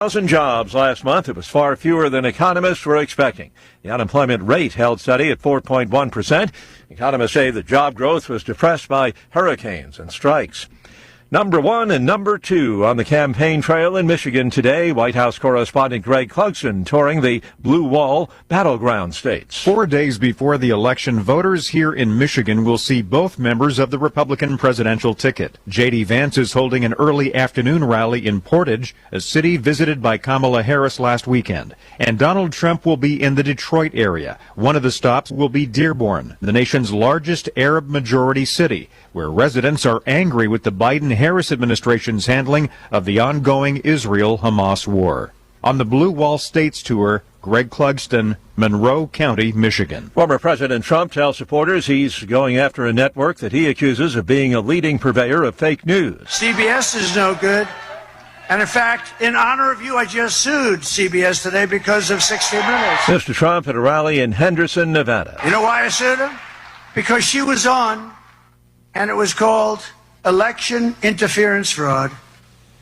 1,000 jobs last month. It was far fewer than economists were expecting. The unemployment rate held steady at 4.1%. Economists say the job growth was depressed by hurricanes and strikes. Number 1 and number 2 on the campaign trail in Michigan today. White House correspondent Greg Clugston touring the Blue Wall battleground states. 4 days before the election, voters here in Michigan will see both members of the Republican presidential ticket. J.D. Vance is holding an early afternoon rally in Portage, a city visited by Kamala Harris last weekend. And Donald Trump will be in the Detroit area. One of the stops will be Dearborn, the nation's largest Arab-majority city, where residents are angry with the Biden-Harris administration's handling of the ongoing Israel-Hamas war. On the Blue Wall States Tour, Greg Clugston, Monroe County, Michigan. Former President Trump tells supporters he's going after a network that he accuses of being a leading purveyor of fake news. CBS is no good. And in fact, in honor of you, I just sued CBS today because of 60 Minutes. Mr. Trump at a rally in Henderson, Nevada. You know why I sued him? Because she was on, and it was called election interference fraud.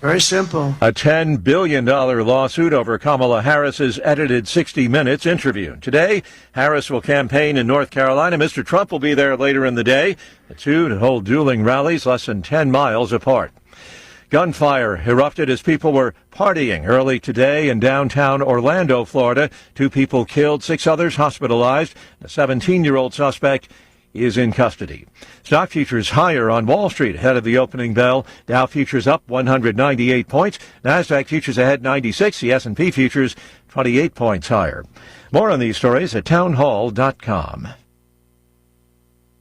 Very simple. A $10 billion lawsuit over Kamala Harris's edited 60 Minutes interview. Today, Harris will campaign in North Carolina. Mr. Trump will be there later in the day. The two to hold dueling rallies less than 10 miles apart. Gunfire erupted as people were partying early today in downtown Orlando, Florida. 2 people killed, 6 others hospitalized. A 17-year-old suspect is in custody. Stock futures higher on Wall Street ahead of the opening bell. Dow futures up 198 points. Nasdaq futures ahead 96. The S&P futures 28 points higher. More on these stories at townhall.com.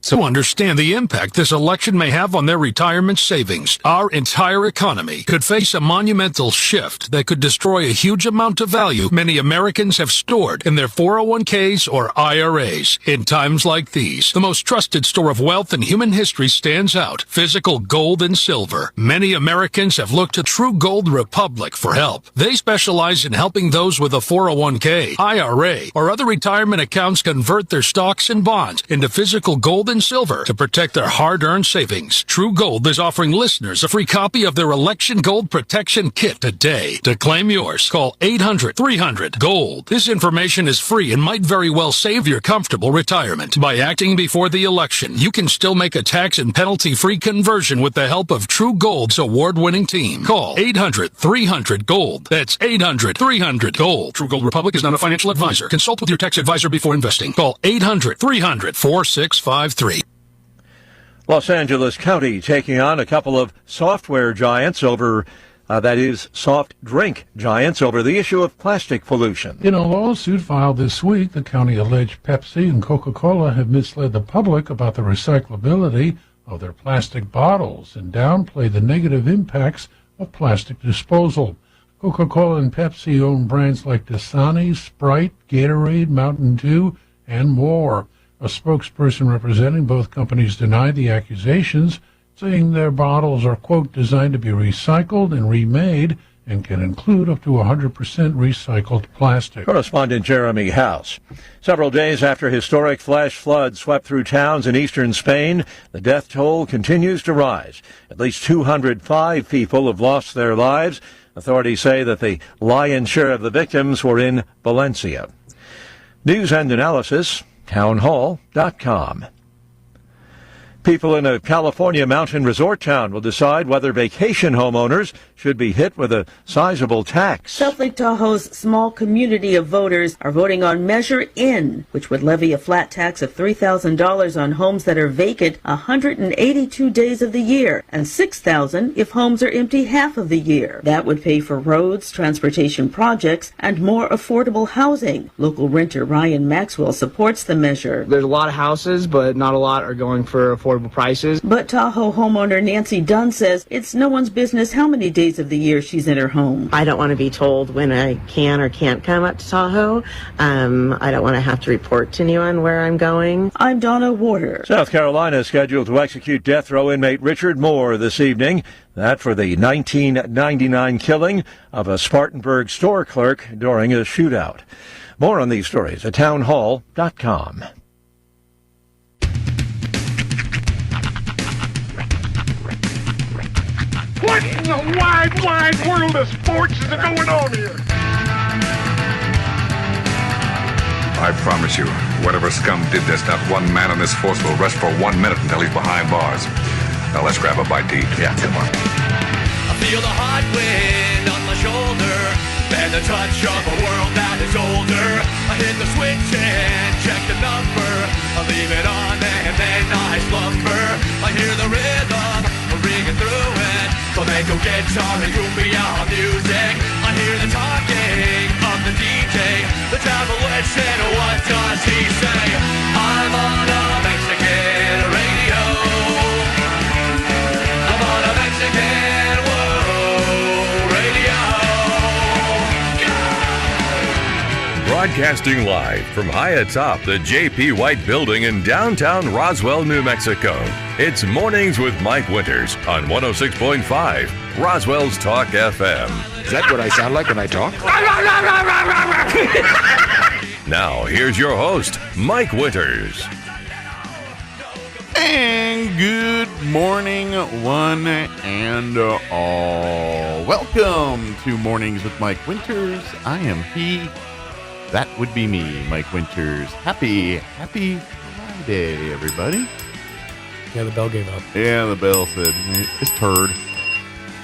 To understand the impact this election may have on their retirement savings, our entire economy could face a monumental shift that could destroy a huge amount of value many Americans have stored in their 401ks or IRAs. In times like these, the most trusted store of wealth in human history stands out: physical gold and silver. Many Americans have looked to True Gold Republic for help. They specialize in helping those with a 401k, IRA, or other retirement accounts convert their stocks and bonds into physical gold and silver to protect their hard-earned savings. True Gold is offering listeners a free copy of their Election Gold Protection Kit today. To claim yours, call 800-300-GOLD. This information is free and might very well save your comfortable retirement. By acting before the election, you can still make a tax and penalty-free conversion with the help of True Gold's award-winning team. Call 800-300-GOLD. That's 800-300-GOLD. True Gold Republic is not a financial advisor. Consult with your tax advisor before investing. Call 800-300-4653. Los Angeles County taking on a couple of software giants over, soft drink giants over the issue of plastic pollution. In a lawsuit filed this week, the county alleged Pepsi and Coca-Cola have misled the public about the recyclability of their plastic bottles and downplayed the negative impacts of plastic disposal. Coca-Cola and Pepsi own brands like Dasani, Sprite, Gatorade, Mountain Dew, and more. A spokesperson representing both companies denied the accusations, saying their bottles are, quote, designed to be recycled and remade and can include up to 100% recycled plastic. Correspondent Jeremy House. Several days after historic flash floods swept through towns in eastern Spain, the death toll continues to rise. At least 205 people have lost their lives. Authorities say that the lion's share of the victims were in Valencia. News and analysis, townhall.com. People in a California mountain resort town will decide whether vacation homeowners should be hit with a sizable tax. South Lake Tahoe's small community of voters are voting on Measure In, which would levy a flat tax of $3,000 on homes that are vacant 182 days of the year, and $6,000 if homes are empty half of the year. That would pay for roads, transportation projects, and more affordable housing. Local renter Ryan Maxwell supports the measure. There's a lot of houses, but not a lot are going for affordable prices. But Tahoe homeowner Nancy Dunn says it's no one's business how many days of the year she's in her home. I don't want to be told when I can or can't come up to Tahoe. I don't want to have to report to anyone where I'm going. I'm Donna Warder. South Carolina is scheduled to execute death row inmate Richard Moore this evening. That for the 1999 killing of a Spartanburg store clerk during a shootout. More on these stories at townhall.com. What in the wide, wide world of sports is going on here? I promise you, whatever scum did this, not one man on this force will rest for 1 minute until he's behind bars. Now let's grab a bite to eat. Yeah, come on. I feel the hot wind on my shoulder and the touch of a world that is older. I hit the switch and check the number. I leave it on and then I slumber. I hear the rhythm ringing through it. Flamenco guitar and cumbia music. I hear the talking of the DJ. The travel and what does he say? I'm on a Mexican radio. I'm on a Mexican radio. Broadcasting live from high atop the J.P. White Building in downtown Roswell, New Mexico. It's Mornings with Mike Winters on 106.5 Roswell's Talk FM. Is that what I sound like when I talk? Now, here's your host, Mike Winters. And good morning, one and all. Welcome to Mornings with Mike Winters. I am he. That would be me, Mike Winters. Happy Friday, everybody. Yeah, the bell gave up. Yeah, the bell said, it's turd.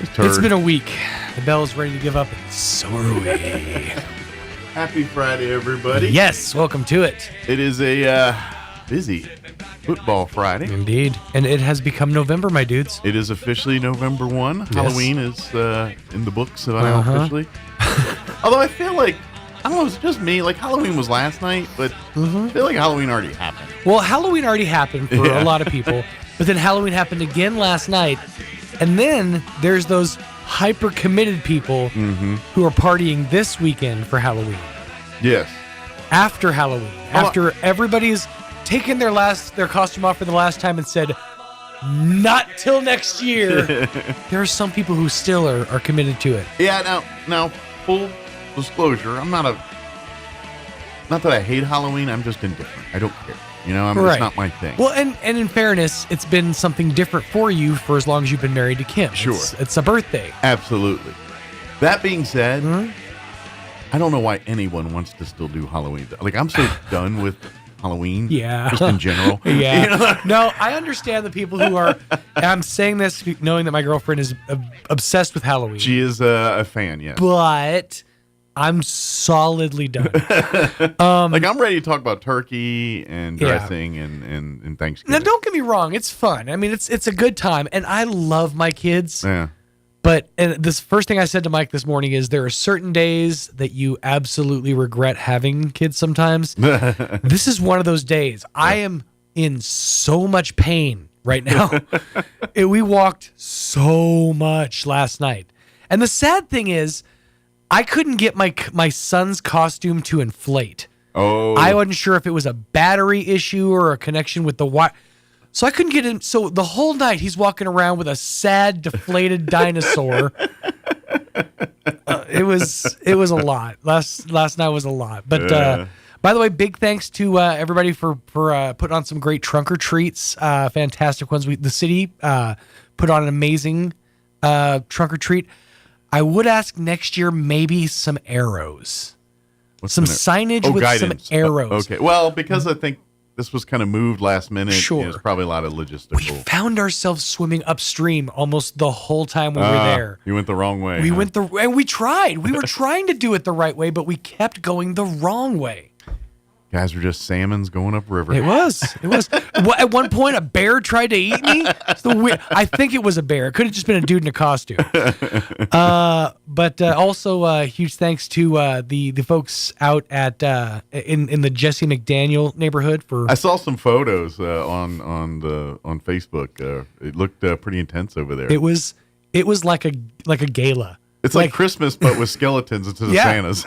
It's been a week. The bell's ready to give up, and so are we. Happy Friday, everybody. Yes, welcome to it. It is a busy football Friday. Indeed. And it has become November, my dudes. It is officially November 1. Yes. Halloween is in the books officially. Although I feel like, I don't know, it's just me. Like, Halloween was last night, but I feel like Halloween already happened. Well, Halloween already happened for a lot of people, but then Halloween happened again last night. And then there's those hyper-committed people who are partying this weekend for Halloween. Yes. After Halloween. After everybody's taken their costume off for the last time and said, not till next year. There are some people who still are committed to it. Yeah, now, full disclosure, I'm not that I hate Halloween, I'm just indifferent. I don't care. You know, it's not my thing. Well, and in fairness, it's been something different for you for as long as you've been married to Kim. Sure. It's a birthday. Absolutely. That being said, I don't know why anyone wants to still do Halloween. Like, I'm so done with Halloween. Yeah. Just in general. Yeah. You know? No, I understand the people who are, and I'm saying this knowing that my girlfriend is obsessed with Halloween. She is a fan, yes. But I'm solidly done. Like, I'm ready to talk about turkey and dressing and Thanksgiving. Now, don't get me wrong. It's fun. I mean, it's a good time. And I love my kids. Yeah. But this first thing I said to Mike this morning is there are certain days that you absolutely regret having kids sometimes. This is one of those days. I am in so much pain right now. We walked so much last night. And the sad thing is, I couldn't get my son's costume to inflate. Oh. I wasn't sure if it was a battery issue or a connection with the wire. So I couldn't get him. So the whole night he's walking around with a sad, deflated dinosaur. It was a lot. Last night was a lot. But by the way, big thanks to everybody for putting on some great trunk or treats. Fantastic ones. The city put on an amazing trunk or treat. I would ask next year maybe some arrows. Some signage with guidance. Some arrows. Okay. Well, because I think this was kind of moved last minute. Sure. There's probably a lot of logistical. We found ourselves swimming upstream almost the whole time we were there. You went the wrong way. And we tried. We were trying to do it the right way, but we kept going the wrong way. Guys were just salmons going up river. It was. At one point, a bear tried to eat me. I think it was a bear. It could have just been a dude in a costume. But also, huge thanks to the folks out at in the Jesse McDaniel neighborhood for. I saw some photos on Facebook. It looked pretty intense over there. It was like a gala. It's like Christmas, but with skeletons instead of Santas.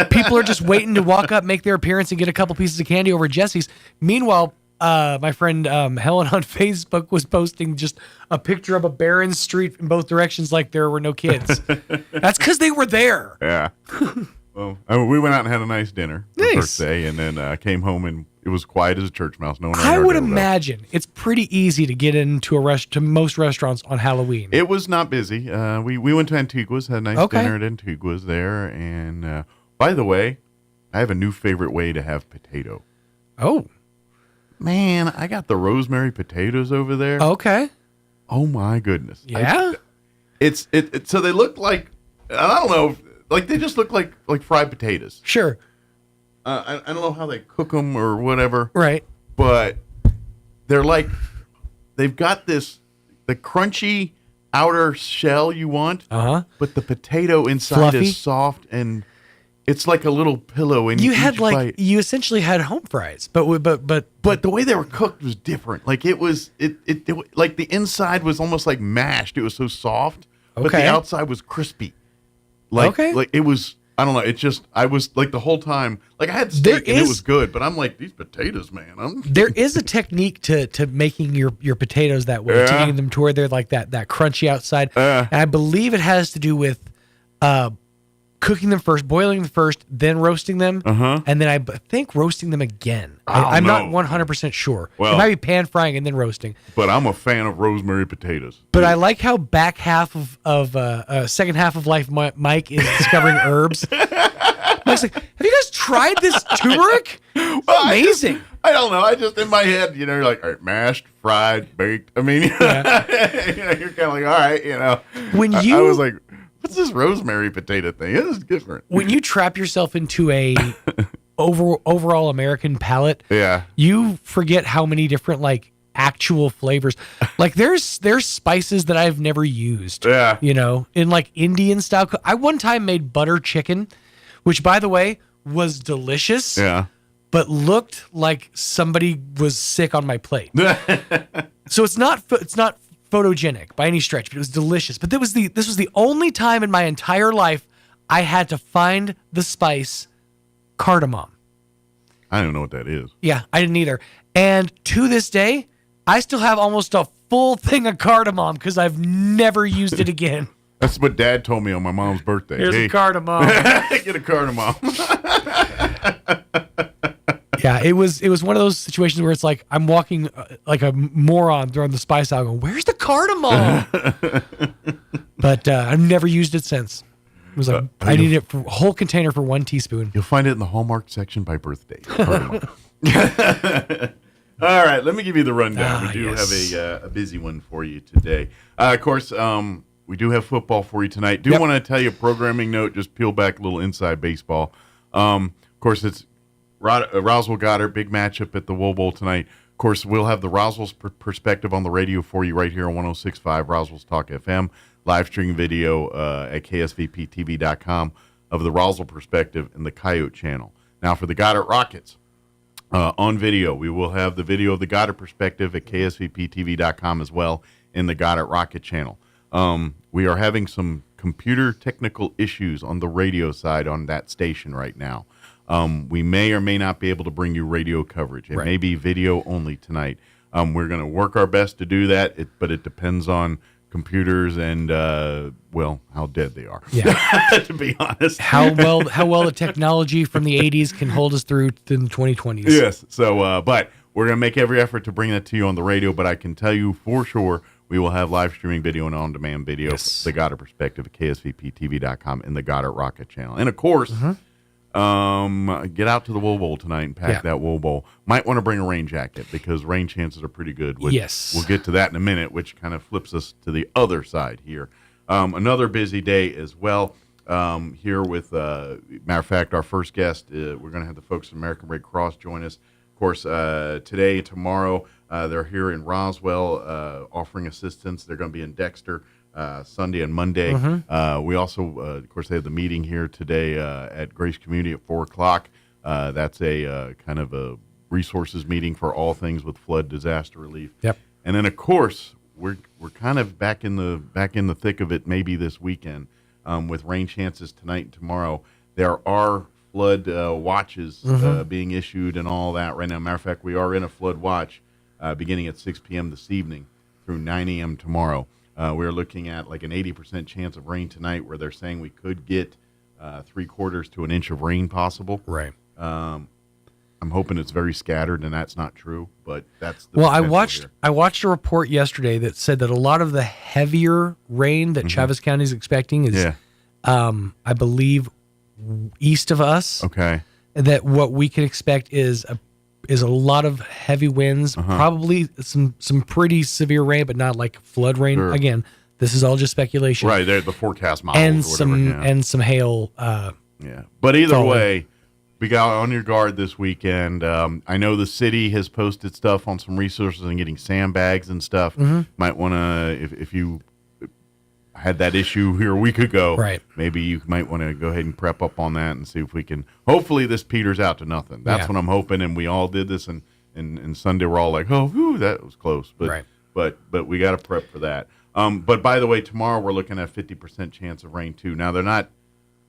People are just waiting to walk up, make their appearance, and get a couple pieces of candy over at Jesse's. Meanwhile, my friend Helen on Facebook was posting just a picture of a barren street in both directions like there were no kids. That's because they were there. Yeah. Well, we went out and had a nice dinner the first day, and then came home, and was quiet as a church mouse. No one. I would imagine it's pretty easy to get into to most restaurants on Halloween. It was not busy. We went to Antigua's, had a nice dinner at Antigua's there. And by the way, I have a new favorite way to have potato. Oh. Man, I got the rosemary potatoes over there. Okay. Oh my goodness. Yeah. So they look like, I don't know, like they just look like fried potatoes. Sure. I don't know how they cook them or whatever. Right. But they're like, they've got the crunchy outer shell you want. But the potato inside Fluffy? is soft and it's like a little pillow. And You had bite. you essentially had home fries, but the way they were cooked was different. Like it was like the inside was almost like mashed. It was so soft, but the outside was crispy. Like it was. I don't know. It just I was like the whole time. Like I had steak and it was good, but I'm like these potatoes, man. There is a technique to making your potatoes that way, to getting them to where they're like that crunchy outside. And I believe it has to do with cooking them first, boiling them first, then roasting them, and then I think roasting them again. I'm not 100% sure. Well, it might be pan frying and then roasting. But I'm a fan of rosemary potatoes. But I like how back half of second half of life, Mike is discovering herbs. Mike's like, have you guys tried this turmeric? Amazing. I don't know. I just in my head, you're like, all right, mashed, fried, baked. I mean, you're kind of like, all right, When I was like, what's this rosemary potato thing? This is different. When you trap yourself into a overall American palate, you forget how many different actual flavors. Like there's spices that I've never used. In like Indian style. I one time made butter chicken, which by the way was delicious. But looked like somebody was sick on my plate. So it's not photogenic by any stretch, but it was delicious. But this was the only time in my entire life I had to find the spice cardamom. I don't know what that is. Yeah, I didn't either. And to this day, I still have almost a full thing of cardamom because I've never used it again. That's what Dad told me on my mom's birthday. Here's a cardamom. Get a cardamom. Yeah, it was one of those situations where it's like I'm walking like a moron throwing the spice out, going, "Where's the cardamom?" But I've never used it since. It was like I needed it for a whole container for 1 teaspoon. You'll find it in the Hallmark section by birthday. All right, let me give you the rundown. We do have a busy one for you today. Of course, we do have football for you tonight. Do want to tell you a programming note, just peel back a little inside baseball. Of course, it's Roswell Goddard, big matchup at the Wool Bowl tonight. Of course, we'll have the Roswell's perspective on the radio for you right here on 106.5 Roswell's Talk FM, live streaming video at ksvptv.com of the Roswell perspective and the Coyote channel. Now, for the Goddard Rockets, on video, we will have the video of the Goddard perspective at ksvptv.com as well in the Goddard Rocket channel. We are having some computer technical issues on the radio side on that station right now. We may or may not be able to bring you radio coverage. It may be video only tonight. We're going to work our best to do that, but it depends on computers and, how dead they are, to be honest. How well the technology from the 80s can hold us through the 2020s. Yes. So, but we're going to make every effort to bring that to you on the radio, but I can tell you for sure we will have live streaming video and on-demand video, the Goddard perspective at ksvptv.com and the Goddard Rocket channel. And, of course, get out to the Wool Bowl tonight and pack that Wool Bowl. Might want to bring a rain jacket because rain chances are pretty good. Yes. We'll get to that in a minute, which kind of flips us to the other side here. Another busy day as well here with, matter of fact, our first guest. We're going to have the folks from American Red Cross join us. Of course, today and tomorrow, they're here in Roswell offering assistance. They're going to be in Dexter Sunday and Monday. We also, of course, they have the meeting here today at Grace Community at 4 o'clock. That's a kind of a resources meeting for all things with flood disaster relief. Yep. And then, of course, we're kind of back in the thick of it. Maybe this weekend with rain chances tonight and tomorrow. There are flood watches being issued and all that right now. Matter of fact, we are in a flood watch beginning at 6 p.m. this evening through 9 a.m. tomorrow. We're looking at like an 80% chance of rain tonight, where they're saying we could get 3/4 to an inch of rain possible. Right. I'm hoping it's very scattered, and that's not true. But that's the well. potential here. I watched a report yesterday that said that a lot of the heavier rain that Chaves County is expecting is, I believe, east of us. Okay. That what we can expect is a lot of heavy winds, probably some pretty severe rain, but not like flood rain. Sure. Again, this is all just speculation. Right, they're the forecast models and or whatever. and some hail. But either falling. way, we got on your guard this weekend. I know the city has posted stuff on some resources and getting sandbags and stuff. Might want to, if you had that issue here a week ago, right? Maybe you might want to go ahead and prep up on that and see if we can. Hopefully, this peters out to nothing. That's what I'm hoping. And we all did this, and Sunday we're all like, oh, whew, that was close. But but we got to prep for that. But by the way, tomorrow we're looking at 50% chance of rain too. Now they're not.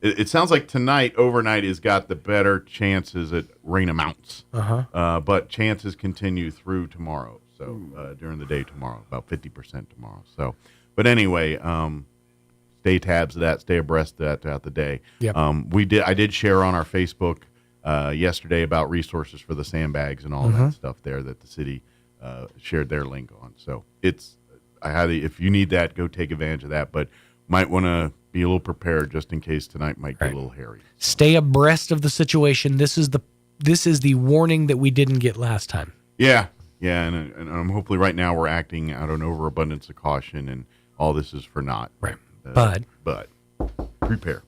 It sounds like tonight, overnight, has got the better chances at rain amounts. But chances continue through tomorrow. So during the day tomorrow, about 50% tomorrow. So, but anyway, stay tabs of that, stay abreast of that throughout the day. Yep. I did share on our Facebook yesterday about resources for the sandbags and all that stuff there that the city shared their link on. So if you need that, go take advantage of that. But might want to be a little prepared just in case tonight might get a little hairy. Stay abreast of the situation. This is the warning that we didn't get last time. Yeah, and hopefully right now we're acting out of an overabundance of caution, and all this is for naught. Right, but prepare.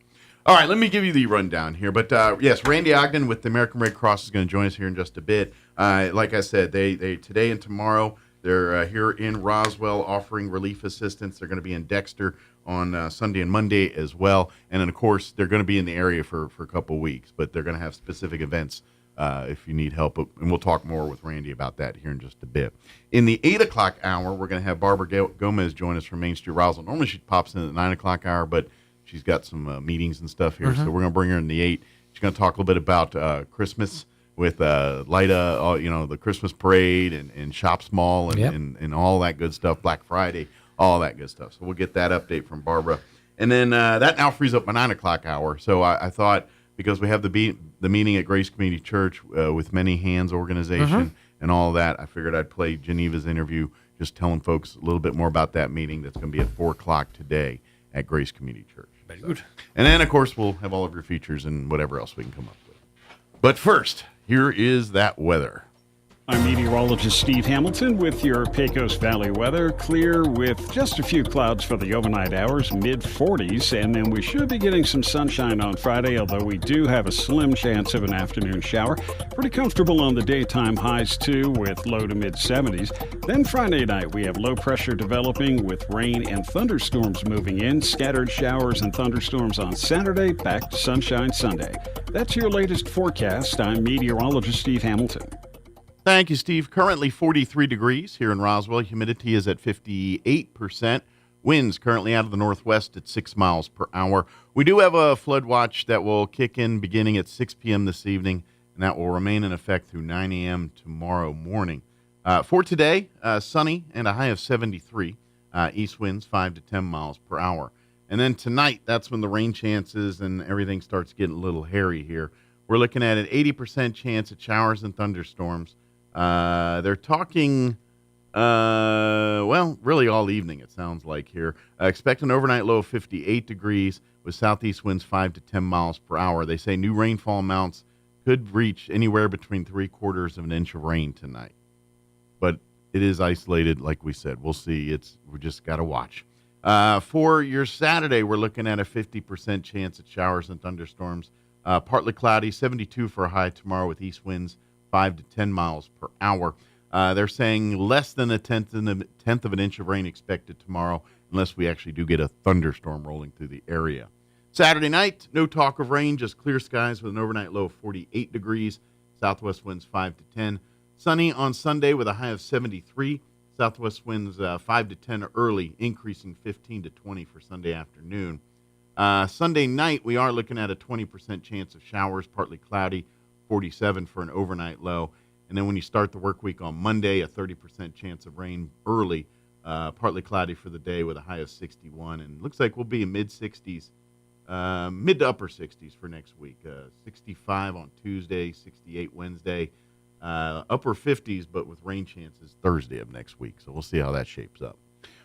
All right, let me give you the rundown here. But yes, Randy Ogden with the American Red Cross is going to join us here in just a bit. Like I said, they today and tomorrow they're here in Roswell offering relief assistance. They're going to be in Dexter on Sunday and Monday as well. And then, of course, they're going to be in the area for a couple of weeks, but they're going to have specific events if you need help. And we'll talk more with Randy about that here in just a bit. In the 8 o'clock hour, we're going to have Barbara Gomez join us from Main Street Roswell. Normally she pops in at the 9 o'clock hour, but she's got some meetings and stuff here. So we're going to bring her in the 8. She's going to talk a little bit about Christmas with Lida, the Christmas parade and Shops Mall and all that good stuff, Black Friday, all that good stuff. So we'll get that update from Barbara. And then that now frees up my 9 o'clock hour. So I thought, because we have the meeting at Grace Community Church with Many Hands organization and all that, I figured I'd play Geneva's interview, just telling folks a little bit more about that meeting that's going to be at 4 o'clock today at Grace Community Church. Very good. And then, of course, we'll have all of your features and whatever else we can come up with. But first, here is that weather. I'm meteorologist Steve Hamilton with your Pecos Valley weather. Clear with just a few clouds for the overnight hours, mid-40s, and then we should be getting some sunshine on Friday, although we do have a slim chance of an afternoon shower. Pretty comfortable on the daytime highs, too, with low to mid-70s. Then Friday night, we have low pressure developing with rain and thunderstorms moving in. Scattered showers and thunderstorms on Saturday, back to sunshine Sunday. That's your latest forecast. I'm meteorologist Steve Hamilton. Thank you, Steve. Currently 43 degrees here in Roswell. Humidity is at 58%. Winds currently out of the northwest at 6 miles per hour. We do have a flood watch that will kick in beginning at 6 p.m. this evening, and that will remain in effect through 9 a.m. tomorrow morning. For today, sunny and a high of 73. East winds 5 to 10 miles per hour. And then tonight, that's when the rain chances and everything starts getting a little hairy here. We're looking at an 80% chance at showers and thunderstorms. They're talking, really all evening, it sounds like here. Expect an overnight low of 58 degrees with southeast winds 5 to 10 miles per hour. They say new rainfall amounts could reach anywhere between 3/4 of an inch of rain tonight. But it is isolated, like we said. We'll see. We just got to watch. For your Saturday, we're looking at a 50% chance at showers and thunderstorms. Partly cloudy, 72 for a high tomorrow with east winds 5 to 10 miles per hour. They're saying less than a tenth of an inch of rain expected tomorrow, unless we actually do get a thunderstorm rolling through the area. Saturday night, no talk of rain, just clear skies with an overnight low of 48 degrees. Southwest winds 5 to 10. Sunny on Sunday with a high of 73. Southwest winds 5 to 10 early, increasing 15 to 20 for Sunday afternoon. Sunday night, we are looking at a 20% chance of showers, partly cloudy, 47 for an overnight low. And then when you start the work week on Monday, a 30% chance of rain early, partly cloudy for the day with a high of 61. And it looks like we'll be in mid-60s mid to upper 60s for next week. 65 on Tuesday, 68 Wednesday, upper 50s, but with rain chances Thursday of next week. So we'll see how that shapes up.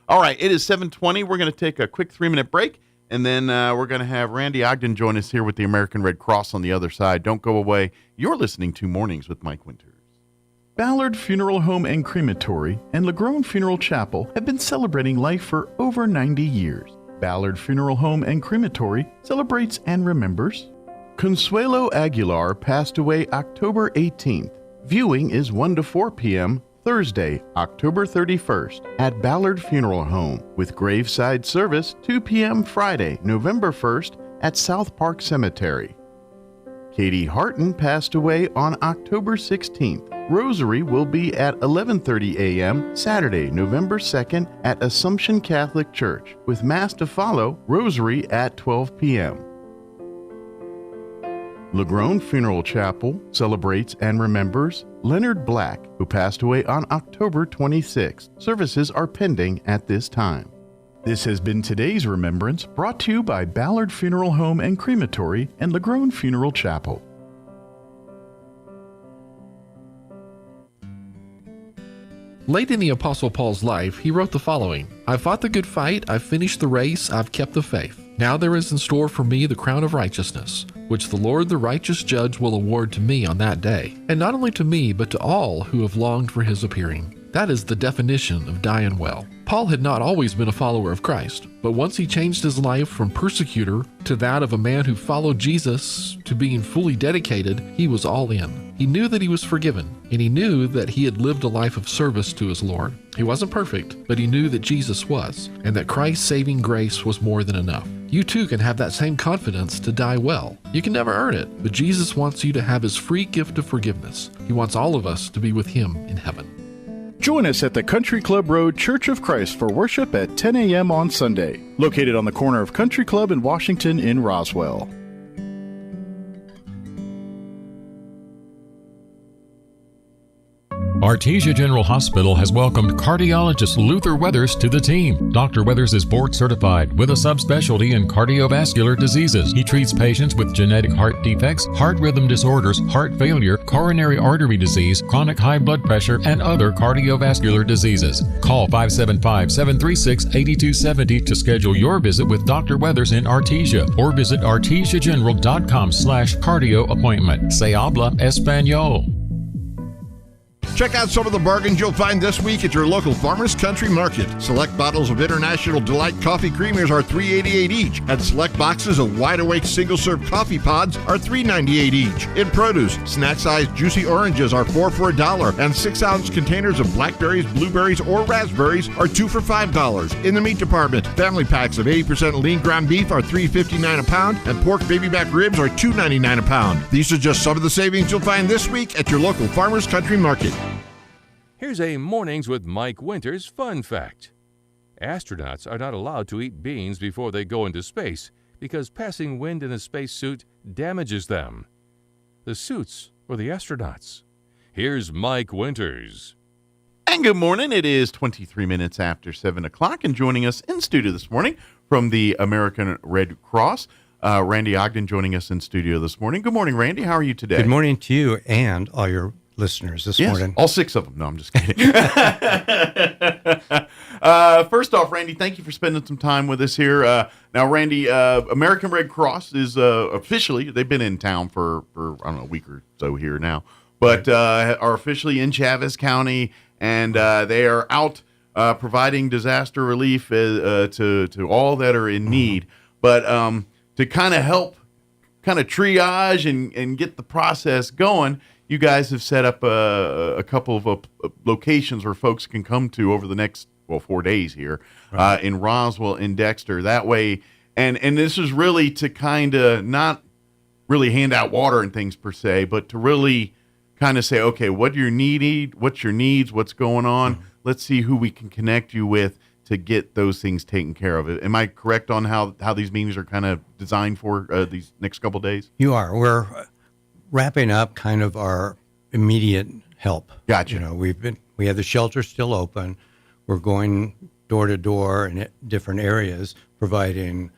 All right, it is 7:20. We're going to take a quick 3-minute break, and then we're going to have Randy Ogden join us here with the American Red Cross on the other side. Don't go away. You're listening to Mornings with Mike Winters. Ballard Funeral Home and Crematory and LaGrone Funeral Chapel have been celebrating life for over 90 years. Ballard Funeral Home and Crematory celebrates and remembers Consuelo Aguilar passed away October 18th. Viewing is 1 to 4 p.m. Thursday, October 31st at Ballard Funeral Home, with graveside service 2 p.m. Friday, November 1st at South Park Cemetery. Katie Harton passed away on October 16th. Rosary will be at 11:30 a.m. Saturday, November 2nd at Assumption Catholic Church, with Mass to follow, Rosary at 12 p.m. LaGrone Funeral Chapel celebrates and remembers Leonard Black, who passed away on October 26th. Services are pending at this time. This has been today's remembrance, brought to you by Ballard Funeral Home and Crematory and LaGrone Funeral Chapel. Late in the Apostle Paul's life, he wrote the following: "I've fought the good fight, I've finished the race, I've kept the faith. Now there is in store for me the crown of righteousness, which the Lord the righteous judge will award to me on that day. And not only to me, but to all who have longed for his appearing." That is the definition of dying well. Paul had not always been a follower of Christ, but once he changed his life from persecutor to that of a man who followed Jesus to being fully dedicated, he was all in. He knew that he was forgiven, and he knew that he had lived a life of service to his Lord. He wasn't perfect, but he knew that Jesus was, and that Christ's saving grace was more than enough. You too can have that same confidence to die well. You can never earn it, but Jesus wants you to have his free gift of forgiveness. He wants all of us to be with him in heaven. Join us at the Country Club Road Church of Christ for worship at 10 a.m. on Sunday, located on the corner of Country Club and Washington in Roswell. Artesia General Hospital has welcomed cardiologist Luther Weathers to the team. Dr. Weathers is board certified with a subspecialty in cardiovascular diseases. He treats patients with genetic heart defects, heart rhythm disorders, heart failure, coronary artery disease, chronic high blood pressure, and other cardiovascular diseases. Call 575-736-8270 to schedule your visit with Dr. Weathers in Artesia, or visit artesiageneral.com/cardio appointment. Se habla español. Check out some of the bargains you'll find this week at your local Farmers Country Market. Select bottles of International Delight Coffee Creamers are $3.88 each, and select boxes of Wide Awake single-serve coffee pods are $3.98 each. In produce, snack-sized juicy oranges are 4 for $1, and 6-ounce containers of blackberries, blueberries, or raspberries are 2 for $5. In the meat department, family packs of 80% lean ground beef are $3.59 a pound, and pork baby back ribs are $2.99 a pound. These are just some of the savings you'll find this week at your local Farmers Country Market. Here's a Mornings with Mike Winters fun fact. Astronauts are not allowed to eat beans before they go into space because passing wind in a spacesuit damages them. The suits or the astronauts. Here's Mike Winters. And good morning. It is 23 minutes after 7 o'clock, and joining us in studio this morning from the American Red Cross, Randy Ogden joining us in studio this morning. Good morning, Randy. How are you today? Good morning to you and all your listeners this morning. All 6 of them. No, I'm just kidding. First off, Randy, thank you for spending some time with us here. Now, Randy, American Red Cross is officially, they've been in town for I don't know, a week or so here now, but are officially in Chaves County, and they are out providing disaster relief to all that are in need. But to kind of help triage and get the process going, you guys have set up a couple of locations where folks can come to over the next 4 days here in Roswell and Dexter. That way, and this is really to kind of not really hand out water and things per se, but to really kind of say, okay, what's your needs, what's going on? Let's see who we can connect you with to get those things taken care of. Am I correct on how these meetings are kind of designed for these next couple days? You are. We're wrapping up kind of our immediate help. Gotcha. We have the shelter still open. We're going door to door in different areas, providing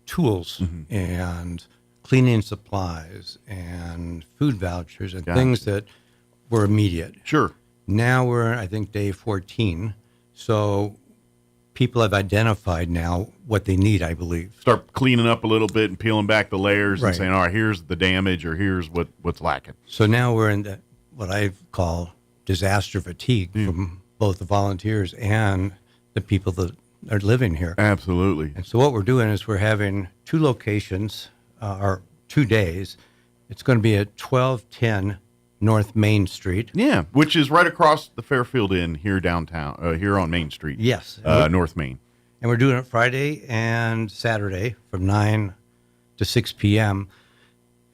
tools and cleaning supplies and food vouchers and things that were immediate. Sure. Now we're, I think, day 14. So people have identified now what they need, I believe. Start cleaning up a little bit and peeling back the layers and Right. saying, all right, here's the damage or here's what's lacking. So now we're in what I call disaster fatigue from both the volunteers and the people that are living here. Absolutely. And so what we're doing is we're having 2 locations, or 2 days. It's going to be at 1210 North Main Street. Yeah, which is right across the Fairfield Inn here downtown, here on Main Street. Yes. North Main. And we're doing it Friday and Saturday from 9 to 6 p.m.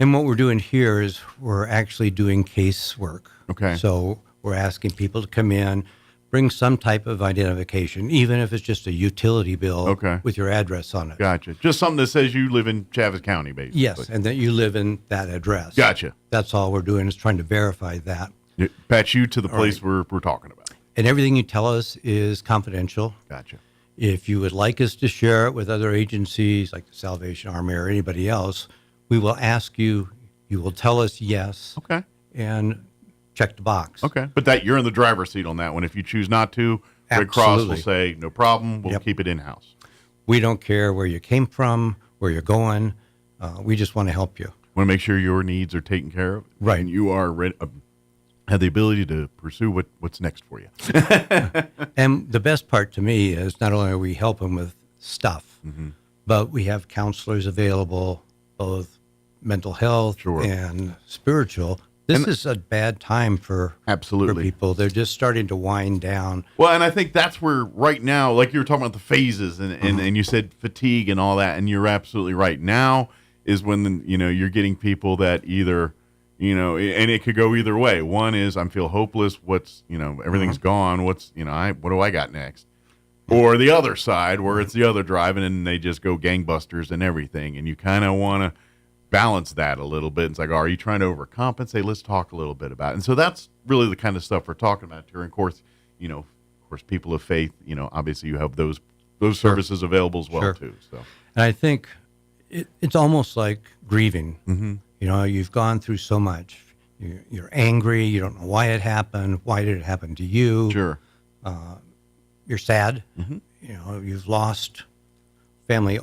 And what we're doing here is we're actually doing casework. Okay. So we're asking people to come in, bring some type of identification, even if it's just a utility bill with your address on it. Gotcha. Just something that says you live in Chaves County, basically. Yes, and that you live in that address. Gotcha. That's all we're doing is trying to verify that. Patch you to the All place right. we're talking about. And everything you tell us is confidential. Gotcha. If you would like us to share it with other agencies like the Salvation Army or anybody else, we will ask you. You will tell us yes. Okay. And check the box. Okay. But that you're in the driver's seat on that one. If you choose not to, Red Cross will say, no problem, we'll keep it in-house. We don't care where you came from, where you're going. We just want to help you. Want to make sure your needs are taken care of. Right. And you are have the ability to pursue what's next for you. And the best part to me is not only are we helping with stuff, but we have counselors available, both mental health and spiritual. This is a bad time for people. They're just starting to wind down. Well, and I think that's where right now, like you were talking about the phases and you said fatigue and all that, and you're absolutely right. Now is when, you're getting people that either, and it could go either way. One is I feel hopeless. What's, everything's gone. What's, what do I got next? Or the other side where it's the other driving and they just go gangbusters and everything. And you kind of want to balance that a little bit. It's like, are you trying to overcompensate? Let's talk a little bit about it. And so that's really the kind of stuff we're talking about here. And of course, people of faith, obviously you have those services available as well too. So, and I think it's almost like grieving. You've gone through so much. You're angry. You don't know why it happened. Why did it happen to you? Sure. You're sad. You've lost family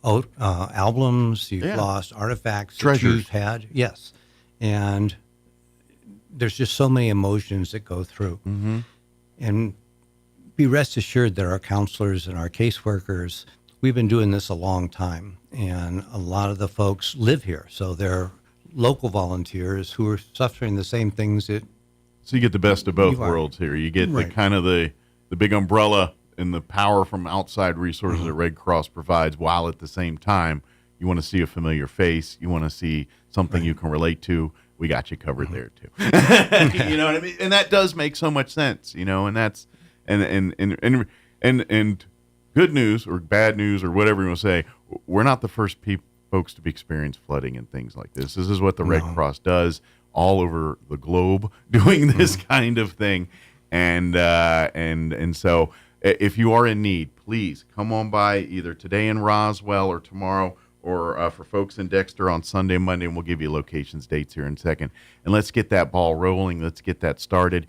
albums. You've lost artifacts that you've had. Yes. And there's just so many emotions that go through. And be rest assured that our counselors and our caseworkers, we've been doing this a long time. And a lot of the folks live here. So they're local volunteers who are suffering the same things that. So you get the best of both worlds here. You get the kind of the big umbrella and the power from outside resources that Red Cross provides, while at the same time you want to see a familiar face, you want to see something you can relate to. We got you covered there too. You know what I mean? And that does make so much sense, and that's and good news or bad news or whatever you want to say. We're not the first folks to be experience flooding and things like this. This is what the Red Cross does all over the globe, doing this kind of thing, and so. If you are in need, please come on by either today in Roswell or tomorrow, or for folks in Dexter on Sunday and Monday, and we'll give you locations, dates here in a second. And let's get that ball rolling. Let's get that started.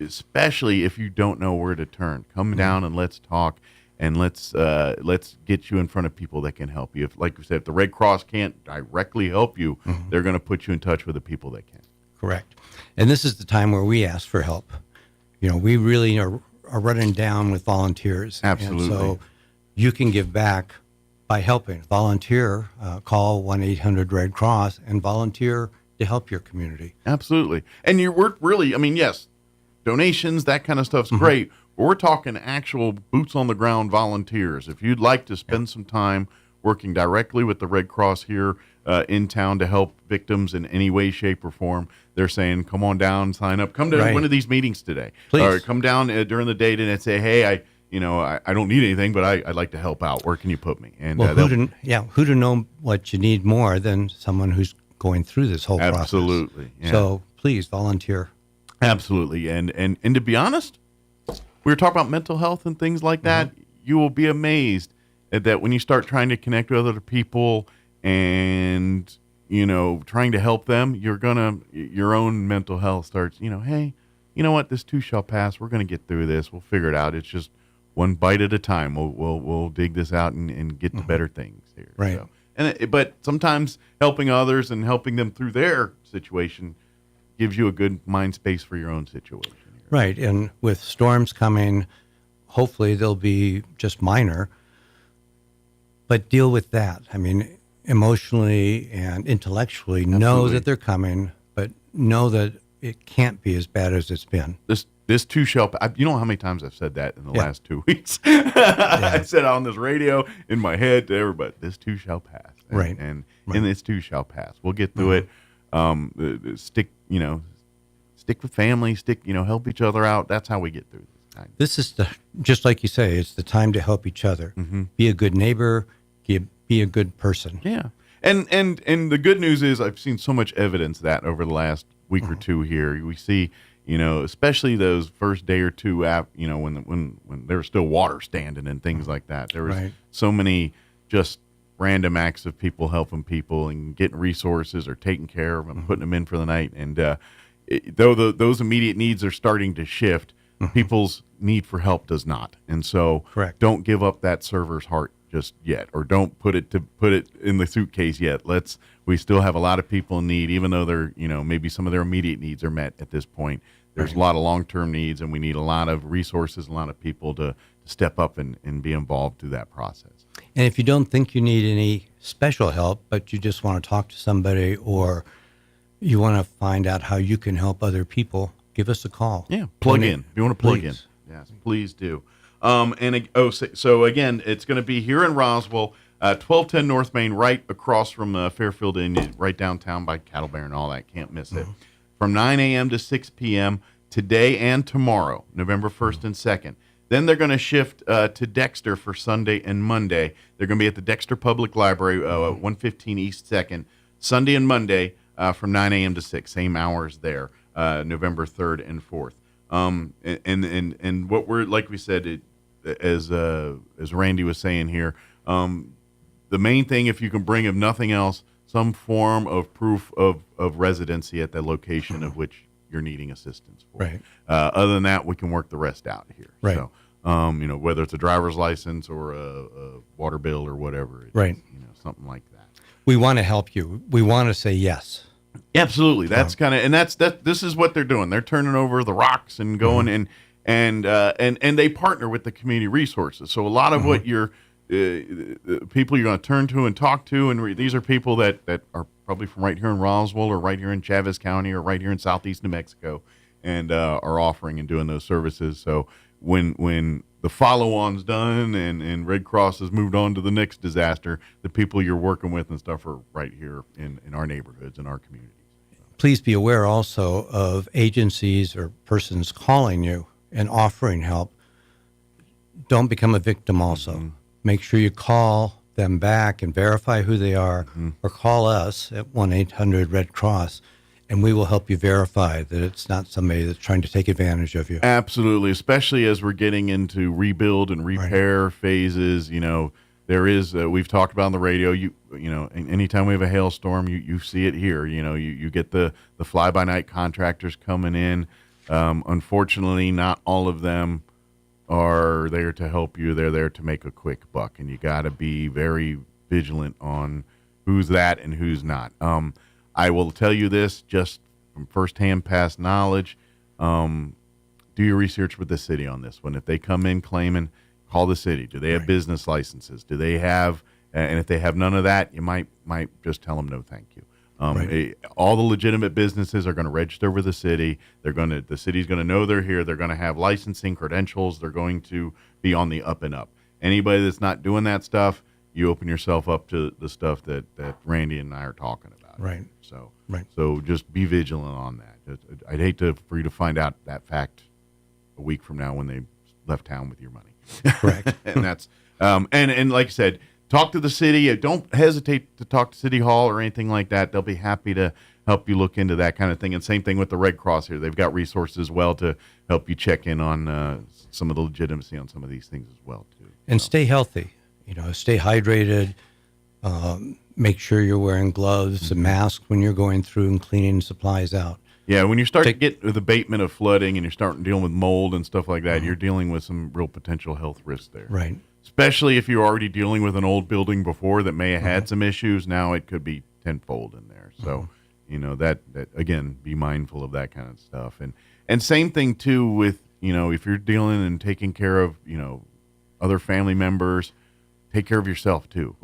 Especially if you don't know where to turn, come down and let's talk, and let's get you in front of people that can help you. If, like we said, if the Red Cross can't directly help you, they're going to put you in touch with the people that can. Correct. And this is the time where we ask for help. We really are running down with volunteers. Absolutely. And so you can give back by helping. Volunteer, call 1-800-RED-CROSS and volunteer to help your community. Absolutely. And we're really, yes, donations, that kind of stuff's great, but we're talking actual boots on the ground volunteers. If you'd like to spend some time working directly with the Red Cross here in town to help victims in any way, shape, or form, they're saying, come on down, sign up, come to one of these meetings today. Please. Or come down during the day and say, hey, I don't need anything, but I'd like to help out. Where can you put me? And who to know what you need more than someone who's going through this whole process. Absolutely. Yeah. So please volunteer. Absolutely. And to be honest, we were talking about mental health and things like that. You will be amazed that when you start trying to connect with other people and, trying to help them, your own mental health starts, hey, you know what, this too shall pass. We're going to get through this. We'll figure it out. It's just one bite at a time. We'll dig this out and get to better things here. Right. So, but sometimes helping others and helping them through their situation gives you a good mind space for your own situation. Right. And with storms coming, hopefully they'll be just minor, but deal with that. I mean, emotionally and intellectually know that they're coming, but know that it can't be as bad as it's been. This too shall pass. You know how many times I've said that in the last 2 weeks? I said on this radio in my head to everybody, this too shall pass. And this too shall pass. We'll get through it. Stick with family, help each other out. That's how we get through this. This is just like you say, it's the time to help each other. Be a good neighbor, be a good person. Yeah. And the good news is I've seen so much evidence of that over the last week or two here. We see, especially those first day or two when there was still water standing and things like that. There was so many just random acts of people helping people and getting resources or taking care of them, putting them in for the night. And though those immediate needs are starting to shift, people's need for help does not. And so don't give up that server's heart just yet, or don't put it in the suitcase yet. We still have a lot of people in need, even though they're, maybe some of their immediate needs are met at this point. There's a lot of long-term needs, and we need a lot of resources, a lot of people to step up and be involved through that process. And if you don't think you need any special help, but you just want to talk to somebody, or you want to find out how you can help other people, give us a call. Yeah, plug in. If you want to plug in. Yes, please do. So again, it's going to be here in Roswell, 1210 North Main, right across from Fairfield Inn, right downtown by Cattle Bear and all that. Can't miss it. From 9 a.m. to 6 p.m. today and tomorrow, November 1st and 2nd. Then they're going to shift to Dexter for Sunday and Monday. They're going to be at the Dexter Public Library, 115 East 2nd, Sunday and Monday from 9 a.m. to 6, same hours there, November 3rd and 4th. And what we're, like we said, as Randy was saying here, the main thing, if you can bring, if nothing else, some form of proof of residency at the location of which you're needing assistance for. Right. Other than that, we can work the rest out here. Right. So, whether it's a driver's license or a water bill or whatever. Something like that. We want to help you. We want to say yes. Absolutely. That's this is what they're doing. They're turning over the rocks and going and they partner with the community resources. So a lot of what you're people you're going to turn to and talk to, and these are people that are probably from right here in Roswell or right here in Chavez County or right here in southeast New Mexico, and are offering and doing those services. So when the follow-on's done and Red Cross has moved on to the next disaster, the people you're working with and stuff are right here in our neighborhoods, in our communities. Please be aware also of agencies or persons calling you and offering help. Don't become a victim also. Make sure you call them back and verify who they are, or call us at 1-800-RED-CROSS, and we will help you verify that it's not somebody that's trying to take advantage of you. Absolutely, especially as we're getting into rebuild and repair phases. There is, we've talked about on the radio, anytime we have a hailstorm, you see it here. You get the fly-by-night contractors coming in. Unfortunately, not all of them are there to help you. They're there to make a quick buck, and you got to be very vigilant on who's that and who's not. I will tell you this just from firsthand past knowledge. Do your research with the city on this one. If they come in claiming, call the city. Do they have business licenses? Do they have, and if they have none of that, you might just tell them no thank you. All the legitimate businesses are going to register with the city. The city's going to know they're here. They're going to have licensing credentials. They're going to be on the up and up. Anybody that's not doing that stuff, you open yourself up to the stuff that Randy and I are talking about. Right. So just be vigilant on that. I'd hate for you to find out that fact a week from now when they left town with your money. Correct. And that's and like I said, talk to the city. Don't hesitate to talk to City Hall or anything like that. They'll be happy to help you look into that kind of thing. And same thing with the Red Cross here. They've got resources as well to help you check in on some of the legitimacy on some of these things as well too. And stay healthy. Stay hydrated. Make sure you're wearing gloves and masks when you're going through and cleaning supplies out. Yeah, when you start to get with abatement of flooding and you're starting dealing with mold and stuff like that, you're dealing with some real potential health risks there. Right. Especially if you're already dealing with an old building before that may have had some issues. Now it could be tenfold in there. So, that again, be mindful of that kind of stuff. And same thing too with, if you're dealing and taking care of, other family members, take care of yourself too.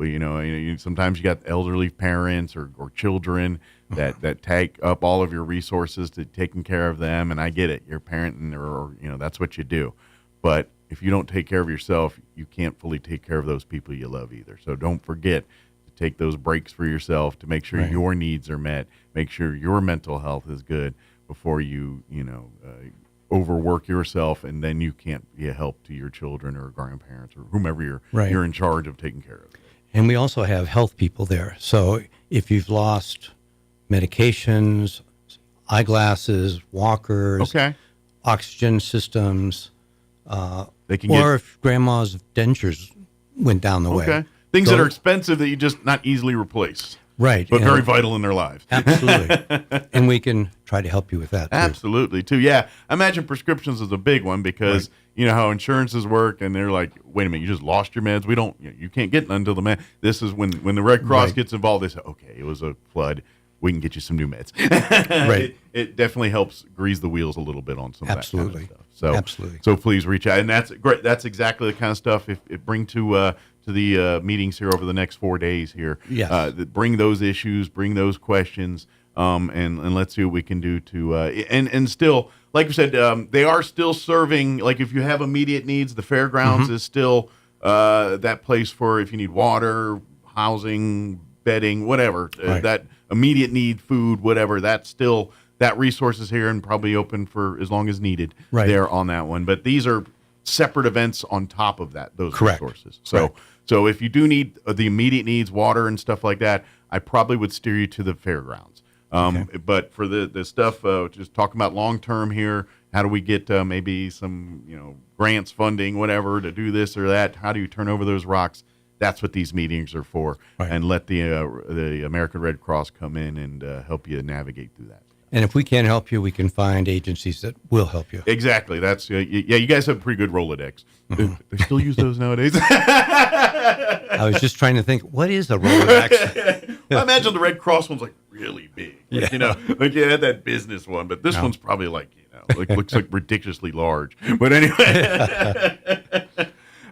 Sometimes you got elderly parents or children that take up all of your resources to taking care of them. And I get it. You're a parent or that's what you do. But if you don't take care of yourself, you can't fully take care of those people you love either. So don't forget to take those breaks for yourself to make sure your needs are met, make sure your mental health is good before you, overwork yourself, and then you can't be a help to your children or grandparents or whomever you're in charge of taking care of. And we also have health people there. So if you've lost medications, eyeglasses, walkers, oxygen systems, they can if grandma's dentures went down the way. Things that are expensive that you just not easily replace. Right. But very vital in their lives. Absolutely. And we can try to help you with that, too. Absolutely, too. Yeah. I imagine prescriptions is a big one because you know how insurances work, and they're like, wait a minute, you just lost your meds? You can't get none until the med. This is when the Red Cross gets involved, they say, okay, it was a flood. We can get you some new meds. It definitely helps grease the wheels a little bit on some of that kind of stuff. Absolutely. So please reach out. And that's great. That's exactly the kind of stuff it bring to the meetings here over the next 4 days here. Yes. Bring those issues, bring those questions, and let's see what we can do to and still, like you said, they are still serving. Like if you have immediate needs, the fairgrounds is still that place for if you need water, housing, bedding, whatever, that immediate need, food, whatever. That's still that resource is here and probably open for as long as needed there on that one. But these are separate events on top of those resources. So if you do need the immediate needs, water and stuff like that, I probably would steer you to the fairgrounds. But for the stuff, just talking about long-term here, how do we get maybe some, grants, funding, whatever, to do this or that? How do you turn over those rocks? That's what these meetings are for. And let the American Red Cross come in and help you navigate through that. And if we can't help you, we can find agencies that will help you. Exactly. That's you guys have a pretty good Rolodex. They still use those nowadays. I was just trying to think, what is a Rolodex? I imagine the Red Cross one's like really big. Like, like you had that business one, but this one's probably like, looks like ridiculously large. But anyway.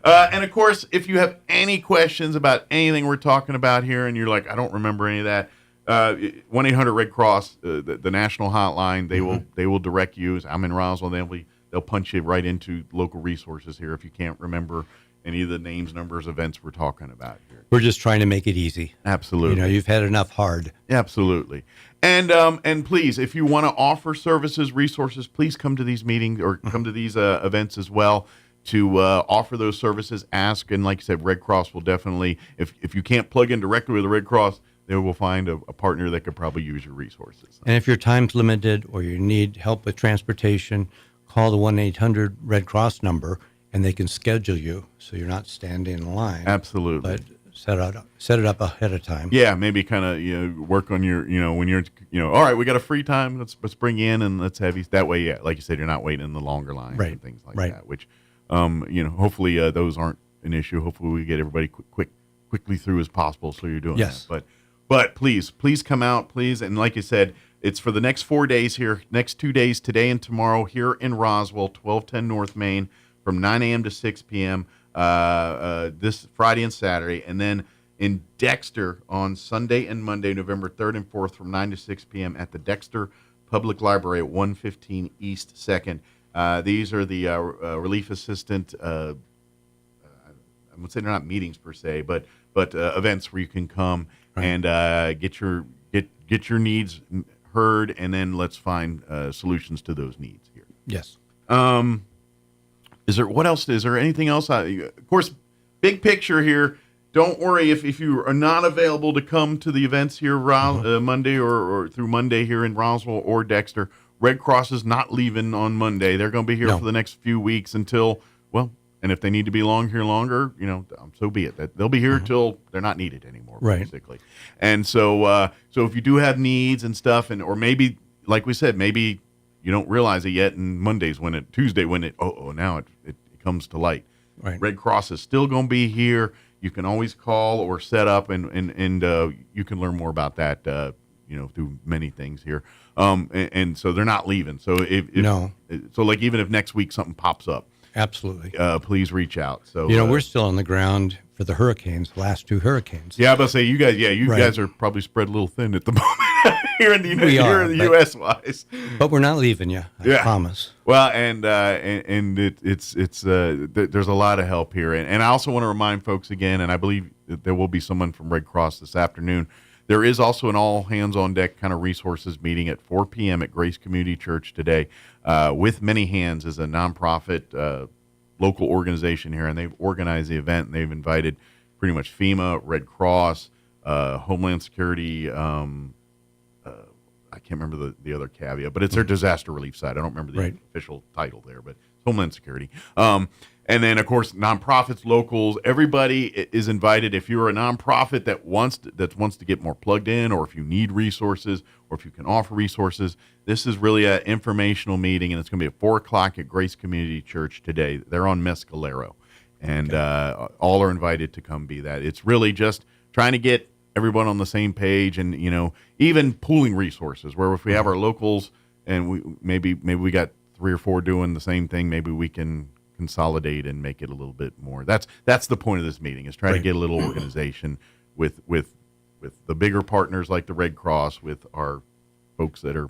And of course, if you have any questions about anything we're talking about here and you're like, I don't remember any of that, 1-800-RED CROSS, the national hotline, they will direct you. I'm in Roswell. They'll punch you right into local resources here if you can't remember any of the names, numbers, events we're talking about here. We're just trying to make it easy. Absolutely. You've had enough hard. Absolutely. And please, if you want to offer services, resources, please come to these meetings or come to these events as well to offer those services. Ask, and like you said, Red Cross will definitely, if you can't plug in directly with the Red Cross, they will find a partner that could probably use your resources. And if your time's limited or you need help with transportation, call the 1-800-RED CROSS number, and they can schedule you so you're not standing in line. Absolutely. But set it up ahead of time. Yeah, maybe kind of work on your when you're all right, we got a free time. Let's bring you in and let's have you that way. Yeah, like you said, you're not waiting in the longer lines and things like that. Which hopefully those aren't an issue. Hopefully we get everybody quickly through as possible. So you're doing that. But please come out, please. And like you said, it's for the next 4 days here, next 2 days, today and tomorrow here in Roswell, 1210 North Main, from 9 a.m. to 6 p.m. This Friday and Saturday. And then in Dexter on Sunday and Monday, November 3rd and 4th, from 9 to 6 p.m. at the Dexter Public Library at 115 East 2nd. These are the relief assistant, I would say they're not meetings per se, but events where you can come and get your needs heard, and then let's find solutions to those needs here. Yes. Is there anything else? Of course, big picture here. Don't worry if you are not available to come to the events here Monday or through Monday here in Roswell or Dexter. Red Cross is not leaving on Monday. They're going to be here for the next few weeks until, And if they need to be here longer, so be it. They'll be here till they're not needed anymore, Right. basically. And so if you do have needs and stuff, or maybe, like we said, maybe you don't realize it yet, and Tuesday when it comes to light. Right. Red Cross is still going to be here. You can always call or set up, and you can learn more about that, through many things here. And so they're not leaving. So even if next week something pops up, absolutely, please reach out. So we're still on the ground for the hurricanes, the last 2 hurricanes. Yeah, I was about to say you guys. Yeah, you Right. guys are probably spread a little thin at the moment here in the U.S. wise. But we're not leaving you. I promise. Well, and it's there's a lot of help here, and I also want to remind folks again, and I believe that there will be someone from Red Cross this afternoon. There is also an all hands on deck kind of resources meeting at 4 p.m. at Grace Community Church today. With Many Hands is a nonprofit local organization here, and they've organized the event, and they've invited pretty much FEMA, Red Cross, Homeland Security. I can't remember the other caveat, but it's their disaster relief side. I don't remember the official title there, but Homeland Security. And then, of course, nonprofits, locals, everybody is invited. If you're a nonprofit that wants to get more plugged in, or if you need resources, or if you can offer resources, this is really an informational meeting, and it's going to be at 4 o'clock at Grace Community Church today. They're on Mescalero, and all are invited to come be that. It's really just trying to get everyone on the same page, and even pooling resources. Where if we have our locals, and we got 3 or 4 doing the same thing, maybe we can consolidate and make it a little bit more. That's the point of this meeting, is trying to get a little organization with the bigger partners like the Red Cross, with our folks that are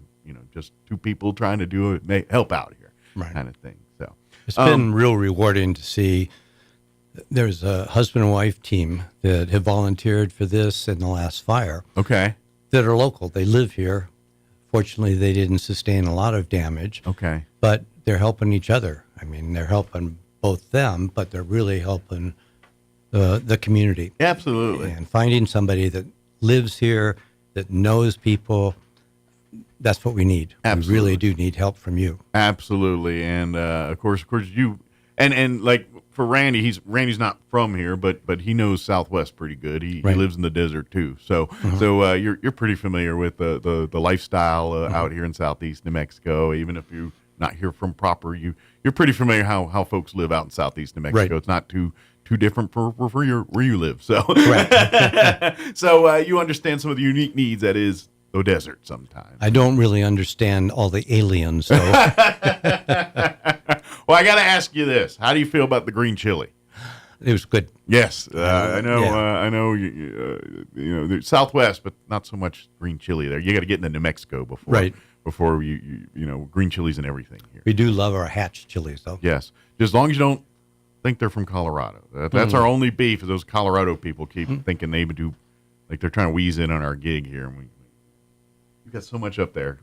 just 2 people trying to do it, help out here, kind of thing. So it's been real rewarding to see. There's a husband and wife team that have volunteered for this in the last fire. Okay. That are local. They live here. Fortunately, they didn't sustain a lot of damage. Okay. But they're helping each other. I mean, they're helping both them, but they're really helping the community. Absolutely. And finding somebody that lives here, that knows people, that's what we need. Absolutely. We really do need help from you. Absolutely. And of course you and like for Randy, Randy's not from here, but he knows Southwest pretty good. He lives in the desert too. So you're pretty familiar with the lifestyle out here in Southeast New Mexico. Even if you're not here from proper, you're pretty familiar how folks live out in Southeast New Mexico. Right. It's not too different for where you live. So so you understand some of the unique needs that is the desert sometimes. I don't really understand all the aliens, though. Well, I got to ask you this: how do you feel about the green chili? It was good. Yes, I know. Yeah. I know. The Southwest, but not so much green chili there. You got to get into New Mexico before you green chilies and everything here. We do love our hatch chilies, though. Yes, just as long as you don't think they're from Colorado. That's our only beef. Is those Colorado people keep thinking they would do, like they're trying to wheeze in on our gig here, and we've got so much up there.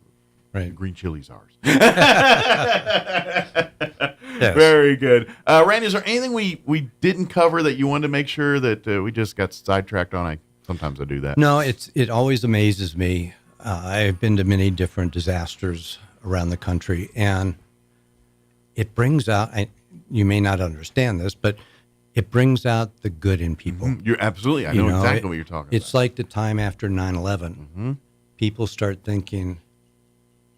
Right, green chili's ours. Yes. Very good. Randy, is there anything we didn't cover that you wanted to make sure that we just got sidetracked on? Sometimes I do that. No, it always amazes me. I've been to many different disasters around the country, and it brings out, you may not understand this, but it brings out the good in people. Mm-hmm. You're absolutely. I know exactly what you're talking about. It's like the time after 9/11. Mm-hmm. People start thinking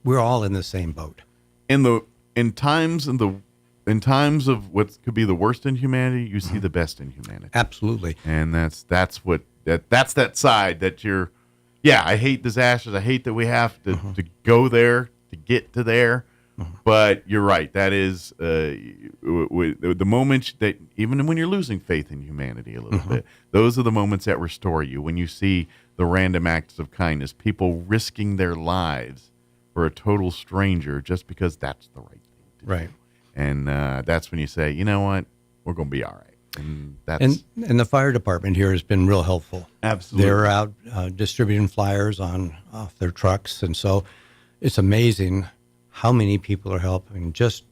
we're all in the same boat. In times of what could be the worst in humanity, you see the best in humanity. Absolutely. And that's that side that you're. Yeah, I hate disasters. I hate that we have to go there to get to there. But you're right. That is the moments that, even when you're losing faith in humanity a little bit, those are the moments that restore you. When you see the random acts of kindness, people risking their lives for a total stranger just because that's the right thing to do. Right. And that's when you say, you know what, we're going to be all right. And that's and the fire department here has been real helpful. Absolutely. They're out distributing flyers off their trucks, and so it's amazing how many people are helping, just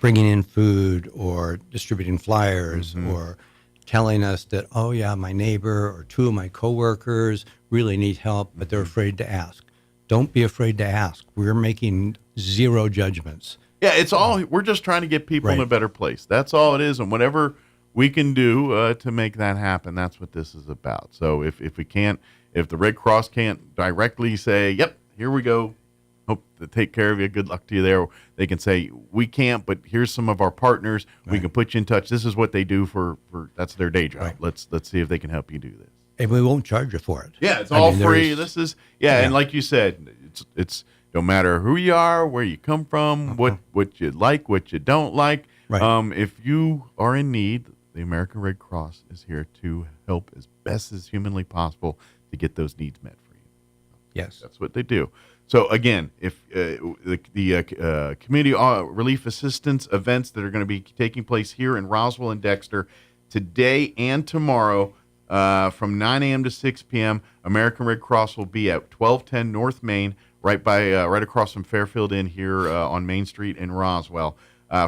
bringing in food or distributing flyers or telling us that, oh yeah, my neighbor or 2 of my coworkers really need help, but they're afraid to ask. Don't be afraid to ask. We're making zero judgments. Yeah, it's all, we're just trying to get people in a better place. That's all it is. And whatever we can do to make that happen, that's what this is about. So if we can't, if the Red Cross can't directly say, yep, here we go, hope to take care of you, good luck to you there, they can say, we can't, but here's some of our partners. We can put you in touch. This is what they do for that's their day job. Let's see if they can help you do this. And we won't charge you for it. Yeah, it's all free. This is, and like you said, it's no matter who you are, where you come from, what you like, what you don't like. Right. If you are in need, the American Red Cross is here to help as best as humanly possible to get those needs met for you. Yes. That's what they do. So again, if the community relief assistance events that are going to be taking place here in Roswell and Dexter today and tomorrow from 9 a.m. to 6 p.m., American Red Cross will be at 1210 North Main, right across from Fairfield Inn here on Main Street in Roswell,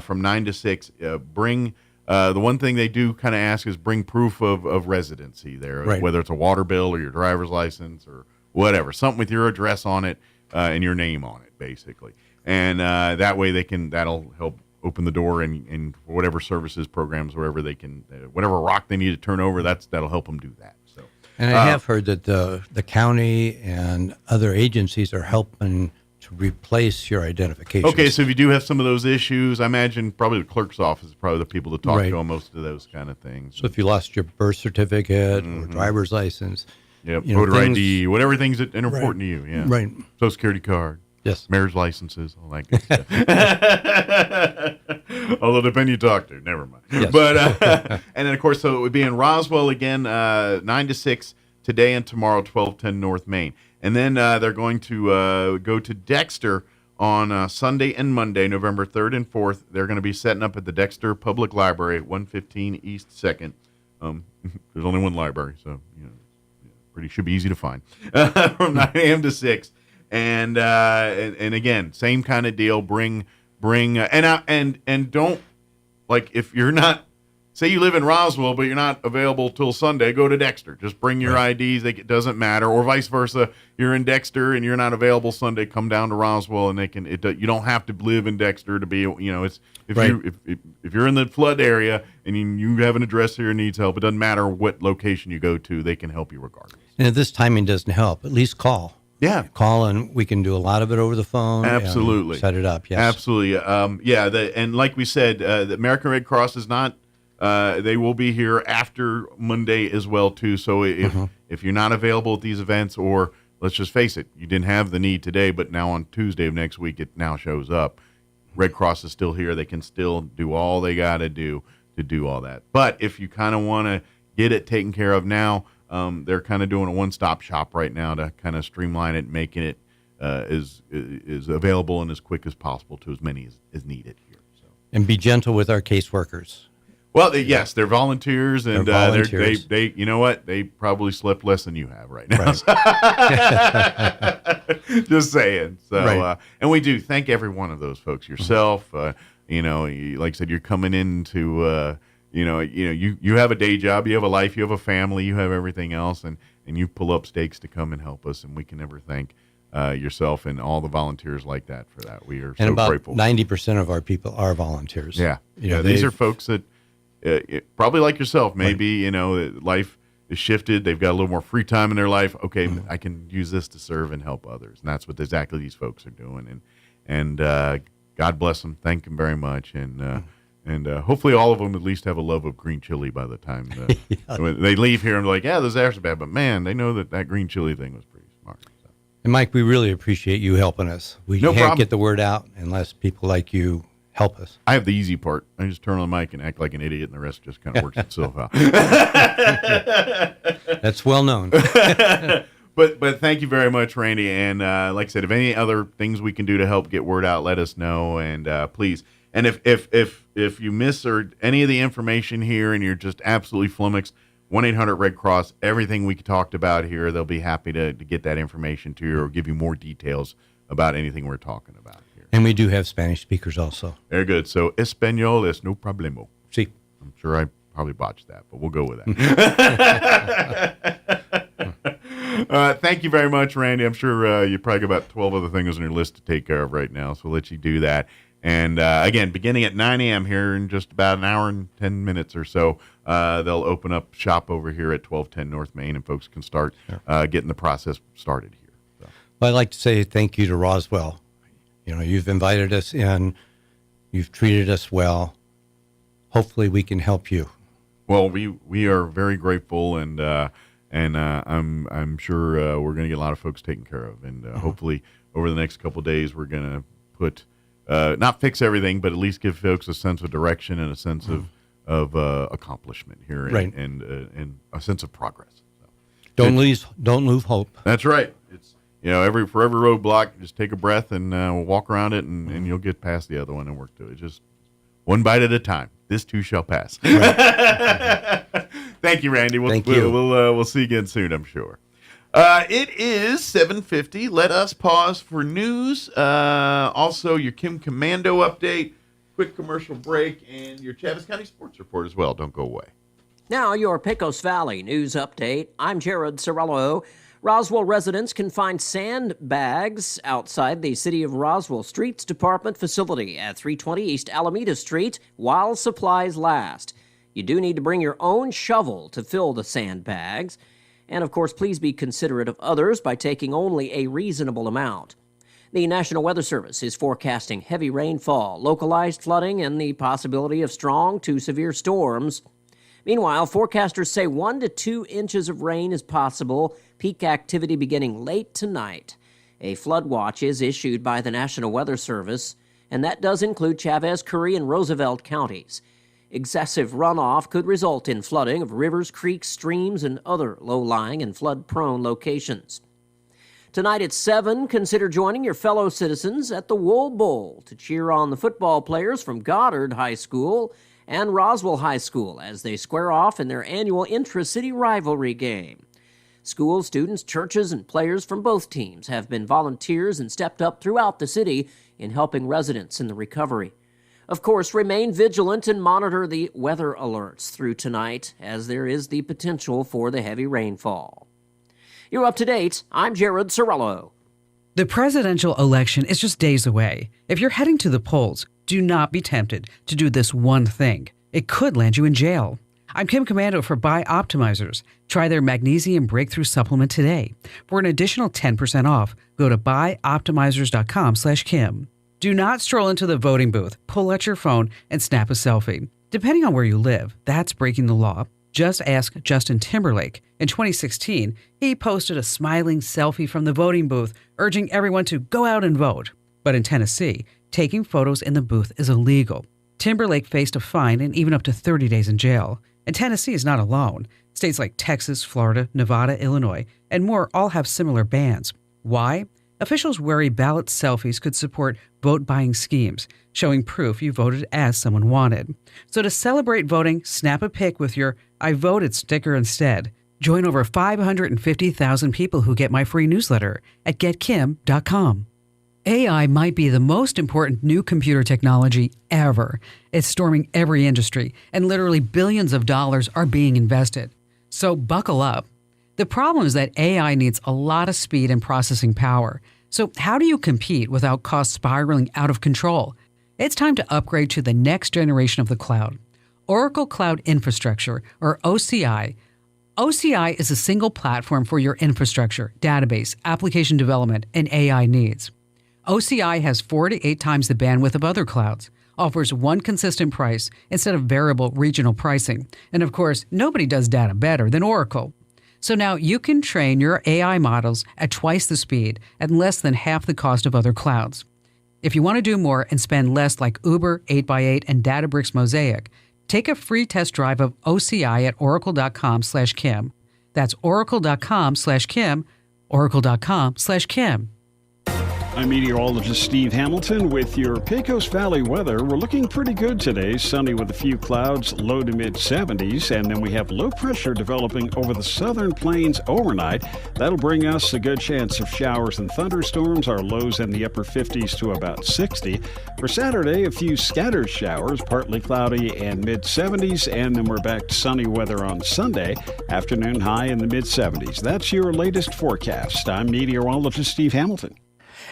from 9 to 6. Bring the one thing they do kind of ask is bring proof of residency there, whether it's a water bill or your driver's license or whatever, something with your address on it and your name on it, basically. And that way that'll help open the door and whatever services, programs, wherever they can, whatever rock they need to turn over, that'll help them do that. So. And I have heard that the county and other agencies are helping to replace your identification. Okay, so if you do have some of those issues, I imagine probably the clerk's office is probably the people to talk to on most of those kind of things. So if you lost your birth certificate or driver's license, voter ID, whatever things that are important to you, Right. Social Security card. Yes. Marriage licenses, all that good stuff. Although depending you talk to, never mind. Yes. But and then of course, so it would be in Roswell again, 9 to 6 today and tomorrow, 1210 North Main, and then they're going to go to Dexter on Sunday and Monday, November 3rd and 4th. They're going to be setting up at the Dexter Public Library at 115 East 2nd. There's only one library, so should be easy to find from 9 a.m. to 6. And again, same kind of deal. Bring and don't, like, if you're not, say you live in Roswell but you're not available till Sunday, go to Dexter. Just bring your IDs. It doesn't matter, or vice versa. You're in Dexter and you're not available Sunday, come down to Roswell and they can. You don't have to live in Dexter to be. It's if you're in the flood area and you have an address here and needs help, it doesn't matter what location you go to. They can help you regardless. And if this timing doesn't help, at least call. Yeah. Call, and we can do a lot of it over the phone. Absolutely. Set it up, yes. Absolutely. And like we said, the American Red Cross is not, they will be here after Monday as well, too. So if you're not available at these events, or let's just face it, you didn't have the need today, but now on Tuesday of next week, it now shows up. Red Cross is still here. They can still do all they got to do all that. But if you kind of want to get it taken care of now, they're kind of doing a one-stop shop right now to kind of streamline it, making it as available and as quick as possible to as many as needed here. So. And be gentle with our caseworkers. Well, yes, they're volunteers, and they're volunteers. They you know what? They probably slept less than you have right now. Right. Just saying. So, and we do thank every one of those folks. Yourself, like I said, you're coming into. You have a day job, you have a life, you have a family, you have everything else, and you pull up stakes to come and help us, and we can never thank yourself and all the volunteers like that for that. We are so grateful. And about 90% of our people are volunteers. Yeah, these are folks that probably like yourself. Maybe life is shifted; they've got a little more free time in their life. Okay, I can use this to serve and help others, and that's what exactly these folks are doing. And God bless them. Thank them very much, and hopefully all of them at least have a love of green chili by the time when they leave here and be like, yeah, those are bad, but man, they know that green chili thing was pretty smart. So. And Mike, we really appreciate you helping us. We can't get the word out unless people like you help us. I have the easy part. I just turn on the mic and act like an idiot, and the rest just kind of works itself out. That's well known. But thank you very much, Randy. And like I said, if any other things we can do to help get word out, let us know. And please. And if you miss any of the information here and you're just absolutely flummoxed, 1-800-RED-CROSS, everything we talked about here, they'll be happy to get that information to you or give you more details about anything we're talking about here. And we do have Spanish speakers also. Very good. So, español es no problema. Sí. I'm sure I probably botched that, but we'll go with that. Thank you very much, Randy. I'm sure you probably got about 12 other things on your list to take care of right now, so we'll let you do that. And again, beginning at 9 a.m. here in just about an hour and 10 minutes or so, they'll open up shop over here at 1210 North Main, and folks can start getting the process started here. So. Well, I'd like to say thank you to Roswell. You know, you've invited us in, you've treated us well. Hopefully, we can help you. Well, we are very grateful, and I'm sure we're going to get a lot of folks taken care of, and hopefully over the next couple of days we're going to put not fix everything, but at least give folks a sense of direction and a sense of accomplishment here, and a sense of progress. So, don't lose hope. That's right. It's for every roadblock, just take a breath and walk around it, and you'll get past the other one and work through it. Just one bite at a time. This too shall pass. Right. Thank you, Randy. Thank you. We'll see you again soon, I'm sure. It is 7:50. Let us pause for news. Also, your Kim Commando update, quick commercial break, and your Chaves County Sports Report as well. Don't go away. Now, your Pecos Valley news update. I'm Jared Sorello. Roswell residents can find sandbags outside the City of Roswell Streets Department facility at 320 East Alameda Street while supplies last. You do need to bring your own shovel to fill the sandbags. And, of course, please be considerate of others by taking only a reasonable amount. The National Weather Service is forecasting heavy rainfall, localized flooding, and the possibility of strong to severe storms. Meanwhile, forecasters say 1 to 2 inches of rain is possible, peak activity beginning late tonight. A flood watch is issued by the National Weather Service, and that does include Chavez, Curry, and Roosevelt counties. Excessive runoff could result in flooding of rivers, creeks, streams, and other low-lying and flood-prone locations. Tonight at 7, consider joining your fellow citizens at the Wool Bowl to cheer on the football players from Goddard High School and Roswell High School as they square off in their annual intra-city rivalry game. Schools, students, churches, and players from both teams have been volunteers and stepped up throughout the city in helping residents in the recovery. Of course, remain vigilant and monitor the weather alerts through tonight, as there is the potential for the heavy rainfall. You're up to date. I'm Jared Sorello. The presidential election is just days away. If you're heading to the polls, do not be tempted to do this one thing. It could land you in jail. I'm Kim Commando for Buy Optimizers. Try their Magnesium Breakthrough Supplement today. For an additional 10% off, go to buyoptimizers.com/Kim. Do not stroll into the voting booth, pull out your phone, and snap a selfie. Depending on where you live, that's breaking the law. Just ask Justin Timberlake. In 2016, he posted a smiling selfie from the voting booth, urging everyone to go out and vote. But in Tennessee, taking photos in the booth is illegal. Timberlake faced a fine and even up to 30 days in jail. And Tennessee is not alone. States like Texas, Florida, Nevada, Illinois, and more all have similar bans. Why? Officials worry ballot selfies could support vote-buying schemes, showing proof you voted as someone wanted. So to celebrate voting, snap a pic with your I voted sticker instead. Join over 550,000 people who get my free newsletter at getkim.com. AI might be the most important new computer technology ever. It's storming every industry, and literally billions of dollars are being invested. So buckle up. The problem is that AI needs a lot of speed and processing power. So how do you compete without costs spiraling out of control? It's time to upgrade to the next generation of the cloud. Oracle Cloud Infrastructure, or OCI. OCI is a single platform for your infrastructure, database, application development, and AI needs. OCI has 4 to 8 times the bandwidth of other clouds, offers one consistent price instead of variable regional pricing, and of course, nobody does data better than Oracle. So now you can train your AI models at twice the speed and less than half the cost of other clouds. If you want to do more and spend less like Uber, 8x8, and Databricks Mosaic, take a free test drive of OCI at oracle.com/Kim. That's oracle.com/Kim, oracle.com/Kim. I'm meteorologist Steve Hamilton with your Pecos Valley weather. We're looking pretty good today, sunny with a few clouds, low to mid-70s, and then we have low pressure developing over the southern plains overnight. That'll bring us a good chance of showers and thunderstorms, our lows in the upper 50s to about 60. For Saturday, a few scattered showers, partly cloudy and mid-70s, and then we're back to sunny weather on Sunday, afternoon high in the mid-70s. That's your latest forecast. I'm meteorologist Steve Hamilton.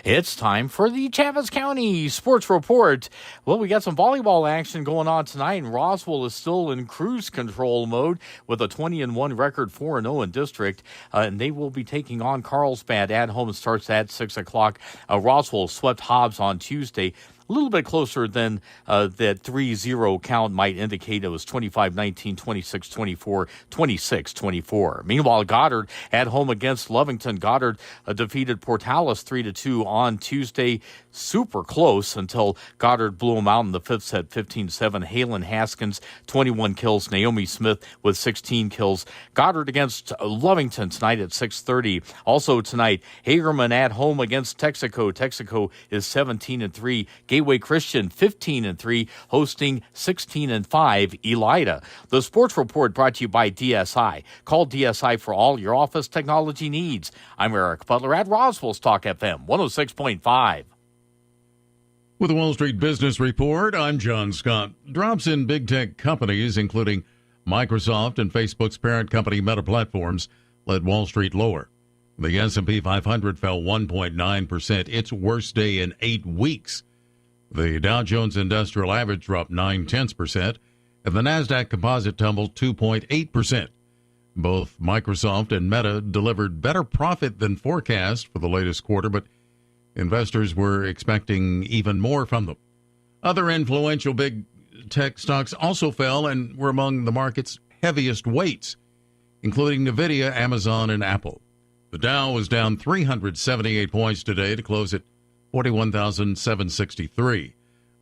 It's time for the Chaffetz County Sports Report. Well, we got some volleyball action going on tonight, and Roswell is still in cruise control mode with a 20-1 record, 4-0 in district, and they will be taking on Carlsbad at home. It starts at 6 o'clock. Roswell swept Hobbs on Tuesday. A little bit closer than that 3-0 count might indicate. It was 25-19, 26-24, 26-24. Meanwhile, Goddard at home against Lovington. Goddard defeated Portales 3-2 on Tuesday. Super close until Goddard blew them out in the fifth set, 15-7. Halen Haskins, 21 kills. Naomi Smith with 16 kills. Goddard against Lovington tonight at 6:30. Also tonight, Hagerman at home against Texaco. Texaco is 17-3. Gateway Christian 15-3, hosting 16-5 Elida. The Sports Report brought to you by DSI. Call DSI for all your office technology needs. I'm Eric Butler at Roswell's Talk FM 106.5. With the Wall Street Business Report, I'm John Scott. Drops in big tech companies, including Microsoft and Facebook's parent company Meta Platforms, led Wall Street lower. The S&P 500 fell 1.9%, its worst day in 8 weeks. The Dow Jones Industrial Average dropped 0.9%, and the NASDAQ Composite tumbled 2.8%. Both Microsoft and Meta delivered better profit than forecast for the latest quarter, but investors were expecting even more from them. Other influential big tech stocks also fell and were among the market's heaviest weights, including NVIDIA, Amazon, and Apple. The Dow was down 378 points today to close at 41,763.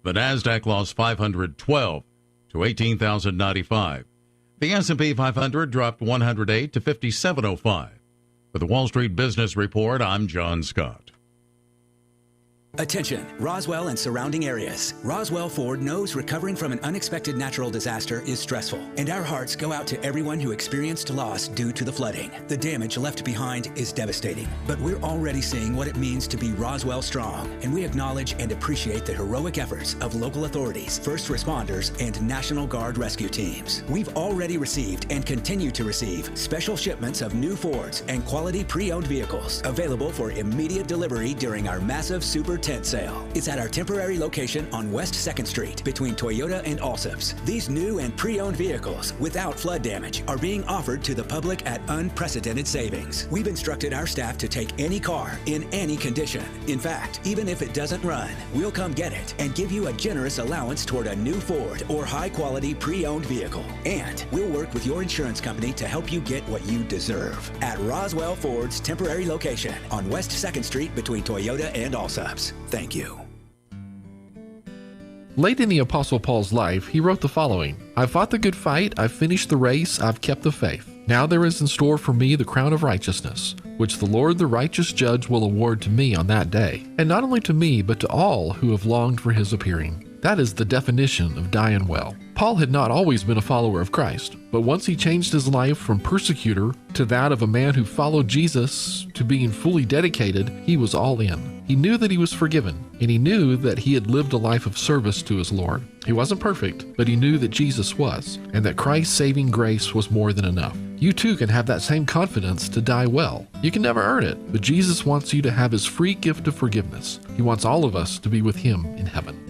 The NASDAQ lost 512 to 18,095. The S&P 500 dropped 108 to 5705. For the Wall Street Business Report, I'm John Scott. Attention, Roswell and surrounding areas. Roswell Ford knows recovering from an unexpected natural disaster is stressful, and our hearts go out to everyone who experienced loss due to the flooding. The damage left behind is devastating, but we're already seeing what it means to be Roswell strong, and we acknowledge and appreciate the heroic efforts of local authorities, first responders, and National Guard rescue teams. We've already received and continue to receive special shipments of new Fords and quality pre-owned vehicles available for immediate delivery during our massive Super Tent Sale. It's at our temporary location on West 2nd Street between Toyota and Allsup's. These new and pre-owned vehicles without flood damage are being offered to the public at unprecedented savings. We've instructed our staff to take any car in any condition. In fact, even if it doesn't run, we'll come get it and give you a generous allowance toward a new Ford or high-quality pre-owned vehicle. And we'll work with your insurance company to help you get what you deserve at Roswell Ford's temporary location on West 2nd Street between Toyota and Allsup's. Thank you. Late in the Apostle Paul's life, he wrote the following: I fought the good fight, I've finished the race, I've kept the faith. Now there is in store for me the crown of righteousness, which the Lord the righteous judge will award to me on that day. And not only to me, but to all who have longed for his appearing. That is the definition of dying well. Paul had not always been a follower of Christ, but once he changed his life from persecutor to that of a man who followed Jesus to being fully dedicated, he was all in. He knew that he was forgiven, and he knew that he had lived a life of service to his Lord. He wasn't perfect, but he knew that Jesus was, and that Christ's saving grace was more than enough. You too can have that same confidence to die well. You can never earn it, but Jesus wants you to have his free gift of forgiveness. He wants all of us to be with him in heaven.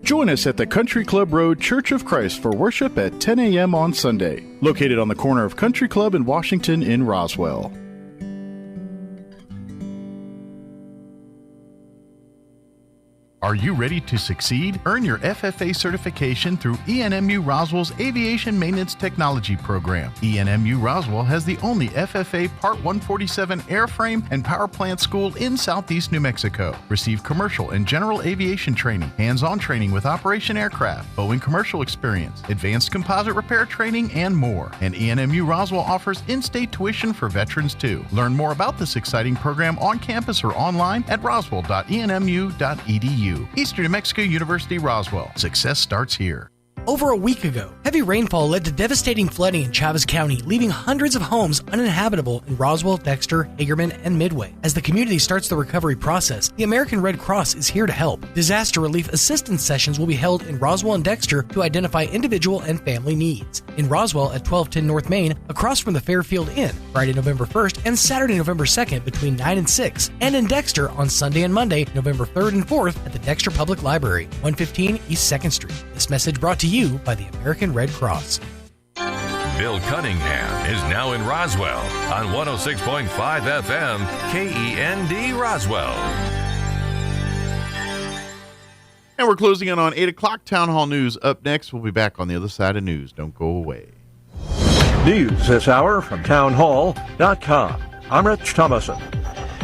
Join us at the Country Club Road Church of Christ for worship at 10 a.m. on Sunday, located on the corner of Country Club and Washington in Roswell. Are you ready to succeed? Earn your FFA certification through ENMU Roswell's Aviation Maintenance Technology Program. ENMU Roswell has the only FFA Part 147 airframe and power plant school in Southeast New Mexico. Receive commercial and general aviation training, hands-on training with operation aircraft, Boeing commercial experience, advanced composite repair training, and more. And ENMU Roswell offers in-state tuition for veterans too. Learn more about this exciting program on campus or online at roswell.enmu.edu. Eastern New Mexico University, Roswell. Success starts here. Over a week ago, have Heavy rainfall led to devastating flooding in Chavez County, leaving hundreds of homes uninhabitable in Roswell, Dexter, Hagerman, and Midway. As the community starts the recovery process, the American Red Cross is here to help. Disaster relief assistance sessions will be held in Roswell and Dexter to identify individual and family needs. In Roswell at 1210 North Main, across from the Fairfield Inn, Friday, November 1st and Saturday, November 2nd between 9 and 6, and in Dexter on Sunday and Monday, November 3rd and 4th at the Dexter Public Library, 115 East 2nd Street. This message brought to you by the American Red Cross. Bill Cunningham is now in Roswell on 106.5 FM KEND Roswell. And we're closing in on 8 o'clock. Town Hall News up next. We'll be back on the other side of news. Don't go away. News this hour from townhall.com. I'm Rich Thomason.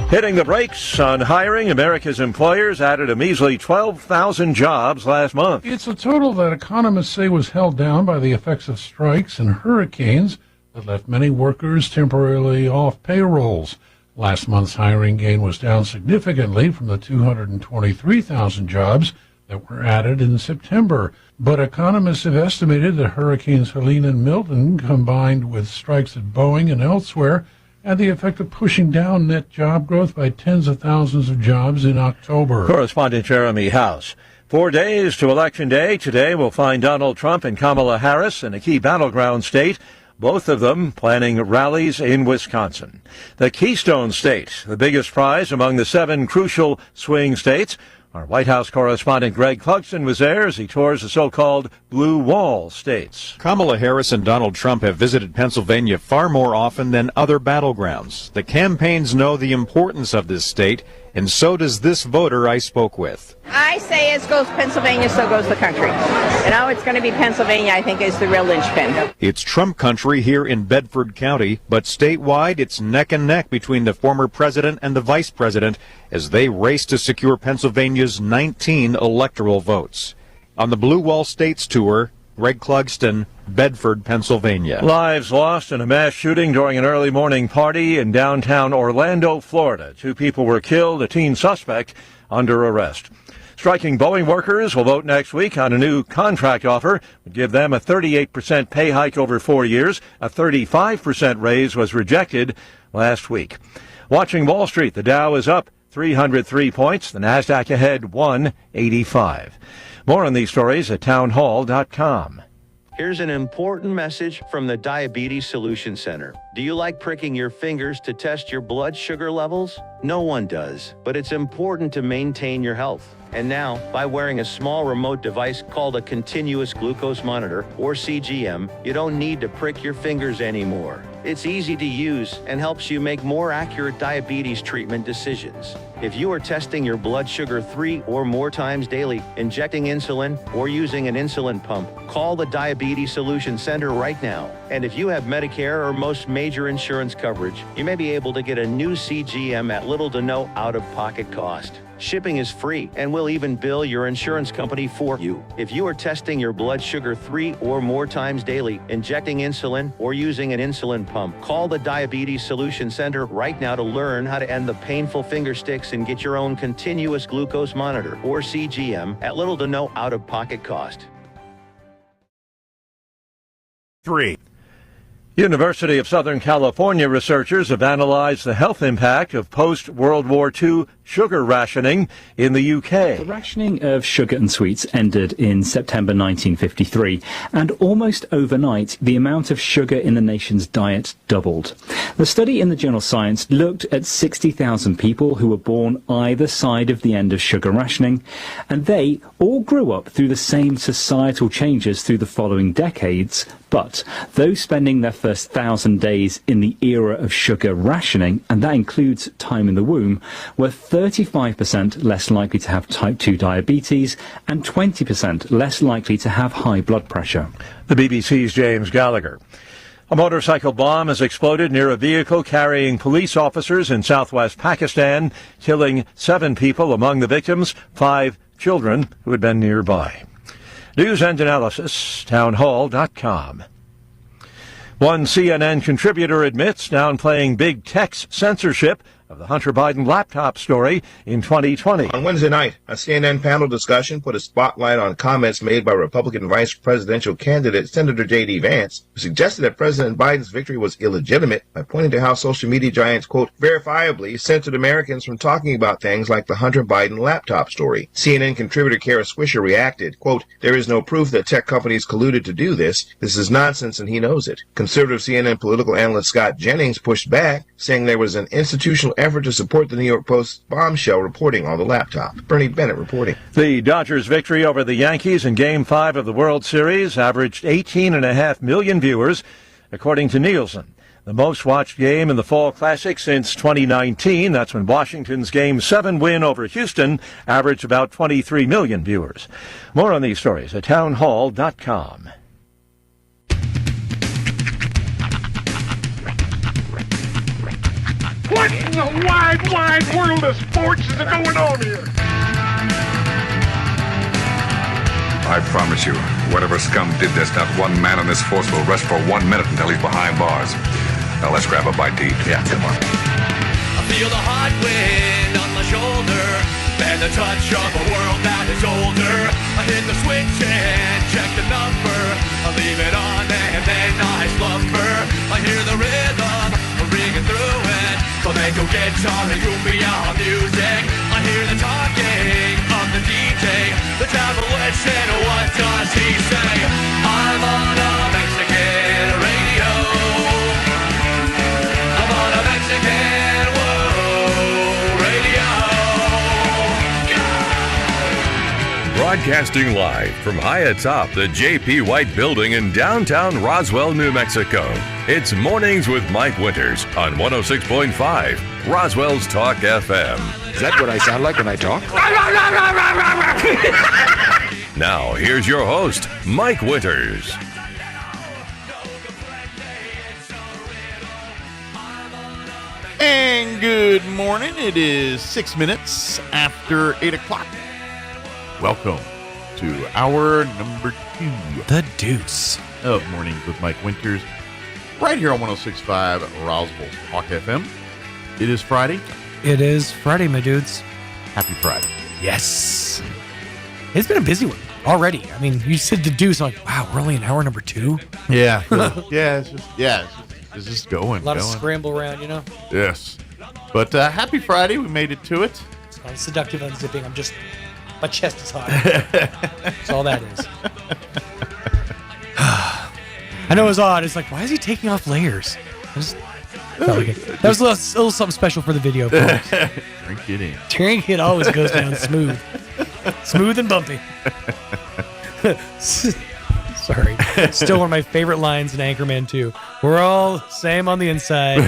Hitting the brakes on hiring, America's employers added a measly 12,000 jobs last month. It's a total that economists say was held down by the effects of strikes and hurricanes that left many workers temporarily off payrolls. Last month's hiring gain was down significantly from the 223,000 jobs that were added in September. But economists have estimated that Hurricanes Helene and Milton, combined with strikes at Boeing and elsewhere, had the effect of pushing down net job growth by tens of thousands of jobs in October. Correspondent Jeremy House. 4 days to Election Day. Today will find Donald Trump and Kamala Harris in a key battleground state, both of them planning rallies in Wisconsin. The Keystone State, the biggest prize among the 7 crucial swing states. Our White House correspondent Greg Clugston was there as he tours the so-called Blue Wall states. Kamala Harris and Donald Trump have visited Pennsylvania far more often than other battlegrounds. The campaigns know the importance of this state, and so does this voter I spoke with. I say as goes Pennsylvania, so goes the country. It's going to be Pennsylvania, I think, is the real linchpin. It's Trump country here in Bedford County, but statewide it's neck and neck between the former president and the vice president as they race to secure Pennsylvania's 19 electoral votes. On the Blue Wall States tour, Greg Clugston, Bedford, Pennsylvania. Lives lost in a mass shooting during an early morning party in downtown Orlando, Florida. 2 people were killed, a teen suspect under arrest. Striking Boeing workers will vote next week on a new contract offer. Would give them a 38% pay hike over 4 years. A 35% raise was rejected last week. Watching Wall Street, the Dow is up 303 points. The Nasdaq ahead 185. More on these stories at townhall.com. Here's an important message from the Diabetes Solution Center. Do you like pricking your fingers to test your blood sugar levels? No one does, but it's important to maintain your health. And now, by wearing a small remote device called a continuous glucose monitor, or CGM, you don't need to prick your fingers anymore. It's easy to use and helps you make more accurate diabetes treatment decisions. If you are testing your blood sugar 3 or more times daily, injecting insulin, or using an insulin pump, call the Diabetes Solution Center right now. And if you have Medicare or most major insurance coverage, you may be able to get a new CGM at little to no out-of-pocket cost. Shipping is free and will even bill your insurance company for you. If you are testing your blood sugar 3 or more times daily, injecting insulin, or using an insulin pump, call the Diabetes Solution Center right now to learn how to end the painful finger sticks and get your own continuous glucose monitor, or CGM, at little to no out-of-pocket cost. 3. University of Southern California researchers have analyzed the health impact of post-World War II sugar rationing in the UK. The rationing of sugar and sweets ended in September 1953, and almost overnight, the amount of sugar in the nation's diet doubled. The study in the journal Science looked at 60,000 people who were born either side of the end of sugar rationing, and they all grew up through the same societal changes through the following decades, but those spending their first 1,000 days in the era of sugar rationing, and that includes time in the womb, were 35% less likely to have type 2 diabetes and 20% less likely to have high blood pressure. The BBC's James Gallagher. A motorcycle bomb has exploded near a vehicle carrying police officers in southwest Pakistan, killing 7 people, among the victims 5 children who had been nearby. News and analysis, townhall.com. One CNN contributor admits downplaying big tech's censorship of the Hunter Biden laptop story in 2020. On Wednesday night, a CNN panel discussion put a spotlight on comments made by Republican vice presidential candidate Senator J.D. Vance, who suggested that President Biden's victory was illegitimate by pointing to how social media giants, quote, verifiably censored Americans from talking about things like the Hunter Biden laptop story. CNN contributor Kara Swisher reacted, quote, there is no proof that tech companies colluded to do this. This is nonsense and he knows it. Conservative CNN political analyst Scott Jennings pushed back, saying there was an institutional effort to support the New York Post's bombshell reporting on the laptop. Bernie Bennett reporting. The Dodgers' victory over the Yankees in Game 5 of the World Series averaged 18.5 million viewers, according to Nielsen. The most-watched game in the Fall Classic since 2019. That's when Washington's Game 7 win over Houston averaged about 23 million viewers. More on these stories at townhall.com. What in the wide, wide world of sports is going on here? I promise you, whatever scum did this, not one man in this force will rest for 1 minute until he's behind bars. Now let's grab a bite to eat. Yeah, come on. I feel the hot wind on my shoulder and the touch of a world that is older. I hit the switch and check the number. I leave it on and then I slumber. I hear the rhythm ringing through it. Flamenco guitar and cumbia music. I hear the talking of the DJ. The travel listen, what does he say? I'm on a Mexican radio. I'm on a Mexican radio. Broadcasting live from high atop the J.P. White Building in downtown Roswell, New Mexico. It's Mornings with Mike Winters on 106.5 Roswell's Talk FM. Is that what I sound like when I talk? Now, here's your host, Mike Winters. And good morning. It is 6 minutes after 8 o'clock. Welcome to hour number 2. The Deuce. Of Mornings with Mike Winters. Right here on 106.5 Roswell Talk FM. It is Friday. It is Friday, my dudes. Happy Friday. Yes. It's been a busy one already. I mean, you said The Deuce. I'm like, wow, we're only in hour number 2. Yeah. It's just going. A lot of scramble around, you know? Yes. But happy Friday. We made it to it. It's called seductive unzipping. My chest is hot. That's all that is. I know it was odd. It's like, why is he taking off layers? That was a little something special for the video. Drink it in. Drink it always goes down smooth. Smooth and bumpy. Sorry. Still one of my favorite lines in Anchorman 2. We're all same on the inside.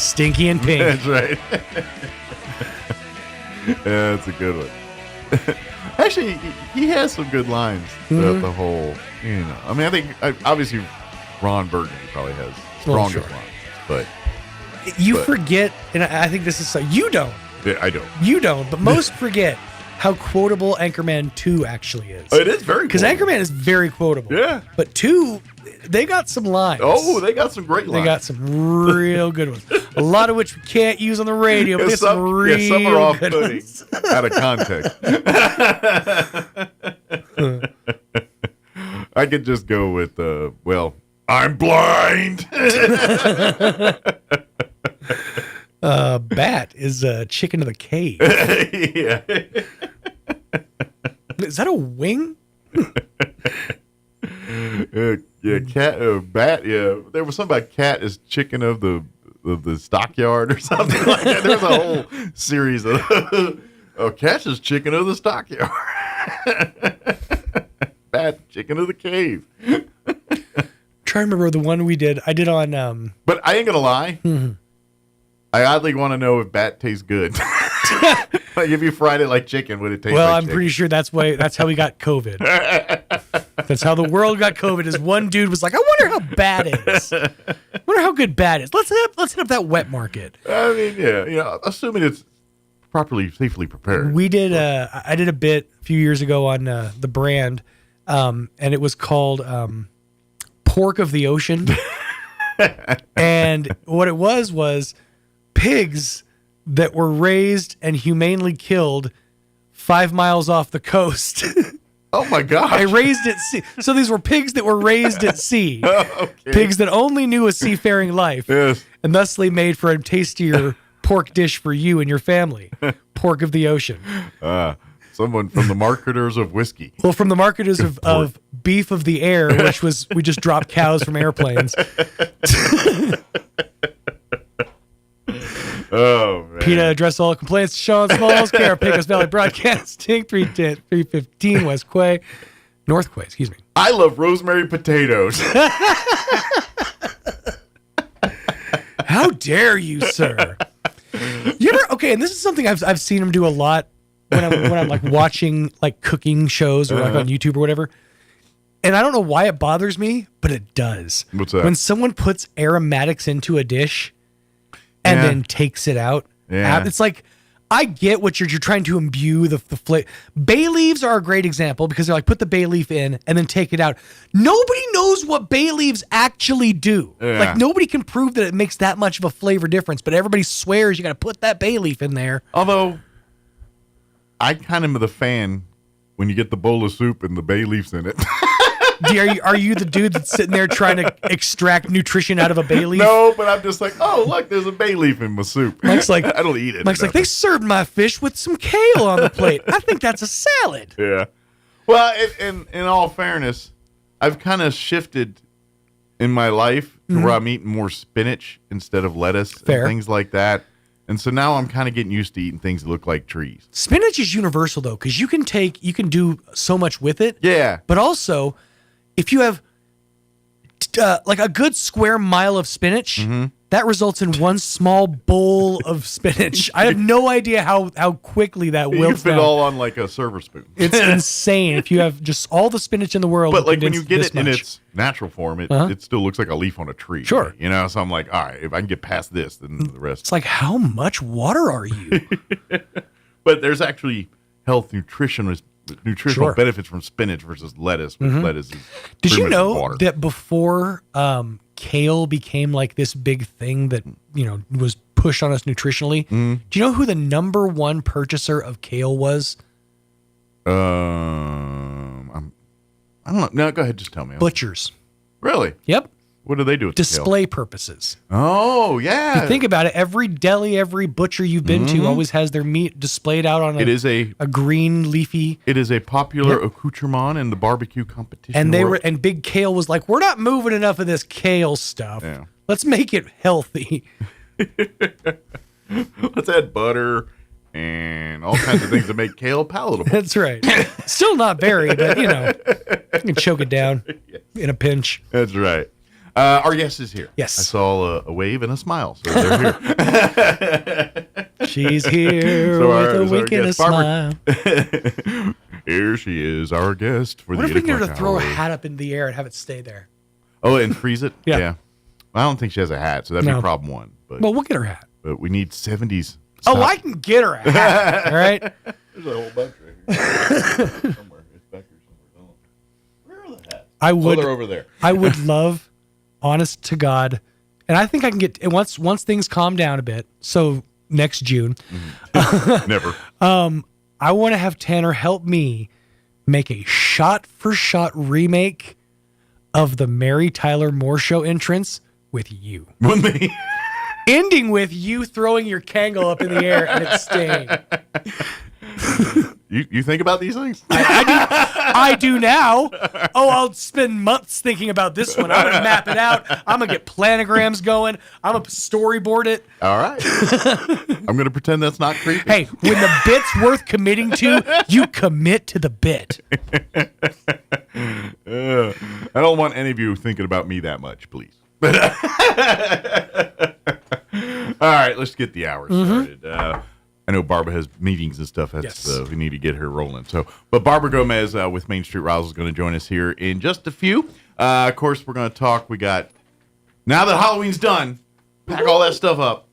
Stinky and pink. That's right. Yeah, that's a good one. Actually, he has some good lines throughout the whole, you know. I mean, I think, obviously, Ron Burgundy probably has strongest lines. But you forget, and I think this is so, you don't. Yeah, I don't. You don't, but most forget how quotable Anchorman 2 actually is. It is very Because Anchorman is very quotable. Yeah. But 2, they got some lines. Oh, they got some great lines. They got some real good ones. A lot of which we can't use on the radio, but there's some real some are good off-putting ones. out of context. I could just go with, I'm blind. Bat is chicken of the cave. Yeah. Is that a wing? Bat. Yeah, there was something about cat is chicken of the stockyard or something like that. There's a whole series of cat is chicken of the stockyard. Bat, chicken of the cave. Trying to remember the one we did. I did on. But I ain't gonna lie. I oddly want to know if bat tastes good. Like if you fried it like chicken, would it taste? Well, like I'm chicken? pretty sure that's how we got COVID. That's how the world got COVID. Is one dude was like, I wonder how bad it is. I wonder how good bad is. Let's hit up that wet market. I mean, yeah, assuming it's properly, safely prepared. We did. I did a bit a few years ago on the brand, and it was called Pork of the Ocean. And what it was pigs that were raised and humanely killed 5 miles off the coast. Oh my gosh. They raised at sea. So these were pigs that were raised at sea. Okay. Pigs that only knew a seafaring life. Yes. And thusly made for a tastier pork dish for you and your family. Pork of the ocean. Someone from the marketers of whiskey. Well, from the marketers of beef of the air, which was we just dropped cows from airplanes. Oh, man. PETA address all complaints to Sean Smalls, care of Pecos Valley Broadcasting, 315 West Quay, North Quay, excuse me. I love rosemary potatoes. How dare you, sir? You ever, okay, and this is something I've seen him do a lot when I'm like watching like cooking shows or like on YouTube or whatever. And I don't know why it bothers me, but it does. What's that? When someone puts aromatics into a dish and then takes it out. Yeah. It's like, I get what you're trying to imbue the flavor. Bay leaves are a great example because they're like, put the bay leaf in and then take it out. Nobody knows what bay leaves actually do. Yeah. Like, nobody can prove that it makes that much of a flavor difference, but everybody swears you got to put that bay leaf in there. Although, I kind of am the fan when you get the bowl of soup and the bay leaves in it. Are you the dude that's sitting there trying to extract nutrition out of a bay leaf? No, but I'm just like, oh, look, there's a bay leaf in my soup. Mike's like, I don't eat it. Mike's like, they served my fish with some kale on the plate. I think that's a salad. Yeah. Well, in all fairness, I've kind of shifted in my life to where I'm eating more spinach instead of lettuce and things like that. And so now I'm kind of getting used to eating things that look like trees. Spinach is universal, though, because you can do so much with it. Yeah. But also, if you have like a good square mile of spinach, that results in one small bowl of spinach. I have no idea how quickly that You wilts fit down. all on like a server spoon. It's insane if you have just all the spinach in the world. But like when you condensed get this it in much. its natural form, it still looks like a leaf on a tree. Sure. You know, so I'm like, all right, if I can get past this, then the rest. It's like, how much water are you? But there's actually nutritional Sure. benefits from spinach versus lettuce, which lettuce is Did pretty you much know water. that before kale became like this big thing that, was pushed on us nutritionally? Do you know who the number one purchaser of kale was? I don't know. No, go ahead. Just tell me. Butchers. Really? Yep. What do they do with the Display purposes. kale? Oh, yeah. If you think about it, every deli, every butcher you've been to always has their meat displayed out on a green leafy. It is a popular accoutrement in the barbecue competition. And world. and Big Kale was like, we're not moving enough of this kale stuff. Yeah. Let's make it healthy. Let's add butter and all kinds of things to make kale palatable. That's right. Still not very, but you can choke it down in a pinch. That's right. Our guest is here. Yes. I saw a wave and a smile, so they're here. She's here with a wink and a smile. Here she is, our guest for What the if we 8 get her to o'clock throw hour. a hat up in the air and have it stay there? Oh, and freeze it? Yeah. I don't think she has a hat, so that'd No. be problem one. But Well, we'll get her a hat. but we need 70s. Oh, style. I can get her a hat. All right. There's a whole bunch right here. Somewhere. It's back here somewhere. Where are the hats? I would. Oh, they're over there. I would love, honest to God, and I think I can get once things calm down a bit. So next June, Never. I want to have Tanner help me make a shot-for-shot remake of the Mary Tyler Moore Show entrance with you. With me. Ending with you throwing your Kangol up in the air and it staying. You think about these things? I do now. Oh, I'll spend months thinking about this one. I'm going to map it out. I'm going to get planograms going. I'm going to storyboard it. All right. I'm going to pretend that's not creepy. Hey, when the bit's worth committing to, you commit to the bit. I don't want any of you thinking about me that much, please. All right, let's get the hour started. I know Barbara has meetings and stuff. We need to get her rolling. But Barbara Gomez with Main Street Roswell is going to join us here in just a few. Of course, we're going to talk. We got, now that Halloween's done, pack all that stuff up.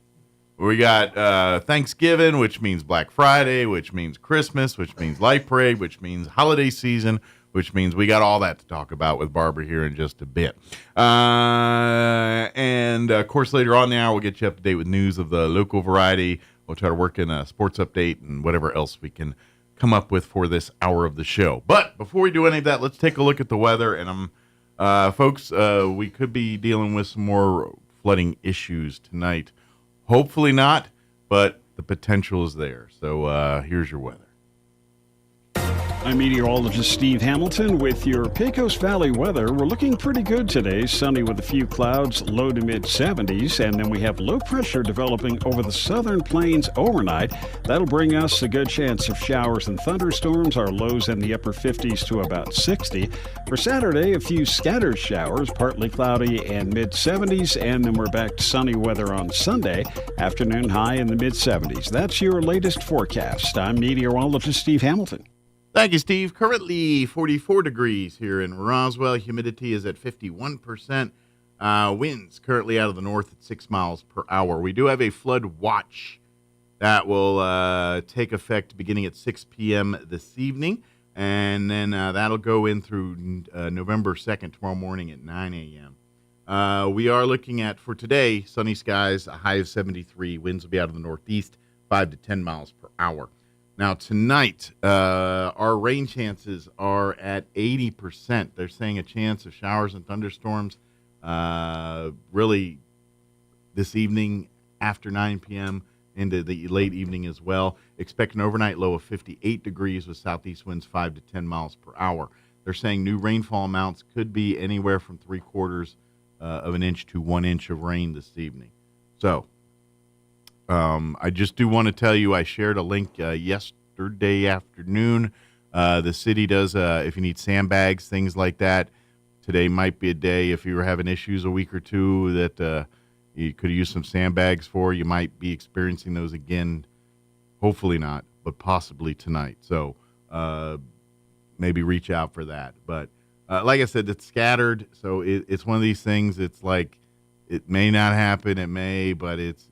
We got Thanksgiving, which means Black Friday, which means Christmas, which means Light Parade, which means holiday season, which means we got all that to talk about with Barbara here in just a bit. And, of course, later on in the hour, we'll get you up to date with news of the local variety. we'll try to work in a sports update and whatever else we can come up with for this hour of the show. But before we do any of that, let's take a look at the weather. And folks, we could be dealing with some more flooding issues tonight. Hopefully not, but the potential is there. So here's your weather. I'm meteorologist Steve Hamilton with your Pecos Valley weather. We're looking pretty good today. Sunny with a few clouds, low to mid 70s. And then we have low pressure developing over the southern plains overnight. That'll bring us a good chance of showers and thunderstorms. Our lows in the upper 50s to about 60. For Saturday, a few scattered showers, partly cloudy and mid 70s. And then we're back to sunny weather on Sunday. Afternoon high in the mid 70s. That's your latest forecast. I'm meteorologist Steve Hamilton. Thank you, Steve. Currently 44 degrees here in Roswell. Humidity is at 51%. Winds currently out of the north at 6 miles per hour. We do have a flood watch that will take effect beginning at 6 p.m. this evening. And then that'll go in through November 2nd, tomorrow morning at 9 a.m. We are looking at, for today, sunny skies, a high of 73. Winds will be out of the northeast, 5 to 10 miles per hour. Now, tonight, our rain chances are at 80%. They're saying a chance of showers and thunderstorms really this evening after 9 p.m. into the late evening as well. Expect an overnight low of 58 degrees with southeast winds 5 to 10 miles per hour. They're saying new rainfall amounts could be anywhere from 3/4 of an inch to 1 inch of rain this evening. So, I just do want to tell you, I shared a link yesterday afternoon. The city does, if you need sandbags, things like that, today might be a day, if you were having issues a week or two that you could use some sandbags for. You might be experiencing those again, hopefully not, but possibly tonight. So maybe reach out for that. But like I said, it's scattered, so it's one of these things. It's like it may not happen, it may, but it's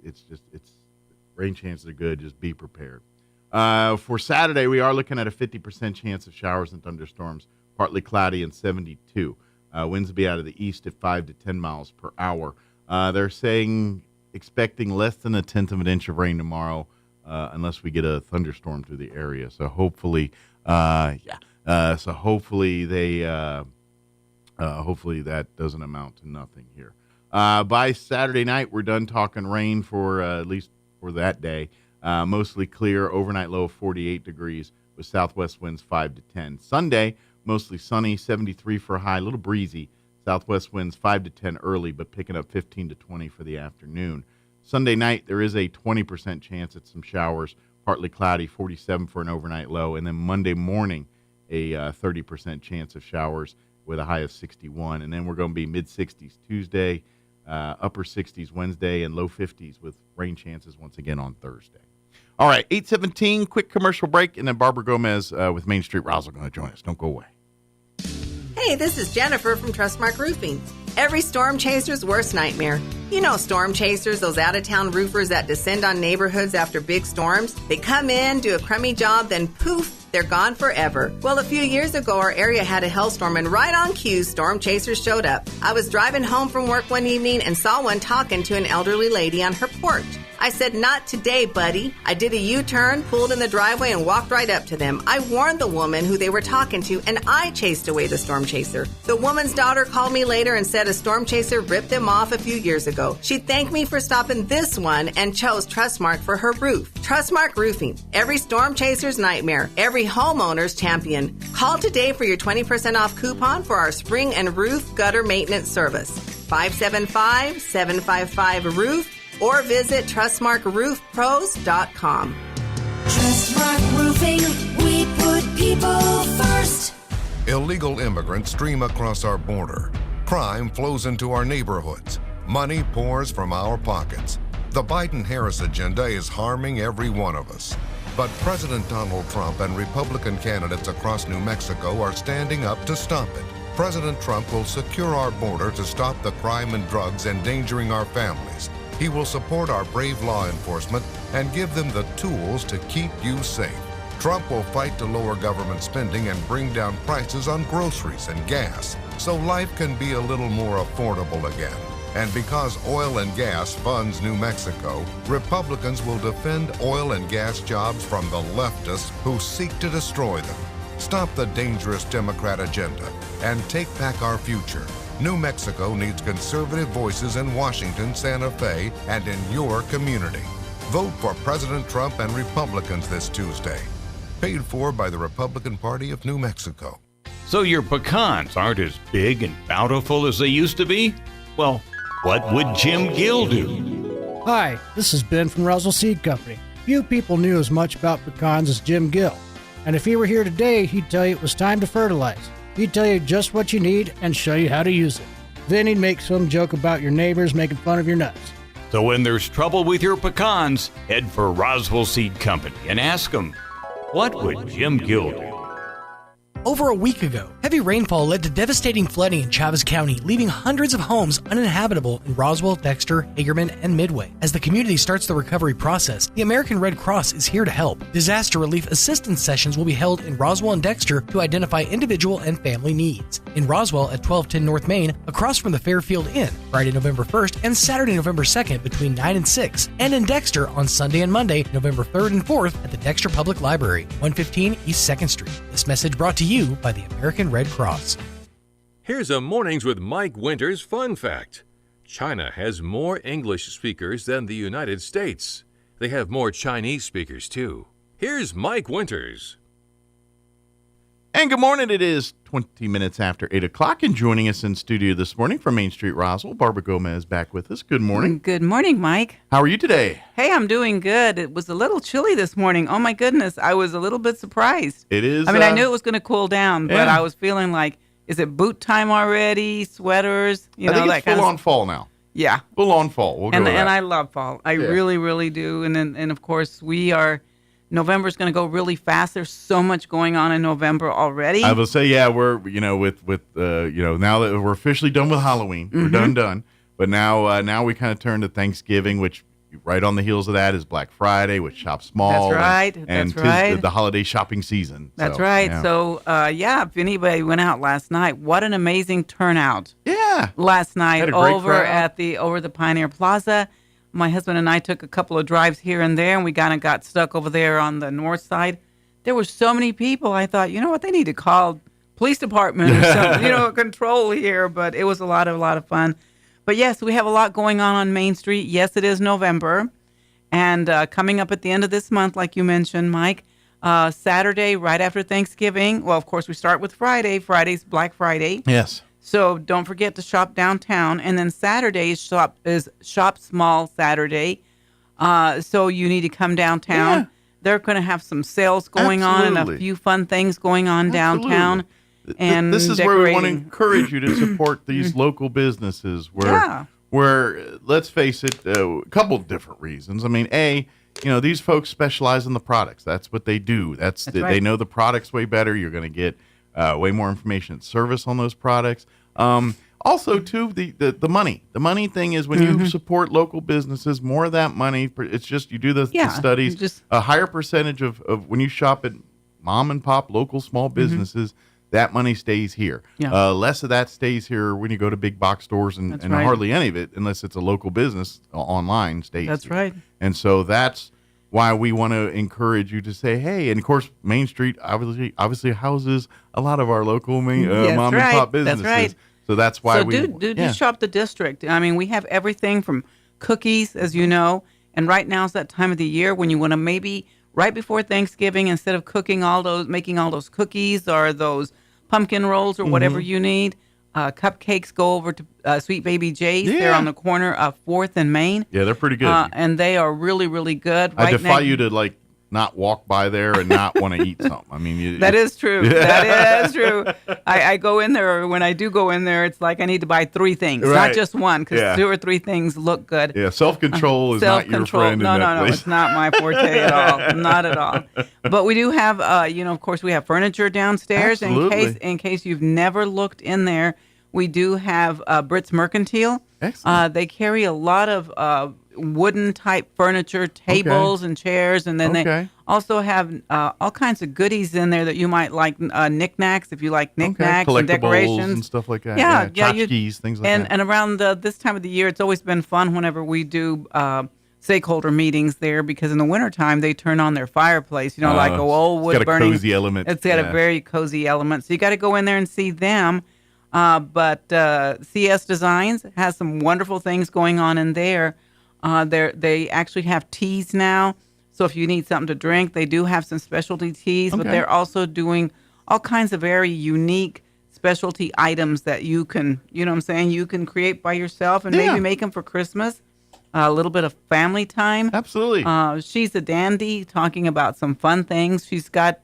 rain chances are good. Just be prepared. For Saturday, we are looking at a 50% chance of showers and thunderstorms, partly cloudy and 72. Winds will be out of the east at 5 to 10 miles per hour. They're saying expecting less than 1/10 of an inch of rain tomorrow, unless we get a thunderstorm through the area. So hopefully, hopefully that doesn't amount to nothing here. By Saturday night, we're done talking rain for at least for that day. Mostly clear, overnight low of 48 degrees with southwest winds 5 to 10. Sunday, mostly sunny, 73 for a high, a little breezy. Southwest winds 5 to 10 early, but picking up 15 to 20 for the afternoon. Sunday night, there is a 20% chance at some showers, partly cloudy, 47 for an overnight low. And then Monday morning, a 30% chance of showers with a high of 61. And then we're going to be mid-60s Tuesday, upper 60s Wednesday, and low 50s with rain chances once again on Thursday. All right, 8:17, quick commercial break, and then Barbara Gomez with Main Street Roswell going to join us. Don't go away. Hey, this is Jennifer from Trustmark Roofing. Every storm chaser's worst nightmare. You know storm chasers, those out-of-town roofers that descend on neighborhoods after big storms. They come in, do a crummy job, then poof, they're gone forever. Well, a few years ago, our area had a hailstorm, and right on cue, storm chasers showed up. I was driving home from work one evening and saw one talking to an elderly lady on her porch. I said, "Not today, buddy." I did a U-turn, pulled in the driveway, and walked right up to them. I warned the woman who they were talking to, and I chased away the storm chaser. The woman's daughter called me later and said a storm chaser ripped them off a few years ago. She thanked me for stopping this one and chose Trustmark for her roof. Trustmark Roofing. Every storm chaser's nightmare. Every homeowner's champion. Call today for your 20% off coupon for our spring and roof gutter maintenance service. 575-755-ROOF. Or visit TrustmarkRoofPros.com. Trustmark Roofing, we put people first. Illegal immigrants stream across our border. Crime flows into our neighborhoods. Money pours from our pockets. The Biden-Harris agenda is harming every one of us. But President Donald Trump and Republican candidates across New Mexico are standing up to stop it. President Trump will secure our border to stop the crime and drugs endangering our families. He will support our brave law enforcement and give them the tools to keep you safe. Trump will fight to lower government spending and bring down prices on groceries and gas, so life can be a little more affordable again. And because oil and gas funds New Mexico, Republicans will defend oil and gas jobs from the leftists who seek to destroy them. Stop the dangerous Democrat agenda and take back our future. New Mexico needs conservative voices in Washington, Santa Fe, and in your community. Vote for President Trump and Republicans this Tuesday. Paid for by the Republican Party of New Mexico. So your pecans aren't as big and bountiful as they used to be? Well, what would Jim Gill do? Hi, this is Ben from Roswell Seed Company. Few people knew as much about pecans as Jim Gill. And if he were here today, he'd tell you it was time to fertilize. He'd tell you just what you need and show you how to use it. Then he'd make some joke about your neighbors making fun of your nuts. So when there's trouble with your pecans, head for Roswell Seed Company and ask them, what would Jim Gill do? Over a week ago, heavy rainfall led to devastating flooding in Chavez County, leaving hundreds of homes uninhabitable in Roswell, Dexter, Hagerman, and Midway. As the community starts the recovery process, the American Red Cross is here to help. Disaster relief assistance sessions will be held in Roswell and Dexter to identify individual and family needs. In Roswell at 1210 North Main, across from the Fairfield Inn, Friday, November 1st and Saturday, November 2nd between 9 and 6, and in Dexter on Sunday and Monday, November 3rd and 4th at the Dexter Public Library, 115 East 2nd Street. This message brought to you by the American Red Cross. Here's a Mornings with Mike Winters fun fact. China has more English speakers than the United States. They have more Chinese speakers, too. Here's Mike Winters. And good morning. It is 20 minutes after 8 o'clock, and joining us in studio this morning from Main Street, Roswell, Barbara Gomez back with us. Good morning. Good morning, Mike. How are you today? Hey, I'm doing good. It was a little chilly this morning. Oh, my goodness. I was a little bit surprised. It is. I mean, I knew it was going to cool down, but yeah. I was feeling like, is it boot time already? Sweaters? I think it's full on fall now. Yeah. Full on fall. We'll go with that. And I love fall. I really, really do. And of course, November's going to go really fast. There's so much going on in November already. I will say, yeah, we're now that we're officially done with Halloween, we're done. But now we kind of turn to Thanksgiving, which right on the heels of that is Black Friday, which Shop Small. That's right. And That's right. The holiday shopping season. That's right. Yeah. So if anybody went out last night, what an amazing turnout. Yeah. Last night over crowd. over the Pioneer Plaza. My husband and I took a couple of drives here and there, and we kind of got stuck over there on the north side. There were so many people. I thought, you know what, they need to call police department or something, control here. But it was a lot of fun. But yes, we have a lot going on Main Street. Yes, it is November, and coming up at the end of this month, like you mentioned, Mike, Saturday right after Thanksgiving. Well, of course, we start with Friday. Friday's Black Friday. Yes. So don't forget to shop downtown. And then Saturday is Shop Small Saturday. So you need to come downtown. Yeah. They're going to have some sales going on and a few fun things going on downtown. And this is where we want to encourage you to support these local businesses where let's face it, a couple different reasons. I mean, these folks specialize in the products. That's what they do. That's right. They know the products way better. You're going to get way more information and service on those products. Also, too, the money. The money thing is when you support local businesses, more of that money, it's just you do the studies, a higher percentage of when you shop at mom and pop, local small businesses, that money stays here. Yeah. Less of that stays here when you go to big box stores and right. Hardly any of it, unless it's a local business online, stays That's here. Right. And so that's why we want to encourage you to say, hey, and of course, Main Street obviously houses a lot of our local mom and pop businesses. That's right. So that's why do shop the district. I mean, we have everything from cookies, as you know, and right now is that time of the year when you want to maybe right before Thanksgiving, instead of making all those cookies or those pumpkin rolls or whatever you need, cupcakes, go over to Sweet Baby J's. Yeah. They're on the corner of 4th and Main. Yeah, they're pretty good. And they are really, really good. I defy you to not walk by there and not want to eat something. I mean, that is true. That is true. I go in there, or when I do go in there, it's like I need to buy 3 things, not just one, because 2 or 3 things look good. Yeah, self-control is not your friend in that place. No, it's not my forte at all. Not at all. But we do have, of course, we have furniture downstairs. Absolutely. In case you've never looked in there, we do have Brits Mercantile. Excellent. They carry a lot of wooden type furniture, tables and chairs, and then they also have all kinds of goodies in there that you might like, knickknacks if you like knickknacks and decorations and stuff like that. Yeah, tchotchkes, things like that. And around this time of the year, it's always been fun whenever we do stakeholder meetings there, because in the wintertime they turn on their fireplace, like an old wood burning. It's got a cozy element. It's got a very cozy element. So you got to go in there and see them. But CS Designs has some wonderful things going on in there. They actually have teas now. So if you need something to drink, they do have some specialty teas, but they're also doing all kinds of very unique specialty items that you can, you can create by yourself and maybe make them for Christmas. A little bit of family time. Absolutely. She's a dandy, talking about some fun things. She's got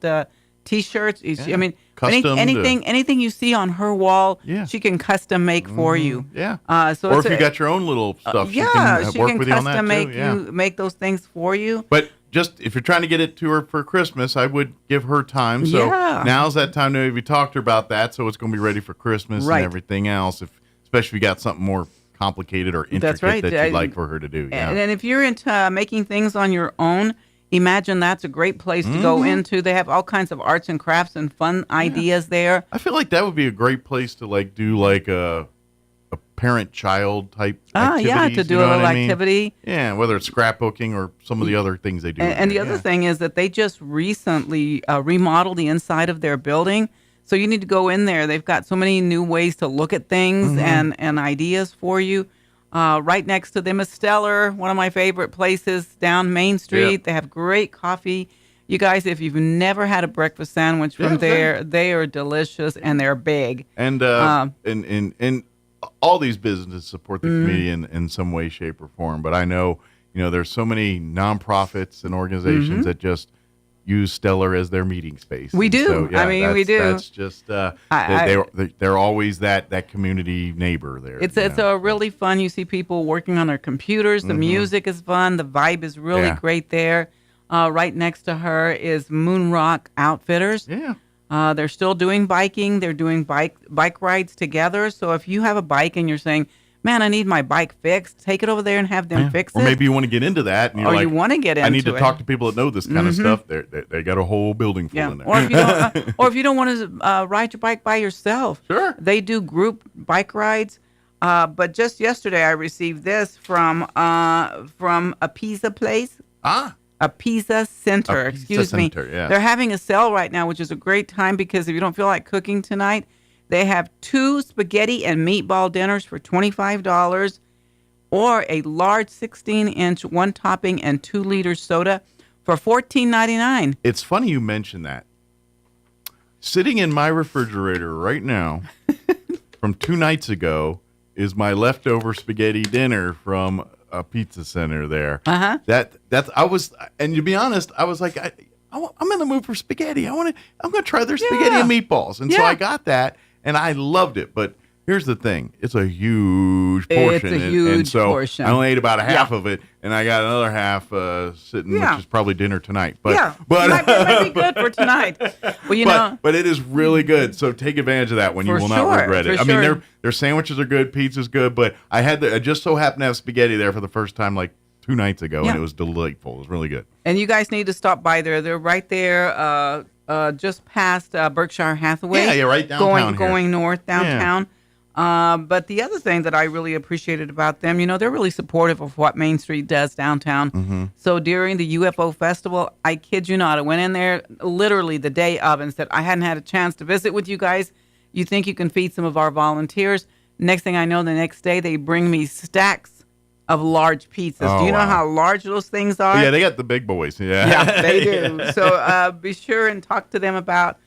T-shirts. I mean, anything you see on her wall, she can custom make for you. Yeah. So or if you got your own little stuff, she can work with you on that too. Make those things for you. But just if you're trying to get it to her for Christmas, I would give her time. So now's that time to maybe talk to her about that. So it's going to be ready for Christmas and everything else. Especially if you got something more complicated or intricate that you'd like for her to do. And if you're into making things on your own, imagine that's a great place to go into. They have all kinds of arts and crafts and fun ideas there. I feel like that would be a great place to do like a parent-child type activities. To do a little activity. Yeah, whether it's scrapbooking or some of the other things they do. And the other thing is that they just recently remodeled the inside of their building. So you need to go in there. They've got so many new ways to look at things and ideas for you. Right next to them is Stellar, one of my favorite places down Main Street. Yep. They have great coffee. You guys, if you've never had a breakfast sandwich from there, they are delicious and they're big. And all these businesses support the community in some way, shape, or form. But I know, there's so many nonprofits and organizations that just use Stellar as their meeting space. We do. So, we do. That's just they're always that community neighbor there. It's a really fun. You see people working on their computers. The music is fun. The vibe is really great there. Right next to her is Moon Rock Outfitters. Yeah. They're still doing biking. They're doing bike rides together. So if you have a bike and you're saying, man, I need my bike fixed, take it over there and have them fix it. Or maybe you want to get into that. And you want to get into it. I need to talk to people that know this kind of stuff. They got a whole building full in there. Or if you don't want to ride your bike by yourself. Sure. They do group bike rides. But just yesterday I received this from a pizza place. A pizza center. Excuse me. Yeah. They're having a sale right now, which is a great time because if you don't feel like cooking tonight, they have 2 spaghetti and meatball dinners for $25 or a large 16-inch 1-topping and 2-liter soda for $14.99. It's funny you mention that. Sitting in my refrigerator right now from 2 nights ago is my leftover spaghetti dinner from a pizza center there. And to be honest, I was like, I'm in the mood for spaghetti. I'm going to try their spaghetti and meatballs. And so I got that. And I loved it, but here's the thing. It's a huge portion. It's a huge portion. I only ate about a half of it, and I got another half sitting, which is probably dinner tonight. But it might be good for tonight. Well, but it is really good, so take advantage of that one. You will not regret it. I mean, their sandwiches are good, pizza's good, but I just so happened to have spaghetti there for the first time like 2 nights ago, and it was delightful. It was really good. And you guys need to stop by there. They're right there. Just past Berkshire Hathaway. Yeah, right downtown going north downtown. But the other thing that I really appreciated about them, they're really supportive of what Main Street does downtown. So during the UFO Festival, I kid you not, I went in there literally the day of and said, I hadn't had a chance to visit with you guys. You think you can feed some of our volunteers? Next thing I know, the next day, they bring me stacks of large pizzas. Do you know how large those things are? Yeah, they got the big boys. Yeah, they do. So be sure and talk to them about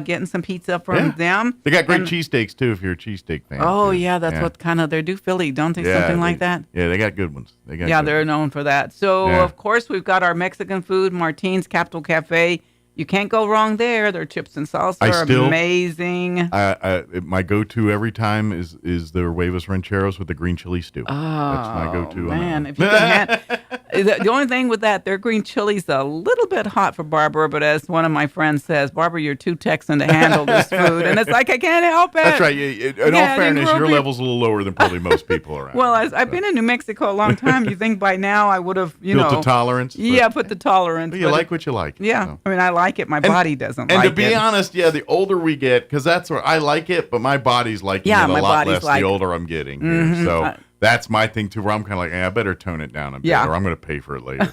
getting some pizza from them. They got great cheesesteaks, too, if you're a cheesesteak fan. Oh, yeah, that's what kind of, they do Philly, don't they? Something like that? Yeah, they got good ones. They're known for that. So, of course, we've got our Mexican food, Martine's Capital Cafe. You can't go wrong there. Their chips and salsa are amazing. My go-to every time is their huevos rancheros with the green chili stew. Oh, that's my go-to. Man, if you can The only thing with that, their green chili's a little bit hot for Barbara, but as one of my friends says, Barbara, you're too Texan to handle this food. And it's like, I can't help it. That's right. In all fairness, your level's a little lower than probably most people around. Well, I've been in New Mexico a long time. You think by now I would have, built the tolerance? Yeah, put the tolerance. But you like what you like. Yeah. So. I mean, I like it. My body doesn't like it. And to be honest, the older we get, because that's where I like it, but my body's liking it a lot less the older I'm getting. Mm-hmm. So that's my thing, too, where I'm kind of like, I better tone it down a bit, or I'm going to pay for it later.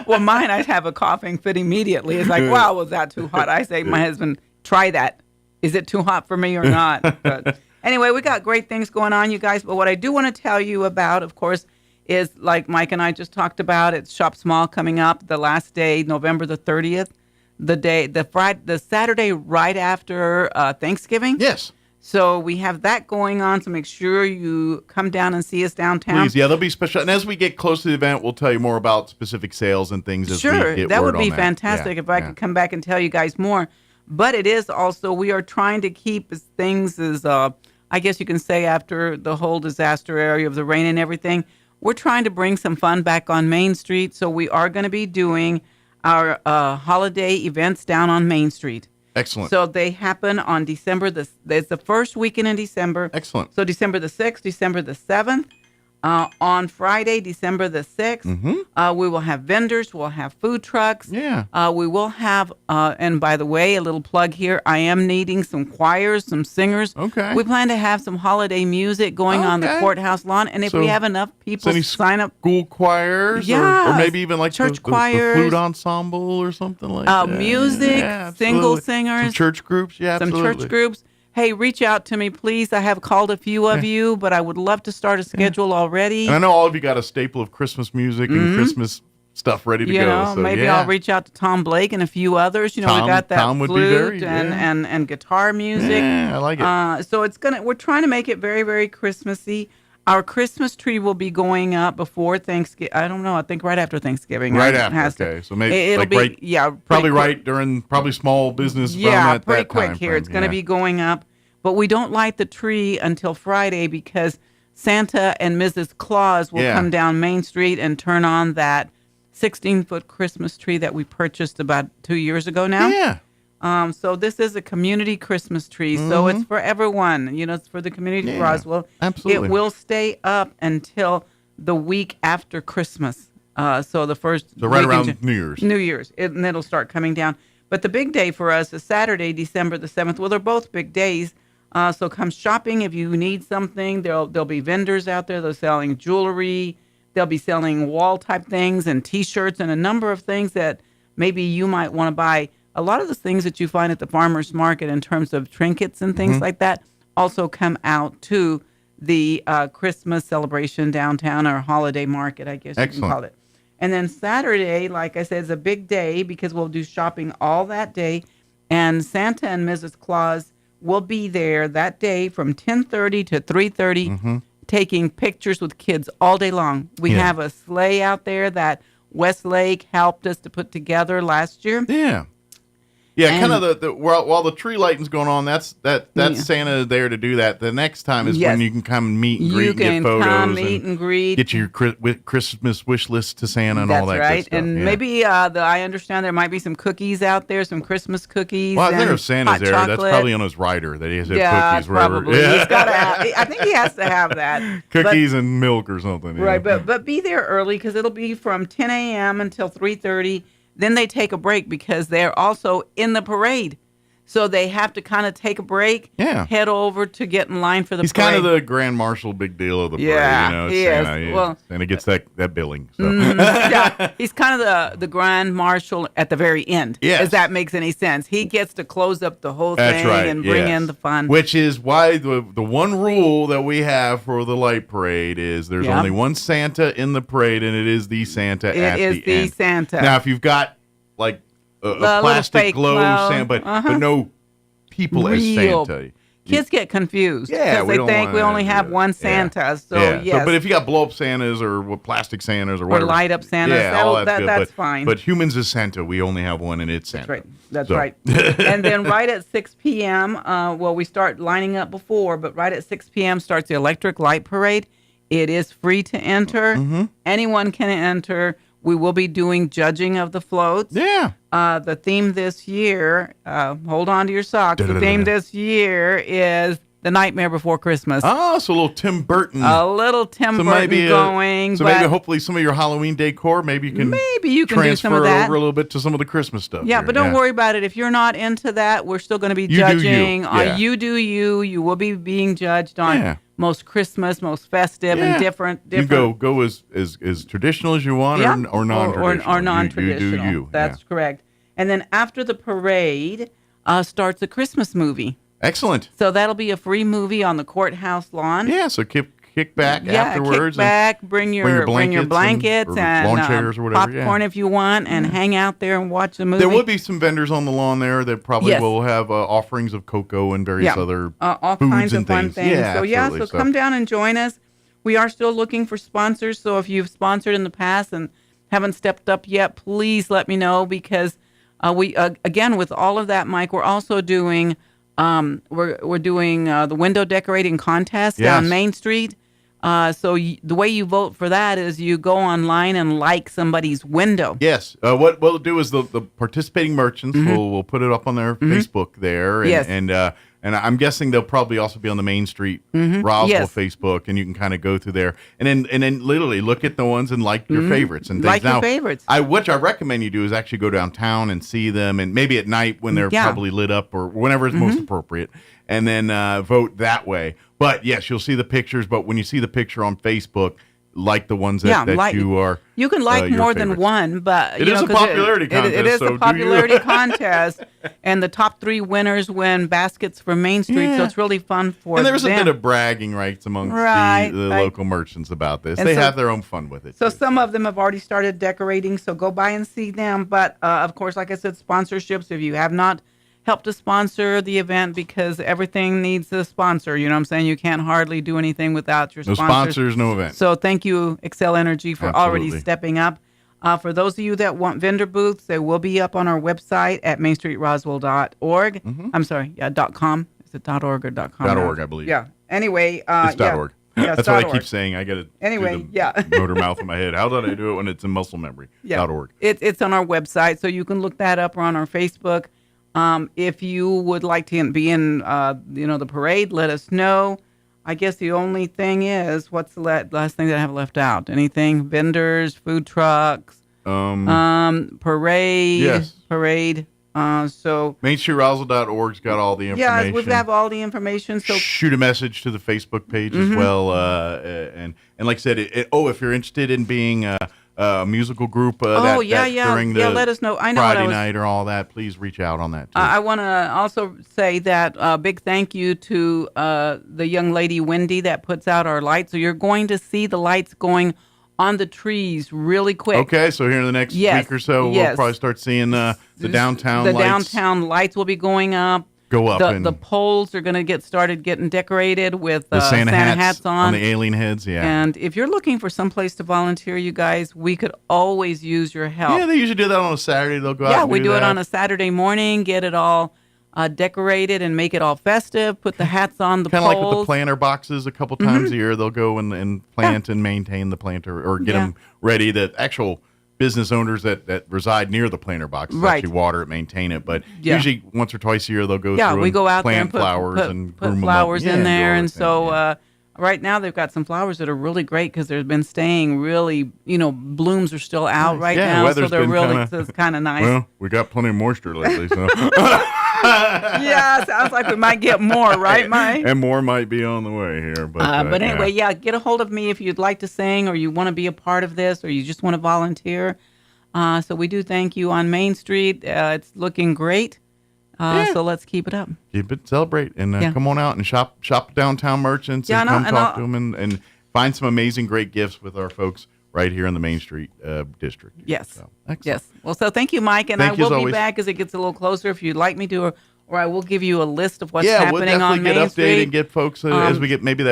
Well, mine, I'd have a coughing fit immediately. It's like, wow, was that too hot? I say, my husband, try that. Is it too hot for me or not? But anyway, we got great things going on, you guys. But what I do want to tell you about, of course, is like Mike and I just talked about, it's Shop Small coming up the last day, November the 30th, the Saturday right after Thanksgiving. Yes. So we have that going on, so make sure you come down and see us downtown. Please, there'll be special. And as we get close to the event, we'll tell you more about specific sales and things as we get that word would be on fantastic if I could come back and tell you guys more. But it is also, we are trying to keep things as, I guess you can say after the whole disaster area of the rain and everything, we're trying to bring some fun back on Main Street. So we are going to be doing our holiday events down on Main Street. Excellent. So they happen on December it's the first weekend in December. Excellent. So December the 6th, December the 7th. On Friday, December the 6th, we will have vendors. We'll have food trucks. Yeah. We will have, and by the way, a little plug here. I am needing some choirs, some singers. Okay. We plan to have some holiday music going on the courthouse lawn. And if we have enough people sign up. School choirs? Yeah. Or maybe even like church the choirs. The flute ensemble or something like that. Music, single singers. Some church groups. Yeah, some absolutely. church groups. Hey, reach out to me, please. I have called a few of you, but I would love to start a schedule already. And I know all of you got a staple of Christmas music and Christmas stuff ready to go. So, maybe I'll reach out to Tom Blake and a few others. We got that Tom would flute be very, and guitar music. Yeah, I like it. So we're trying to make it very, very Christmassy. Our Christmas tree will be going up before Thanksgiving. I don't know. I think right after Thanksgiving. Right after. Okay. So maybe probably right during small business. Yeah, pretty quick time here. frame. It's going to be going up. But we don't light the tree until Friday because Santa and Mrs. Claus will come down Main Street and turn on that 16-foot Christmas tree that we purchased about 2 years ago now. Yeah. So this is a community Christmas tree. So it's for everyone. It's for the community of Roswell. Absolutely. It will stay up until the week after Christmas. So the first. So right around New Year's. New Year's. And it'll start coming down. But the big day for us is Saturday, December the 7th. Well, they're both big days. So come shopping if you need something. There'll be vendors out there. They're selling jewelry. They'll be selling wall type things and T-shirts and a number of things that maybe you might want to buy. A lot of the things that you find at the farmer's market in terms of trinkets and things like that also come out to the Christmas celebration downtown or holiday market, I guess you can call it. And then Saturday, like I said, is a big day because we'll do shopping all that day. And Santa and Mrs. Claus will be there that day from 10:30 to 3:30 taking pictures with kids all day long. We have a sleigh out there that Westlake helped us to put together last year. Yeah. Yeah, kind of while the tree lighting's going on, that's Santa there to do that. The next time is when you can come meet and greet and get photos. You can come meet and greet. Get your Christmas wish list to Santa and all that right. good stuff. And maybe I understand there might be some cookies out there, some Christmas cookies. Well, there if Santa's there, chocolate. that's probably on his rider that he has cookies. Probably. He's got to. I think he has to have that. Cookies and milk or something. Right, but be there early because it'll be from 10 a.m. until 3:30. Then they take a break because they're also in the parade. So they have to kind of take a break, head over to get in line for the parade. He's kind of the grand marshal, big deal of the parade. He is. Well, and he gets that billing. So. He's kind of the grand marshal at the very end, if that makes any sense. He gets to close up the whole thing and bring in the fun. Which is why the one rule that we have for the light parade is there's only one Santa in the parade, and it is the Santa at the end. It is the Santa. Now, if you've got like a plastic glow Santa, but no people as Santa. Kids get confused because they think we only have one Santa. So, yes. But if you got blow-up Santas or plastic Santas or whatever. Or light-up Santas, that's fine. But humans as Santa, we only have one, and it's Santa. That's right. And then right at 6 p.m., we start lining up before, but right at 6 p.m. starts the electric light parade. It is free to enter. Mm-hmm. Anyone can enter. We will be doing judging of the floats. Yeah. The theme this year, hold on to your socks. The theme this year is The Nightmare Before Christmas. Oh, so a little Tim Burton. A little Tim Burton going. So maybe hopefully some of your Halloween decor, maybe you can do some of that. Transfer over a little bit to some of the Christmas stuff. Yeah, here. but don't worry about it. If you're not into that, we're still going to be judging. Do you. Yeah. You do you. You will be being judged on most Christmas, most festive, and different. You go as traditional as you want, or non-traditional. Or non-traditional. You do you. That's correct. And then after the parade starts a Christmas movie. Excellent. So that'll be a free movie on the courthouse lawn. Yeah, so kick back afterwards. Kick back, bring your blankets and lawn chairs or whatever. Popcorn if you want, and hang out there and watch the movie. There will be some vendors on the lawn there that probably will have offerings of cocoa and various other all foods kinds and of fun things. Yeah, so come down and join us. We are still looking for sponsors, so if you've sponsored in the past and haven't stepped up yet, please let me know, because we again, with all of that, Mike, we're also doing we're doing the window decorating contest down Main Street. So the way you vote for that is you go online and like somebody's window. Yes. What we'll do is the participating merchants will put it up on their Facebook there. And, and I'm guessing they'll probably also be on the Main Street Roswell Facebook, and you can kind of go through there and then literally look at the ones and like your favorites and things. Like your favorites. What I recommend you do is actually go downtown and see them, and maybe at night when they're probably lit up or whenever it's most appropriate, and then vote that way. But yes, you'll see the pictures. But when you see the picture on Facebook, like the ones that you are. You can like more than one, but it is a popularity contest. It is a popularity contest, and the top 3 winners win baskets from Main Street. So it's really fun for them. And there's a bit of bragging rights amongst the local merchants about this. And they have their own fun with it. So some of them have already started decorating. So go by and see them. But of course, like I said, sponsorships. If you have not help to sponsor the event, because everything needs a sponsor. You know what I'm saying? You can't hardly do anything without your sponsors. No sponsors, no event. So thank you, Excel Energy, for already stepping up. For those of you that want vendor booths, they will be up on our website at mainstreetroswell.org. I'm sorry, .com. Is it .org or .com? .org, I believe. Yeah. Anyway. It's .org. Yeah, that's what I keep saying. I got to anyway, motor mouth in my head. How did I do it when it's in muscle memory? .org. It's on our website, so you can look that up, or on our Facebook. If you would like to be in, the parade, let us know. I guess the only thing is, what's the last thing that I have left out? Anything? Vendors, food trucks, parade. Yes. Parade. So MainStreetRoswell.org's got all the information. Yeah, we have all the information. So shoot a message to the Facebook page as well. And like I said, if you're interested in being a musical group during the let us know. I know Friday night or all that, please reach out on that too. I want to also say that big thank you to the young lady Wendy that puts out our lights. So you're going to see the lights going on the trees really quick. Okay, so here in the next week or so, we'll probably start seeing the downtown lights. The downtown lights will be going up. Go up. The poles are going to getting decorated with the Santa hats on the alien heads. Yeah. And if you're looking for some place to volunteer, you guys, we could always use your help. Yeah, they usually do that on a Saturday. They'll go out. Yeah, and we do that. it on a Saturday morning. Get it all decorated and make it all festive. Put the hats on the poles. Kind of like with the planter boxes. A couple times a year, they'll go and plant and maintain the planter, or get them ready. The actual business owners that reside near the planter boxes actually water it, maintain it, but usually once or twice a year they'll go through we go out plant there and flowers and put flowers in there, and so right now they've got some flowers that are really great because they've been staying really, blooms are still out right now, so they're really it's kind of nice. Well, we got plenty of moisture lately, so yeah, sounds like we might get more, right, Mike? And more might be on the way here, but anyway, get a hold of me if you'd like to sing, or you want to be a part of this, or you just want to volunteer. So we do thank you on Main Street. It's looking great. So let's keep it up. Keep it, celebrate, and come on out and shop downtown merchants and come talk to them and find some amazing, great gifts with our folks right here in the Main Street district. Yes. So, yes. Well, so thank you, Mike, and I will be back as it gets a little closer if you'd like me to, or I will give you a list of what's happening on Main Street. Yeah, we'll definitely get updated and get folks as we get maybe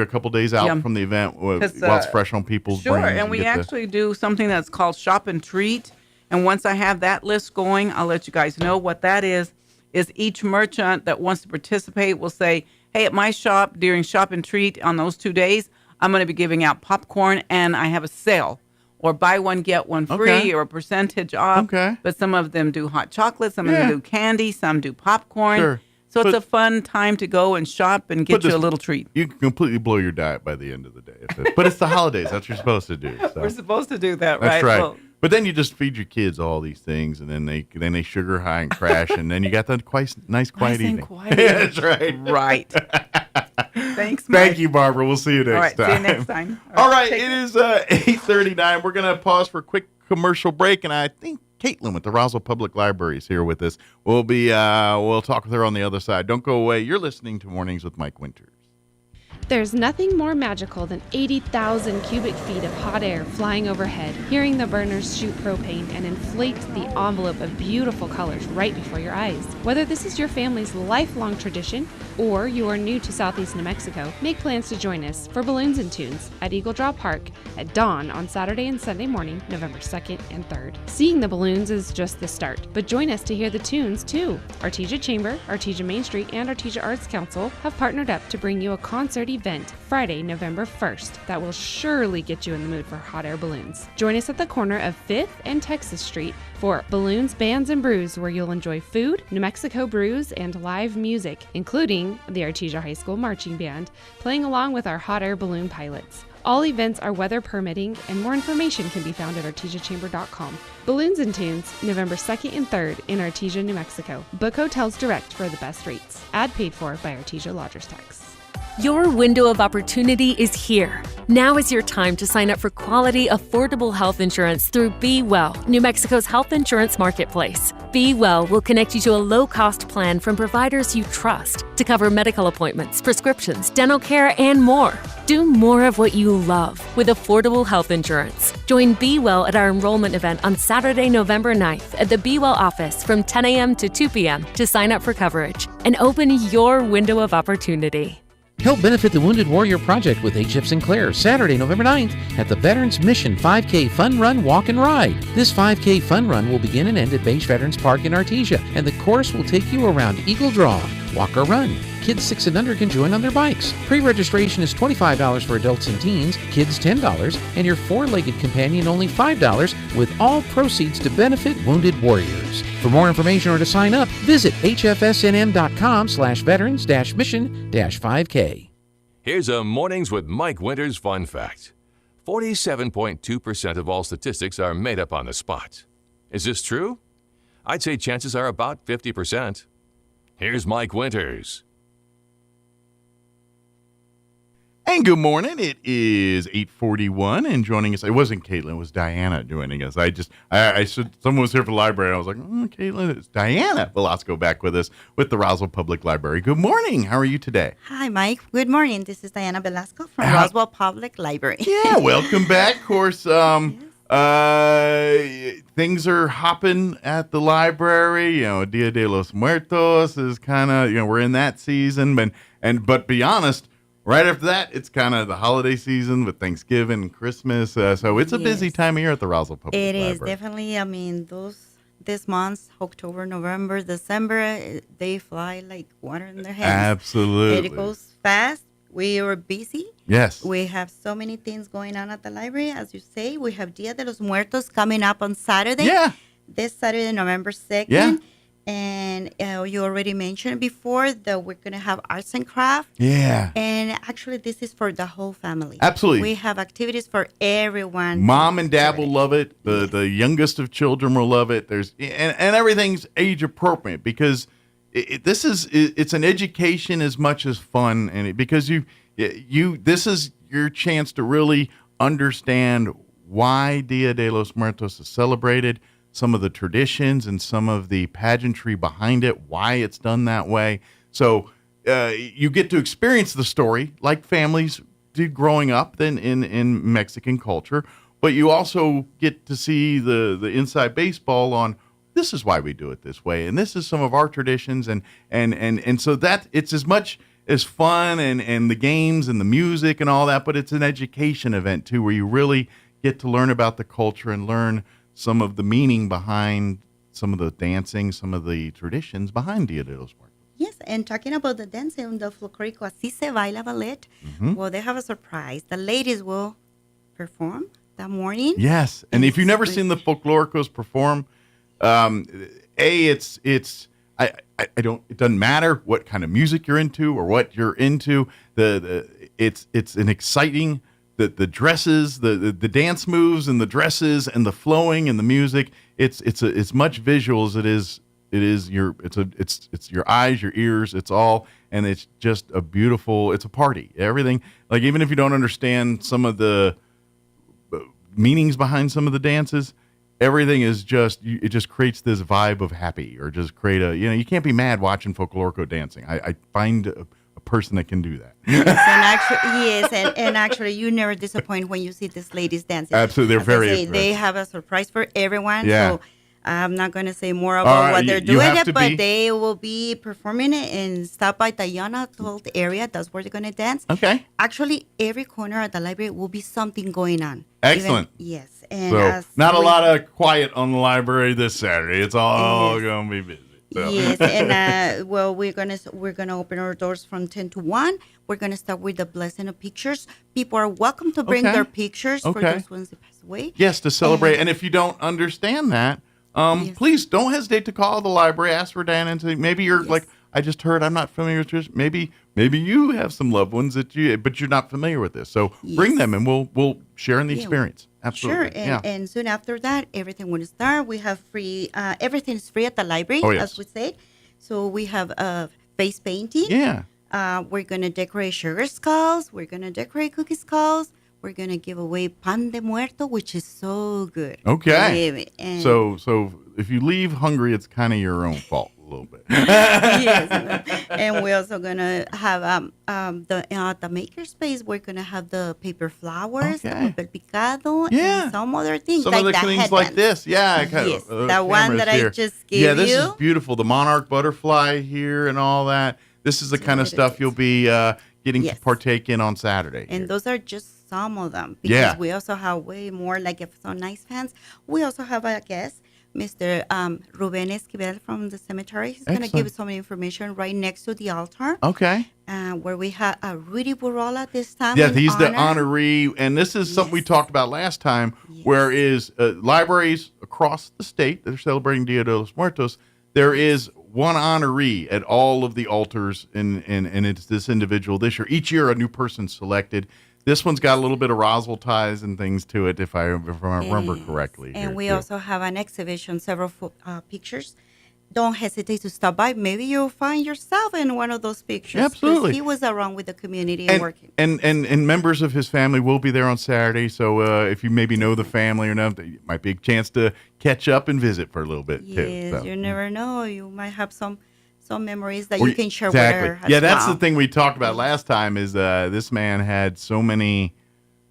a couple days out from the event while it's fresh on people's brains. Sure, and we actually do something that's called Shop and Treat, and once I have that list going, I'll let you guys know what that is each merchant that wants to participate will say, hey, at my shop during Shop and Treat on those 2 days, I'm going to be giving out popcorn, and I have a sale. Or buy one, get one free, or a percentage off. Okay. But some of them do hot chocolate, some of them do candy, some do popcorn. Sure. So it's a fun time to go and shop and get you a little treat. You can completely blow your diet by the end of the day. But it's the holidays. That's what you're supposed to do. So. We're supposed to do that, right? That's right. Well, but then you just feed your kids all these things, and then they sugar high and crash, and then you got the nice quiet evening. That's right. Right. Thanks, Mike. Thank you, Barbara. We'll see you next time. See you next time. All right, it is 8:39. We're going to pause for a quick commercial break, and I think Caitlin with the Roswell Public Library is here with us. We'll talk with her on the other side. Don't go away. You're listening to Mornings with Mike Winters. There's nothing more magical than 80,000 cubic feet of hot air flying overhead, hearing the burners shoot propane and inflate the envelope of beautiful colors right before your eyes. Whether this is your family's lifelong tradition or you are new to Southeast New Mexico, make plans to join us for Balloons and Tunes at Eagle Draw Park at dawn on Saturday and Sunday morning, November 2nd and 3rd. Seeing the balloons is just the start, but join us to hear the tunes too. Artesia Chamber, Artesia Main Street, and Artesia Arts Council have partnered up to bring you a concert event Friday, November 1st that will surely get you in the mood for hot air balloons. Join us at the corner of 5th and Texas Street for Balloons, Bands, and Brews, where you'll enjoy food, New Mexico brews, and live music, including the Artesia High School Marching Band, playing along with our hot air balloon pilots. All events are weather permitting, and more information can be found at artesiachamber.com. Balloons and Tunes, November 2nd and 3rd in Artesia, New Mexico. Book hotels direct for the best rates. Ad paid for by Artesia Lodgers Tax. Your window of opportunity is here. Now is your time to sign up for quality, affordable health insurance through Be Well, New Mexico's health insurance marketplace. Be Well will connect you to a low-cost plan from providers you trust to cover medical appointments, prescriptions, dental care, and more. Do more of what you love with affordable health insurance. Join Be Well at our enrollment event on Saturday, November 9th at the Be Well office from 10 a.m. to 2 p.m. to sign up for coverage and open your window of opportunity. Help benefit the Wounded Warrior Project with H.F. Sinclair, Saturday, November 9th at the Veterans Mission 5K Fun Run, Walk, and Ride. This 5K Fun Run will begin and end at Beige Veterans Park in Artesia, and the course will take you around Eagle Draw, Walk or Run. Kids 6 and under can join on their bikes. Pre-registration is $25 for adults and teens, kids $10, and your four-legged companion only $5, with all proceeds to benefit Wounded Warriors. For more information or to sign up, visit hfsnm.com/veterans-mission-5K. Here's a Mornings with Mike Winters fun fact. 47.2% of all statistics are made up on the spot. Is this true? I'd say chances are about 50%. Here's Mike Winters. And good morning. It is 8:41, and joining us, it wasn't Caitlin, it was Diana joining us. I said someone was here for the library, and I was like, Caitlin, it's Diana Velasco back with us with the Roswell Public Library. Good morning. How are you today? Hi, Mike. Good morning. This is Diana Velasco from Roswell Public Library. Yeah, welcome back. Of course, things are hopping at the library. Dia de los Muertos is kind of, we're in that season, but be honest, right after that, it's kind of the holiday season with Thanksgiving and Christmas. So it's a busy time of year at the Roswell Public Library. It is, definitely. I mean, this month, October, November, December, they fly like water in their hands. Absolutely. It goes fast. We are busy. Yes. We have so many things going on at the library. As you say, we have Dia de los Muertos coming up on Saturday. Yeah. This Saturday, November 2nd. Yeah. And you already mentioned before that we're going to have arts and crafts. Yeah. And actually, this is for the whole family. Absolutely. We have activities for everyone. Mom and dad will love it. The youngest of children will love it. And everything's age appropriate because it's an education as much as fun, and because this is your chance to really understand why Dia de los Muertos is celebrated, some of the traditions and some of the pageantry behind it, why it's done that way. So you get to experience the story like families did growing up in Mexican culture, but you also get to see the inside baseball on this is why we do it this way, and this is some of our traditions, and so that it's as much as fun and the games and the music and all that, but it's an education event too, where you really get to learn about the culture and learn some of the meaning behind some of the dancing, some of the traditions behind Dia de los Muertos. Yes, and talking about the dancing, the folklorico Así se baila ballet, well, they have a surprise. The ladies will perform that morning. Yes, and if you've never seen the folkloricos perform, it's I don't. It doesn't matter what kind of music you're into or what you're into. It's an exciting the dresses, the dance moves and the dresses and the flowing and the music. It's much visual as it is your eyes, your ears. It's all, and it's just a beautiful. It's a party. Everything, like, even if you don't understand some of the meanings behind some of the dances, everything is just, it just creates this vibe of happy, or just create you can't be mad watching folklorico dancing. I find a person that can do that. And actually you never disappoint when you see these ladies dancing. Absolutely, they're very impressive. They have a surprise for everyone. Yeah. So I'm not going to say more about what they're doing, but they will be performing it and stop by the Yonatold area. That's where they're going to dance. Okay. Actually, every corner at the library will be something going on. Excellent. Yes. And so not a lot of quiet on the library this Saturday. It's all going to be busy. So. Yes, and well, we're gonna open our doors from 10 to 1. We're gonna start with the blessing of pictures. People are welcome to bring their pictures for those ones that pass away. Yes, to celebrate. And if you don't understand that, please don't hesitate to call the library. Ask for Dan, and say, maybe you're like, I just heard, I'm not familiar with this. Maybe you have some loved ones but you're not familiar with this. So bring them, and we'll share in the experience. Absolutely. Sure, and soon after that, everything will start. We have free, everything is free at the library, as we said. So we have face painting. Yeah. We're going to decorate sugar skulls. We're going to decorate cookie skulls. We're going to give away pan de muerto, which is so good. Okay. So if you leave hungry, it's kind of your own fault a little bit. Yes. And we're also going to have the makerspace. We're going to have the paper flowers, the papel picado, and some other things. Some like other things like this. Yeah. Yes. The one that I just gave you. Yeah, this is beautiful. The monarch butterfly here and all that. This is the kind of stuff you'll be getting to partake in on Saturday. And those are just some of them, because we also have way more, like if some nice fans. We also have a guest, Mr. Ruben Esquivel from the cemetery. He's going to give us some information right next to the altar. Okay. Where we have Rudy Burola this time. Yeah, he's the honoree. And this is something we talked about last time, whereas libraries across the state that are celebrating Dia de los Muertos, there is one honoree at all of the altars, and it's this individual this year. Each year, a new person selected. This one's got a little bit of Roswell ties and things to it, if I remember correctly. And we also have an exhibition, several pictures. Don't hesitate to stop by. Maybe you'll find yourself in one of those pictures. Absolutely. He was around with the community and working. And members of his family will be there on Saturday. So if you maybe know the family or not, it might be a chance to catch up and visit for a little bit too. Yes, So. you never know. You might have some memories that you can share with her. Yeah, that's the thing we talked about last time is this man had so many,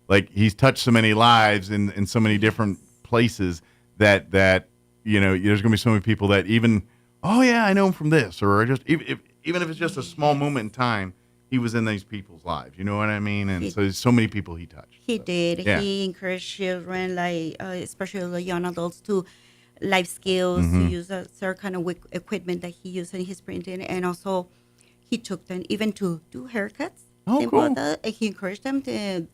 like, he's touched so many lives in so many different places that there's going to be so many people that even, oh yeah, I know him from this, or just even if it's just a small moment in time, he was in these people's lives. You know what I mean? And so there's so many people he touched. He did. Yeah. He encouraged children, like especially the young adults, to life skills, to use a certain kind of equipment that he used in his printing, and also he took them even to do haircuts. Oh, cool. He encouraged them to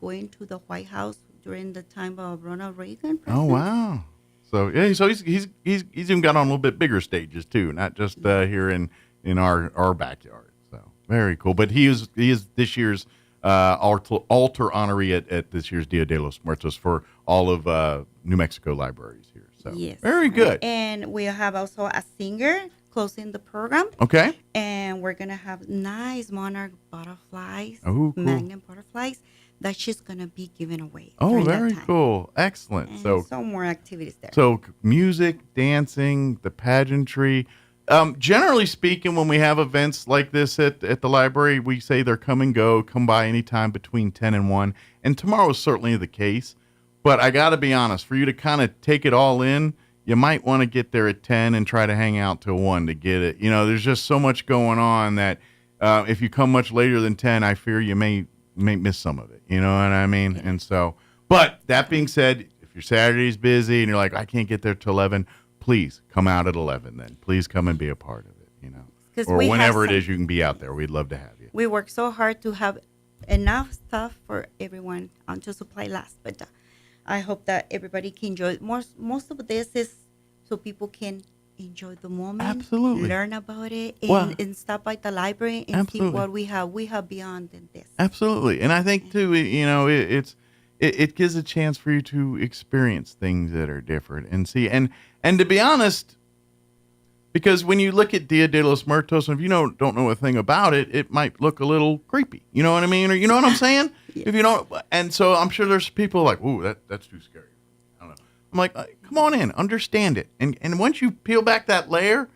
go into the White House during the time of Ronald Reagan. Oh wow! So yeah, so he's even got on a little bit bigger stages too, not just here in our backyard. So very cool. But he is this year's altar honoree at this year's Dia de los Muertos for all of New Mexico libraries here. So very good. And we have also a singer closing the program. Okay. And we're gonna have nice monarch butterflies, cool. magnet butterflies that she's gonna be giving away. Oh, very cool. Excellent. And so some more activities there. So music, dancing, the pageantry. Generally speaking, when we have events like this at the library, we say they're come and go, come by anytime between 10 and 1. And tomorrow is certainly the case. But I got to be honest, for you to kind of take it all in, you might want to get there at 10 and try to hang out till 1 to get it. There's just so much going on that if you come much later than 10, I fear you may miss some of it. You know what I mean? Yeah. And so, but that being said, if your Saturday's busy and you're like, I can't get there till 11, please come out at 11 then. Please come and be a part of it, It's 'Cause or we have whenever it some- is you can be out there. We'd love to have you. We work so hard to have enough stuff for everyone until supply lasts. But I hope that everybody can enjoy it. Most of this is so people can enjoy the moment, Absolutely. learn about it, Well, and stop by the library and absolutely. see what we have. We have beyond than this. Absolutely. And I think too, it gives a chance for you to experience things that are different and see. And to be honest, because when you look at Dia de los Muertos, and if you don't know a thing about it, it might look a little creepy. You know what I mean? Or you know what I'm saying? If you don't, and so I'm sure there's people like, ooh, that's too scary. I don't know. I'm like, come on in, understand it. And once you peel back that layer,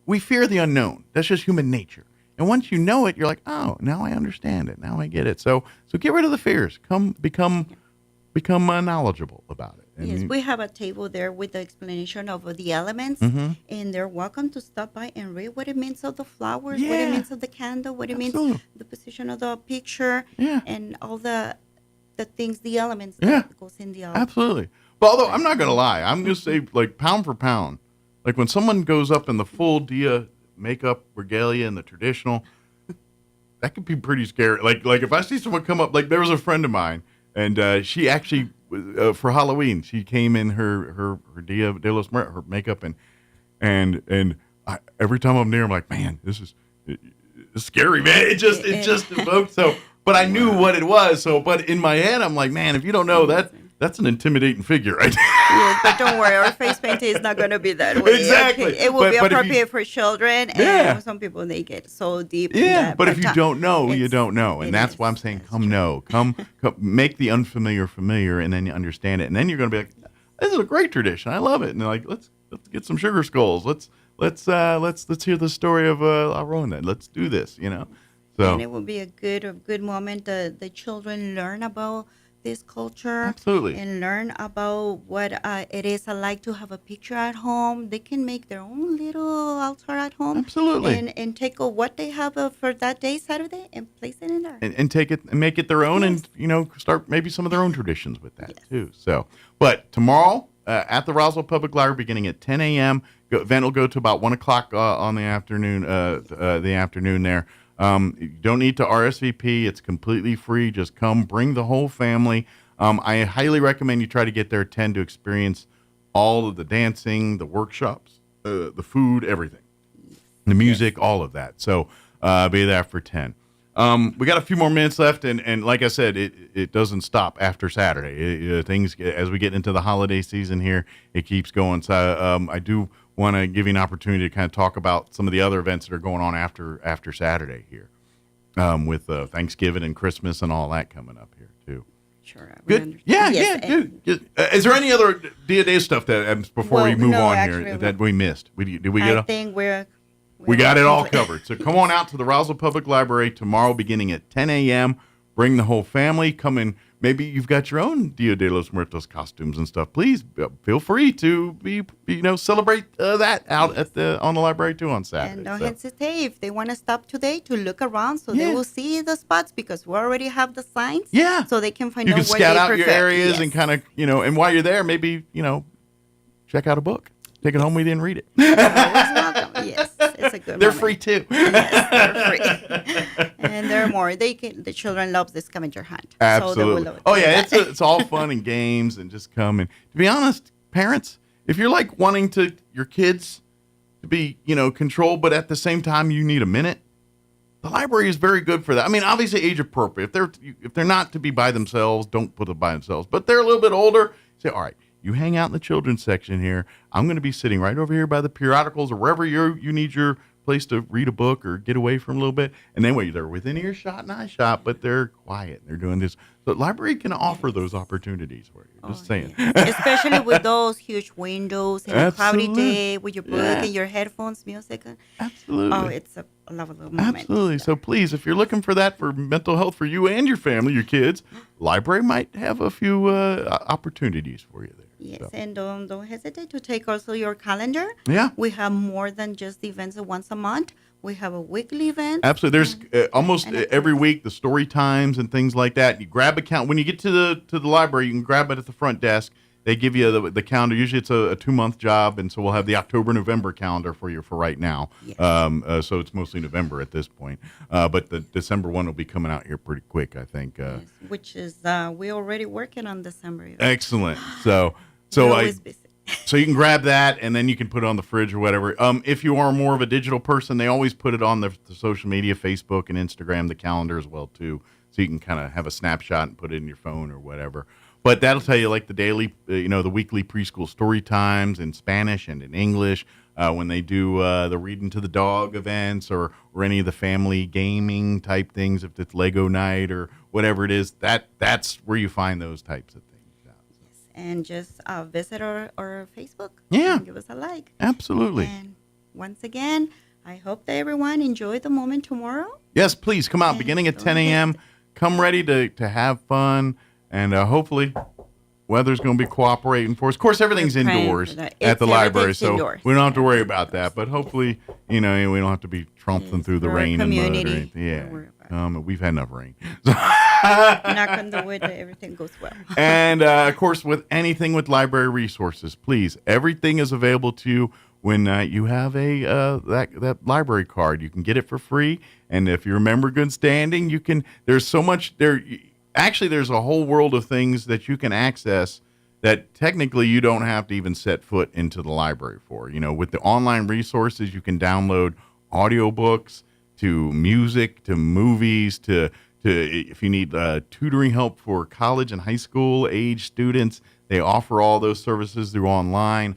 we fear the unknown. That's just human nature. And once you know it, you're like, oh, now I understand it. Now I get it. So get rid of the fears. Become knowledgeable about it. And Yes, we have a table there with the explanation of the elements, Mhm. and they're welcome to stop by and read what it means of the flowers, what Yeah. it means of the candle, what it Absolutely. means the position of the picture, Yeah. and all the things, the elements Yeah. that goes in the album. Absolutely. But although I'm not gonna lie, I'm gonna say like pound for pound, like when someone goes up in the full Dia makeup regalia and the traditional, that could be pretty scary. Like if I see someone come up, like there was a friend of mine, and she actually for Halloween she came in her Dia de los Muertos, her makeup, and every time I'm near, I'm like, man, this is it's scary, man. It just evoked so. But I knew what it was. So, but in my head, I'm like, man, if you don't know that, that's an intimidating figure, right? Yes, but don't worry, our face painting is not going to be that way. Exactly. Okay? It will But be if you- appropriate for children, Yeah. and some people, they get so deep in Yeah, that. but if you don't know, you it's- don't know, and that's why I'm saying, come make the unfamiliar familiar, and then you understand it, and then you're going to be like, this is a great tradition, I love it, and they're like, let's get some sugar skulls, let's hear the story of La Ronda, let's do this, So And it will be a good moment. The children learn about this culture. Absolutely. And learn about what it is like to have a picture at home. They can make their own little altar at home. Absolutely. And take what they have for that day, Saturday, and place it in there. and take it and make it their own, and start maybe some of their own traditions with that too. So, but tomorrow at the Roswell Public Library, beginning at 10 a.m. Event will go to about 1 o'clock on the afternoon. The afternoon there. You don't need to RSVP. It's completely free. Just come, bring the whole family. I highly recommend you try to get there at 10 to experience all of the dancing, the workshops, the food, everything, the music, all of that. So be there for 10. We got a few more minutes left, and like I said, it doesn't stop after Saturday. Things, as we get into the holiday season here, it keeps going. So I do want to give you an opportunity to kind of talk about some of the other events that are going on after Saturday here, with Thanksgiving and Christmas and all that coming up here too. Sure. Good. Yeah, good. Is there any other Dia de stuff that before we move on here that we missed? Did we get? I think we got it all covered. So come on out to the Roswell Public Library tomorrow, beginning at 10 a.m. Bring the whole family. Come in. Maybe you've got your own Dia de los Muertos costumes and stuff. Please feel free to celebrate that out on the library too on Saturday. And don't hesitate if they want to stop today to look around, so they will see the spots because we already have the signs. Yeah, so they can find you out can where scout they out prefer. your areas Yes. and kind of and while you're there, maybe check out a book. Take it home with you and read it. Yes, it's a good. They're moment. free too. Yes, they're free. And there are more. The children love the scavenger hunt. So they will Absolutely. love it. Oh yeah, it's all fun and games and just come. And to be honest, parents, if you're like wanting your kids to be controlled, but at the same time you need a minute, the library is very good for that. I mean, obviously age appropriate. If they're not to be by themselves, don't put them by themselves. But they're a little bit older. Say, all right, you hang out in the children's section here. I'm going to be sitting right over here by the periodicals or wherever you need your place to read a book or get away from a little bit. And then they're within earshot and eyeshot, but they're quiet. They're doing this. The library can offer those opportunities for you. Just saying. Especially with those huge windows and a cloudy Absolutely. day with your book and your headphones, music. Absolutely. Oh, it's a lovely moment. Absolutely. So please, if you're looking for that for mental health for you and your family, your kids, library might have a few opportunities for you there. Yes, So. and don't hesitate to take also your calendar. Yeah. We have more than just the events once a month. We have a weekly event. Absolutely. There's almost every week the story times and things like that. You grab a count when you get to the library. You can grab it at the front desk. they give you the calendar. Usually it's a 2-month job, and so we'll have the October-November calendar for you for right now. Yes. So it's mostly November at this point. But the December one will be coming out here pretty quick, I think. Yes, which is, we're already working on December. Excellent. So you can grab that, and then you can put it on the fridge or whatever. If you are more of a digital person, they always put it on the social media, Facebook and Instagram, the calendar as well, too. So you can kind of have a snapshot and put it in your phone or whatever. But that'll tell you like the daily, the weekly preschool story times in Spanish and in English, when they do the reading to the dog events or any of the family gaming type things, if it's Lego night or whatever it is, that's where you find those types of things. And just visit our Facebook. Yeah. And give us a like. Absolutely. And once again, I hope that everyone enjoy the moment tomorrow. Yes, please come out beginning at 10 a.m. Come ready to have fun, and hopefully weather's going to be cooperating for us. Of course, everything's indoors at the library, so indoors. we don't have to worry about that. But hopefully, we don't have to be trumping through the rain and mud or anything. Yeah. We've had enough rain. Knock on the wood that everything goes well. And, of course, with anything with library resources, please, everything is available to you when you have that library card. You can get it for free. And if you remember good standing, you can. There's so much there. Actually, there's a whole world of things that you can access that technically you don't have to even set foot into the library for. With the online resources, you can download audiobooks to music, to movies, to if you need tutoring help for college and high school age students, they offer all those services through online,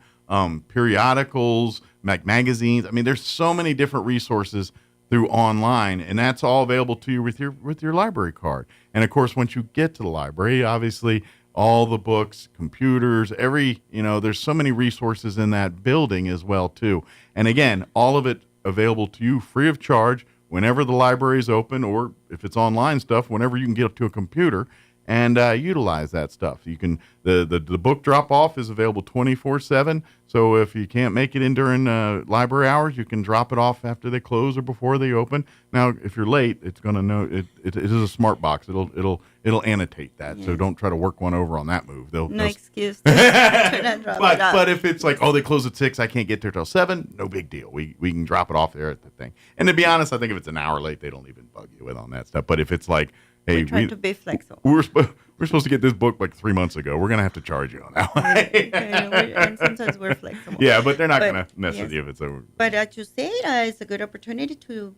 periodicals, magazines. I mean, there's so many different resources through online, and that's all available to you with your library card. And of course, once you get to the library, obviously all the books, computers, there's so many resources in that building as well too. And again, all of it available to you free of charge whenever the library is open, or if it's online stuff, whenever you can get up to a computer and utilize that stuff. You can the book drop off is available 24/7. So if you can't make it in during library hours, you can drop it off after they close or before they open. Now, if you're late, it's going to know it is a smart box. It'll annotate that. Yeah. So don't try to work one over on that move. No excuse. But if it's like, they close at 6, I can't get there till 7, no big deal. We can drop it off there at the thing. And to be honest, I think if it's an hour late, they don't even bug you with on that stuff. But if it's like, hey, we're trying to be flexible. We're supposed to get this book like 3 months ago. We're going to have to charge you on that one. And sometimes we're flexible. Yeah, but they're not going to mess with you if it's over. But as you say, it's a good opportunity to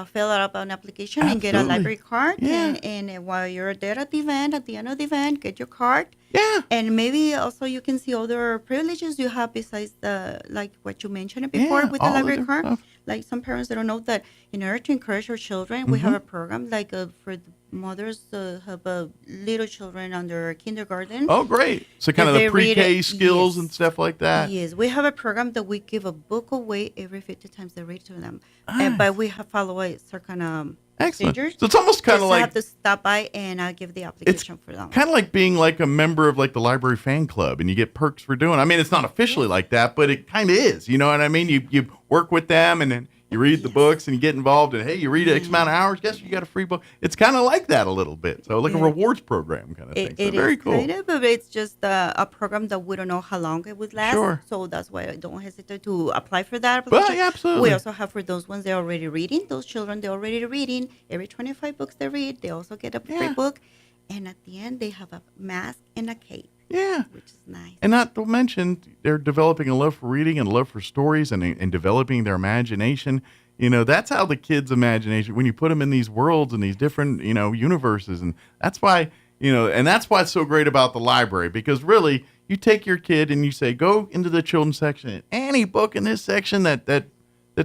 fill out an application and get a library card. Yeah. And while you're there at the event, at the end of the event, get your card. Yeah. And maybe also you can see other privileges you have besides like what you mentioned before with the library card. Stuff. Like some parents, they don't know that in order to encourage our children, we have a program like for the mothers have little children under kindergarten. Oh, great. So kind of the pre-K skills and stuff like that. Yes. We have a program that we give a book away every 50 times they read to them. But we have follow a certain procedures. So it's almost kind of like... have to stop by and give the application for them. Kind of like being like a member of like the library fan club, and you get perks for doing it. I mean, it's not officially like that, but it kind of is. You know what I mean? You work with them, and then you read the books and you get involved, and hey, you read X amount of hours, guess you got a free book. It's kind of like that a little bit. So like a rewards program kind of thing. So very cool. Kind of, but it's just a program that we don't know how long it would last. Sure. So that's why I don't hesitate to apply for that application. Well, yeah, absolutely. We also have for those ones they're already reading. Those children, they're already reading. Every 25 books they read, they also get a free book. And at the end, they have a mask and a cape. Yeah. Which is nice. And not to mention, they're developing a love for reading and love for stories and developing their imagination. You know, that's how the kids' imagination, when you put them in these worlds and these different, universes. And that's why, and that's why it's so great about the library, because really you take your kid and you say, go into the children's section, and any book in this section that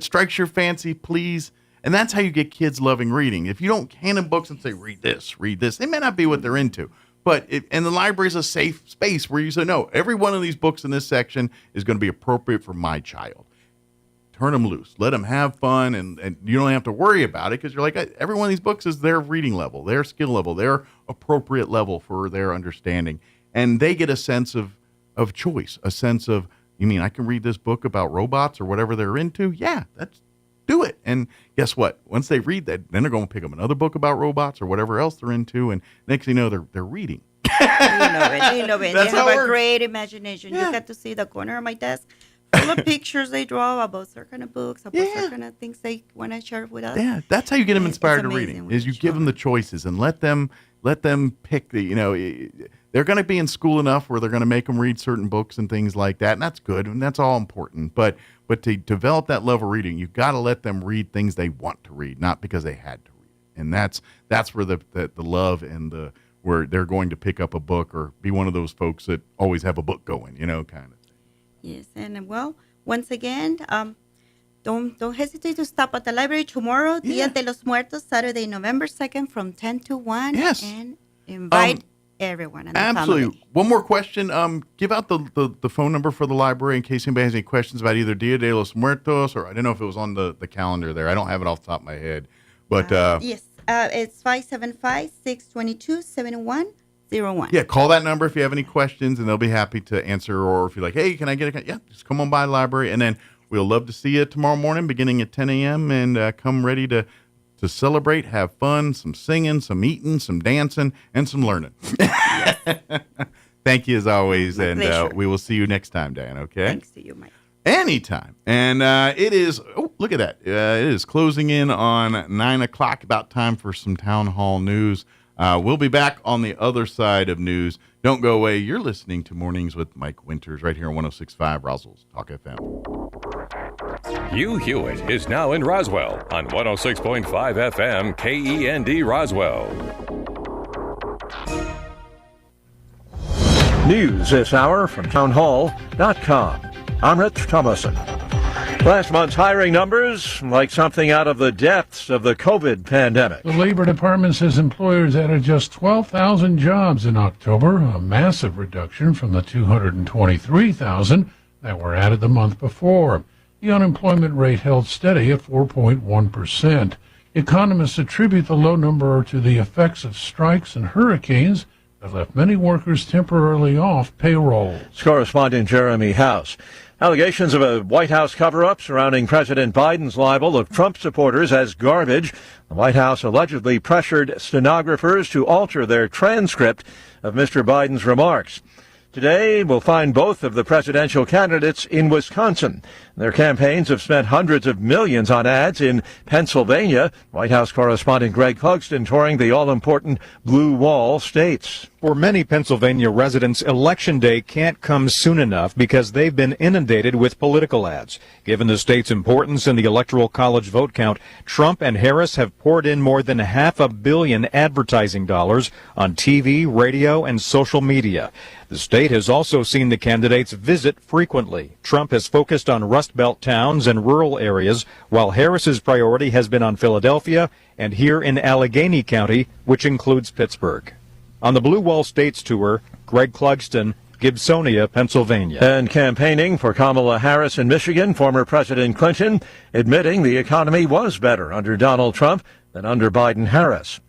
strikes your fancy, please. And that's how you get kids loving reading. If you don't hand them books and say, read this, they may not be what they're into. But and the library is a safe space where you say, no, every one of these books in this section is going to be appropriate for my child. Turn them loose. Let them have fun, and you don't have to worry about it, because you're like, every one of these books is their reading level, their skill level, their appropriate level for their understanding. And they get a sense of choice, a sense of, you mean I can read this book about robots or whatever they're into? Yeah, do it. And guess what? Once they read that, then they're going to pick up another book about robots or whatever else they're into, and next thing you know, they're reading. They love it. That's They how have it a works. great imagination. You get to see the corner of my desk full of pictures they draw about certain kind of books, about certain kind of things they want to share with us. Yeah, that's how you get them It's inspired to amazing reading. with Is you give them the choices and let them pick the. They're going to be in school enough where they're going to make them read certain books and things like that, and that's good and that's all important. But to develop that love of reading, you've got to let them read things they want to read, not because they had to read it. And that's where the love and where they're going to pick up a book or be one of those folks that always have a book going, kind of thing. Yes, and well, once again, don't hesitate to stop at the library tomorrow, Dia de los Muertos, Saturday, November 2nd, from 10 to 1. Yes. And invite everyone. And the Absolutely. family. One more question. Give out the phone number for the library in case anybody has any questions about either Dia de los Muertos or I don't know if it was on the calendar there. I don't have it off the top of my head. But yes, it's 575-622-7101. yeah, call that number if you have any questions, and they'll be happy to answer. Or if you're like, hey, can I get yeah, just come on by the library. And then we'll love to see you tomorrow morning beginning at 10 a.m. and come ready to celebrate, have fun, some singing, some eating, some dancing, and some learning. Thank you as always, and we will see you next time, Diane, okay? Thanks to you, Mike. Anytime. And it is, look at that. It is closing in on 9 o'clock, about time for some town hall news. We'll be back on the other side of news. Don't go away. You're listening to Mornings with Mike Winters right here on 106.5 Roswell Talk FM. Hugh Hewitt is now in Roswell on 106.5 FM KEND Roswell. News this hour from townhall.com. I'm Rich Thomason. Last month's hiring numbers like something out of the depths of the COVID pandemic. The Labor Department says employers added just 12,000 jobs in October, a massive reduction from the 223,000 that were added the month before. The unemployment rate held steady at 4.1%. Economists attribute the low number to the effects of strikes and hurricanes that left many workers temporarily off payrolls. Correspondent Jeremy House. Allegations of a White House cover-up surrounding President Biden's libel of Trump supporters as garbage. The White House allegedly pressured stenographers to alter their transcript of Mr. Biden's remarks. Today, we'll find both of the presidential candidates in Wisconsin. Their campaigns have spent hundreds of millions on ads in Pennsylvania. White House correspondent Greg Clugston touring the all-important Blue Wall states. For many Pennsylvania residents, Election Day can't come soon enough because they've been inundated with political ads. Given the state's importance in the Electoral College vote count, Trump and Harris have poured in more than $500 million advertising dollars on TV, radio, and social media. The state has also seen the candidates visit frequently. Trump has focused on Rust Belt towns and rural areas, while Harris's priority has been on Philadelphia and here in Allegheny County, which includes Pittsburgh. On the Blue Wall States tour, Greg Clugston, Gibsonia, Pennsylvania. And campaigning for Kamala Harris in Michigan, former President Clinton admitting the economy was better under Donald Trump than under Biden-Harris.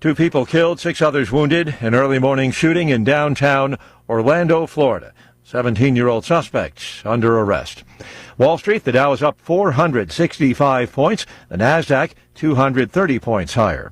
2 people killed, 6 others wounded, an early morning shooting in downtown Orlando, Florida. 17-year-old suspect under arrest. Wall Street, the Dow is up 465 points, the Nasdaq 230 points higher.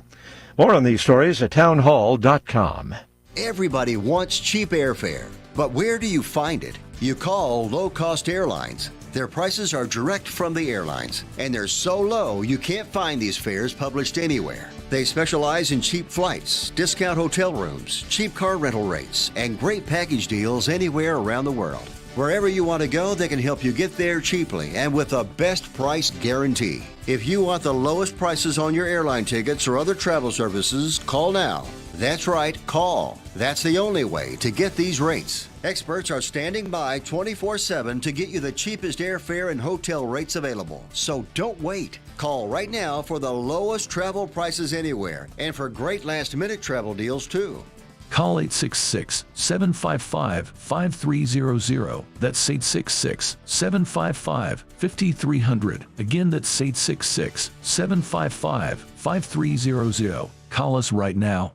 More on these stories at townhall.com. Everybody wants cheap airfare, but where do you find it? You call low-cost airlines. Their prices are direct from the airlines, and they're so low you can't find these fares published anywhere. They specialize in cheap flights, discount hotel rooms, cheap car rental rates, and great package deals anywhere around the world. Wherever you want to go, they can help you get there cheaply and with a best price guarantee. If you want the lowest prices on your airline tickets or other travel services, call now. That's right, call. That's the only way to get these rates. Experts are standing by 24/7 to get you the cheapest airfare and hotel rates available. So don't wait. Call right now for the lowest travel prices anywhere and for great last-minute travel deals too. Call 866-755-5300. That's 866-755-5300. Again, that's 866-755-5300. Call us right now.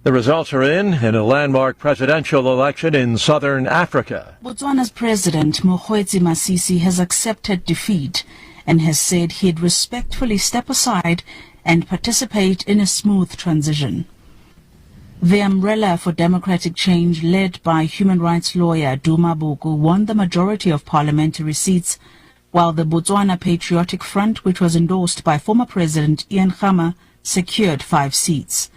The results are in a landmark presidential election in southern Africa. Botswana's President Mokgweetsi Masisi has accepted defeat and has said he'd respectfully step aside and participate in a smooth transition. The Umbrella for Democratic Change, led by human rights lawyer Duma Boko, won the majority of parliamentary seats, while the Botswana Patriotic Front, which was endorsed by former President Ian Khama, secured 5 seats.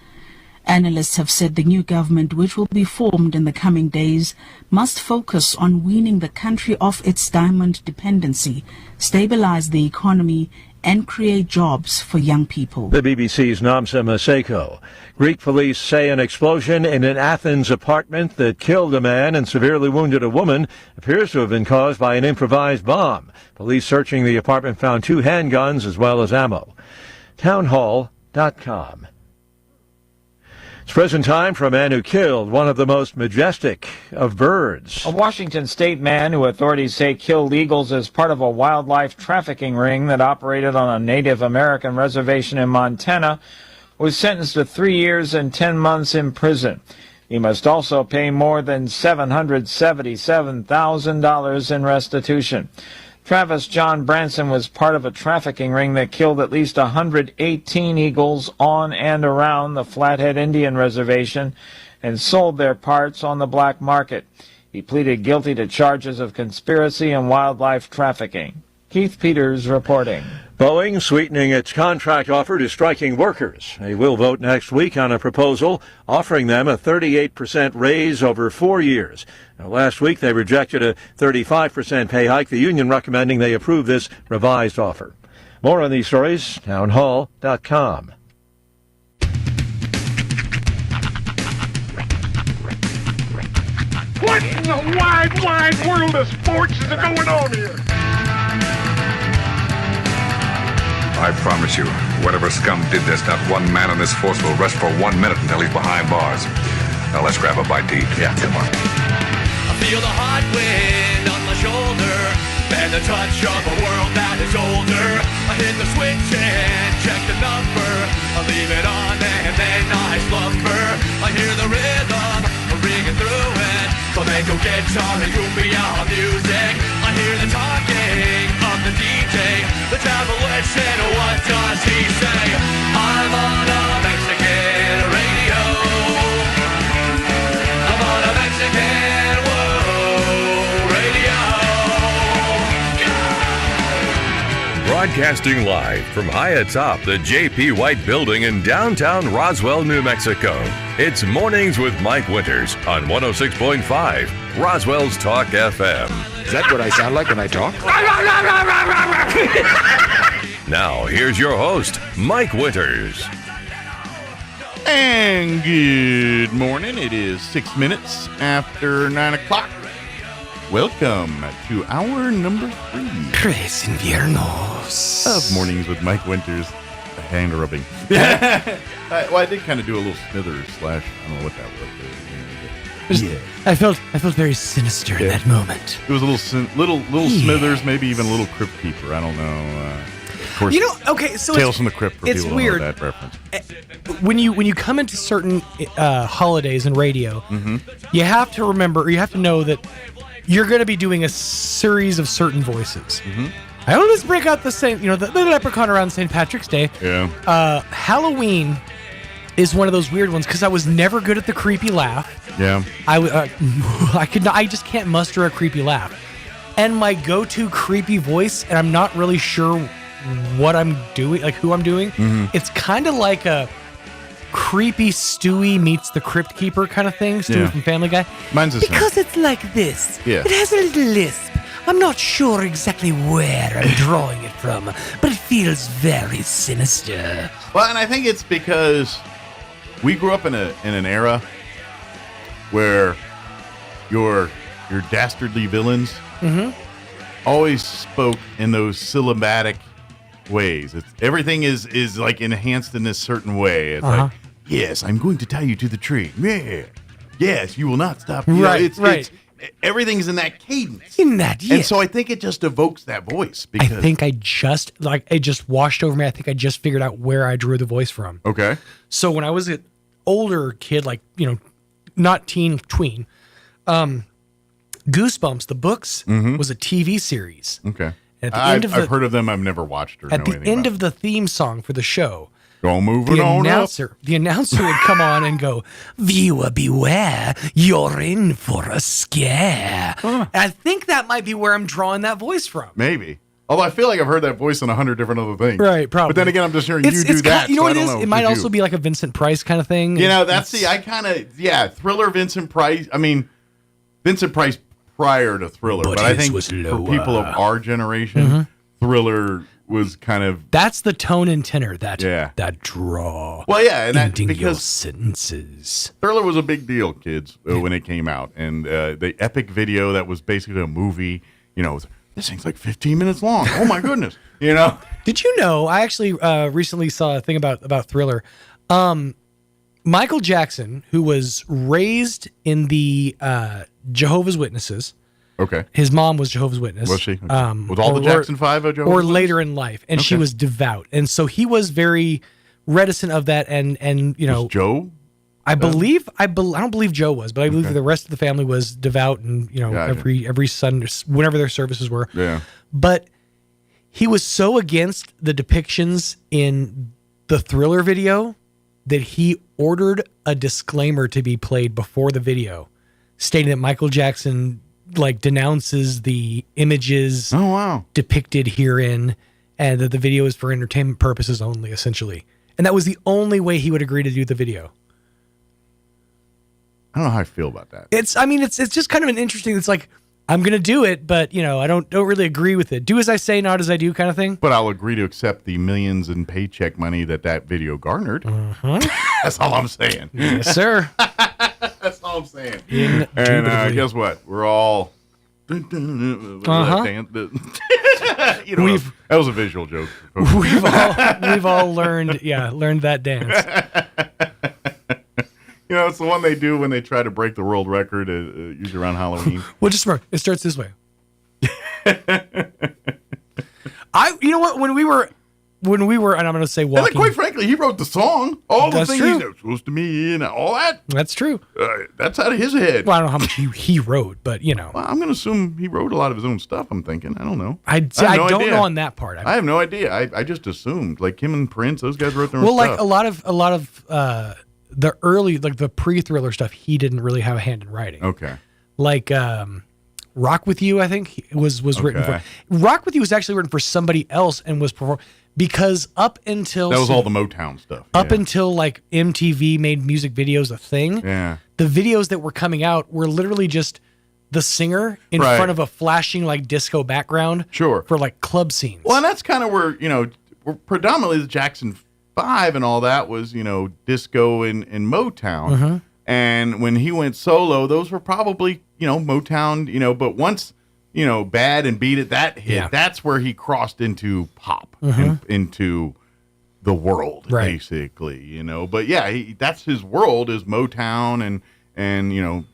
Analysts have said the new government, which will be formed in the coming days, must focus on weaning the country off its diamond dependency, stabilize the economy, and create jobs for young people. The BBC's Namsa Maseko. Greek police say an explosion in an Athens apartment that killed a man and severely wounded a woman appears to have been caused by an improvised bomb. Police searching the apartment found 2 handguns as well as ammo. Townhall.com. It's present time for a man who killed one of the most majestic of birds. A Washington state man who authorities say killed eagles as part of a wildlife trafficking ring that operated on a Native American reservation in Montana was sentenced to 3 years and 10 months in prison. He must also pay more than $777,000 in restitution. Travis John Branson was part of a trafficking ring that killed at least 118 eagles on and around the Flathead Indian Reservation and sold their parts on the black market. He pleaded guilty to charges of conspiracy and wildlife trafficking. Keith Peters reporting. Boeing sweetening its contract offer to striking workers. They will vote next week on a proposal offering them a 38% raise over 4 years. Now, last week they rejected a 35% pay hike, the union recommending they approve this revised offer. More on these stories, townhall.com. What in the wide, wide world of sports is going on here? I promise you, whatever scum did this, not one man on this force will rest for 1 minute until he's behind bars. Now let's grab a bite to eat. Yeah, come on. I feel the hot wind on my shoulder and the touch of a world that is older. I hit the switch and check the number. I leave it on and then I slumber. I hear the rhythm ringing through it. Flamenco guitar and cumbia music. I hear the talking of the DJ. The travel said, what does he say? I'm on a Mexican radio. I'm on a Mexican radio. Broadcasting live from high atop the J.P. White Building in downtown Roswell, New Mexico. It's Mornings with Mike Winters on 106.5 Roswell's Talk FM. Is that what I sound like when I talk? Now, here's your host, Mike Winters. And good morning. It is 6 minutes after 9 o'clock. Welcome to hour number 3. Tres Inviernos of Mornings with Mike Winters. Hand rubbing. Well, I did kind of do a little Smithers / I don't know what that was. Yeah. I felt very sinister in that moment. It was a little Smithers, maybe even a little Crypt Keeper. I don't know. Of course, okay, so Tales from the Crypt for it's people weird. Who know that reference. When you come into certain holidays in radio, you have to remember, or you have to know that you're going to be doing a series of certain voices. I always break out the leprechaun around St. Patrick's Day. Yeah. Halloween is one of those weird ones because I was never good at the creepy laugh. Yeah. I just can't muster a creepy laugh. And my go-to creepy voice, and I'm not really sure what I'm doing, like who I'm doing. It's kind of like a creepy Stewie meets the Crypt Keeper kind of thing. Stewie from Family Guy. Mine's the same. Because it's like this. Yeah. It has a little lisp. I'm not sure exactly where I'm drawing it from, but it feels very sinister. Well, and I think it's because we grew up in an era where your dastardly villains always spoke in those syllabatic ways. Everything is like enhanced in this certain way. It's like, yes, I'm going to tie you to the tree. Yeah. Yes, you will not stop. You know, it's everything's in that cadence. And so I think it just evokes that voice. Because I think it just washed over me. I think I just figured out where I drew the voice from. Okay. So when I was an older kid, like, not tween, Goosebumps, the books, was a TV series. Okay. I've heard of them. I've never watched or know At the anything end about of the theme song for the show, Go moving on up. The announcer would come on and go, "Viewer beware, you're in for a scare." And I think that might be where I'm drawing that voice from. Maybe. Although I feel like I've heard that voice in 100 different other things. Right, probably. But then again, I'm just hearing you do that. You know so what I it don't is? know. It might Did also you? be like a Vincent Price kind of thing. You know, Thriller, Vincent Price. I mean, Vincent Price prior to Thriller. But I think for people of our generation, Thriller was kind of... That's the tone and tenor, that draw. Well, yeah, and that, your because sentences. Thriller was a big deal, kids, when it came out. And the epic video that was basically a movie, you know, this thing's like 15 minutes long. Oh, my goodness. You know? Did you know, I actually recently saw a thing about Thriller. Michael Jackson, who was raised in the Jehovah's Witnesses. Okay. His mom was Jehovah's Witness. Was she? Okay. Was all the Jackson 5 a Jehovah's Or Witness? later in life. And she was devout. And so he was very reticent of that. And you know. Was Joe? I don't believe Joe was, but I believe the rest of the family was devout and, you know, every Sunday, whenever their services were. Yeah. But he was so against the depictions in the Thriller video that he ordered a disclaimer to be played before the video stating that Michael Jackson denounces the images depicted herein and that the video is for entertainment purposes only, essentially. And that was the only way he would agree to do the video. I don't know how I feel about that. It's just kind of an interesting, it's like, I'm going to do it, but, you know, I don't really agree with it. Do as I say, not as I do kind of thing. But I'll agree to accept the millions in paycheck money that video garnered. That's all I'm saying. Yes, sir. That's all I'm saying. And guess what? We're all... You know, that was a visual joke. We've all learned that dance. You know, it's the one they do when they try to break the world record, usually around Halloween. Well, just remember, it starts this way. You know what? When we were, and I'm going to say walking. And quite frankly, he wrote the song. All the That's things true. he's supposed to me and all that. That's true. That's out of his head. Well, I don't know how much he wrote, but, you know. Well, I'm going to assume he wrote a lot of his own stuff, I'm thinking. I don't know. I don't know on that part. I have no idea. I just assumed. Like him and Prince, those guys wrote their own stuff. Well, like a lot of the early, the pre-Thriller stuff, he didn't really have a hand in writing. Okay. Like Rock With You, I think, was written for. Rock With You was actually written for somebody else and was performed because up until that was all the Motown stuff. Up until like MTV made music videos a thing. Yeah. The videos that were coming out were literally just the singer in front of a flashing like disco background. Sure. For like club scenes. Well, and that's kind of where, you know, predominantly the Jackson 5 and all that was, you know, disco and Motown. And when he went solo, those were probably, you know, Motown, you know, but once, you know, Bad and Beat It, that hit, that's where he crossed into pop, and into the world, basically, you know. But yeah, that's his world is Motown and you know,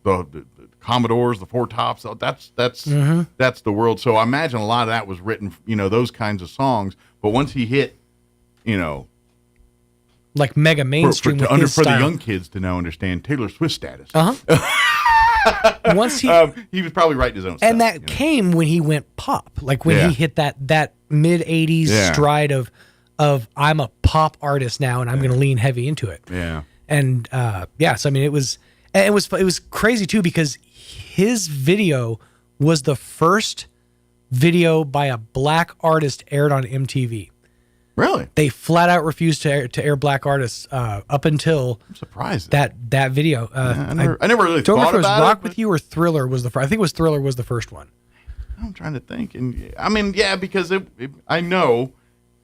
the Commodores, the Four Tops, that's the world. So I imagine a lot of that was written, you know, those kinds of songs. But once he hit, you know, like mega mainstream for the young kids to now understand Taylor Swift status. Once he was probably writing his own stuff. And that came when he went pop, like when he hit that mid 80s stride of I'm a pop artist now and I'm going to lean heavy into it. Yeah. And so I mean it was crazy too because his video was the first video by a black artist aired on MTV. Really? They flat out refused to air black artists up until I'm surprised that video. I never really don't thought remember if it was about Rock it, With You or Thriller was the first. I think it was Thriller was the first one. I'm trying to think, and I mean, yeah, because I know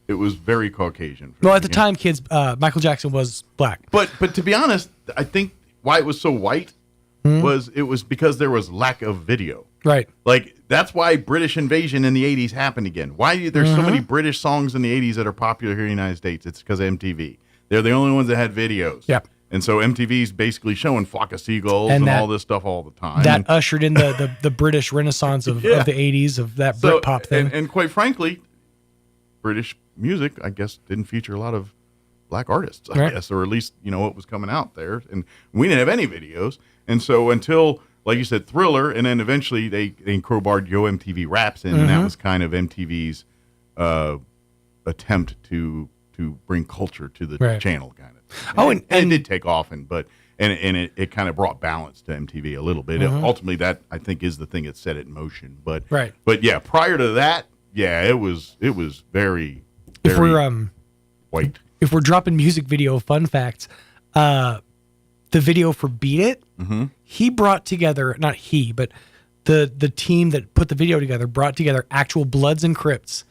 it was very Caucasian. Well, at the time, kids, Michael Jackson was black. But to be honest, I think why it was so white was because there was lack of video. Right. Like, that's why British invasion in the 80s happened again. Why there's so many British songs in the 80s that are popular here in the United States? It's because of MTV. They're the only ones that had videos. Yeah. And so MTV's basically showing Flock of Seagulls and all this stuff all the time. That ushered in the British renaissance of the 80s, of that Britpop thing. And quite frankly, British music, I guess, didn't feature a lot of black artists, I guess, or at least, you know, what was coming out there. And we didn't have any videos. And so until like you said, Thriller, and then eventually they crowbarred Yo MTV Raps in, and that was kind of MTV's attempt to bring culture to the channel, kind of. And it did take off, but it kind of brought balance to MTV a little bit. Ultimately, that I think is the thing that set it in motion. But yeah, prior to that, it was very if we're white. If we're dropping music video fun facts, the video for Beat It, he brought together, not he, but the team that put the video together brought together actual Bloods and Crips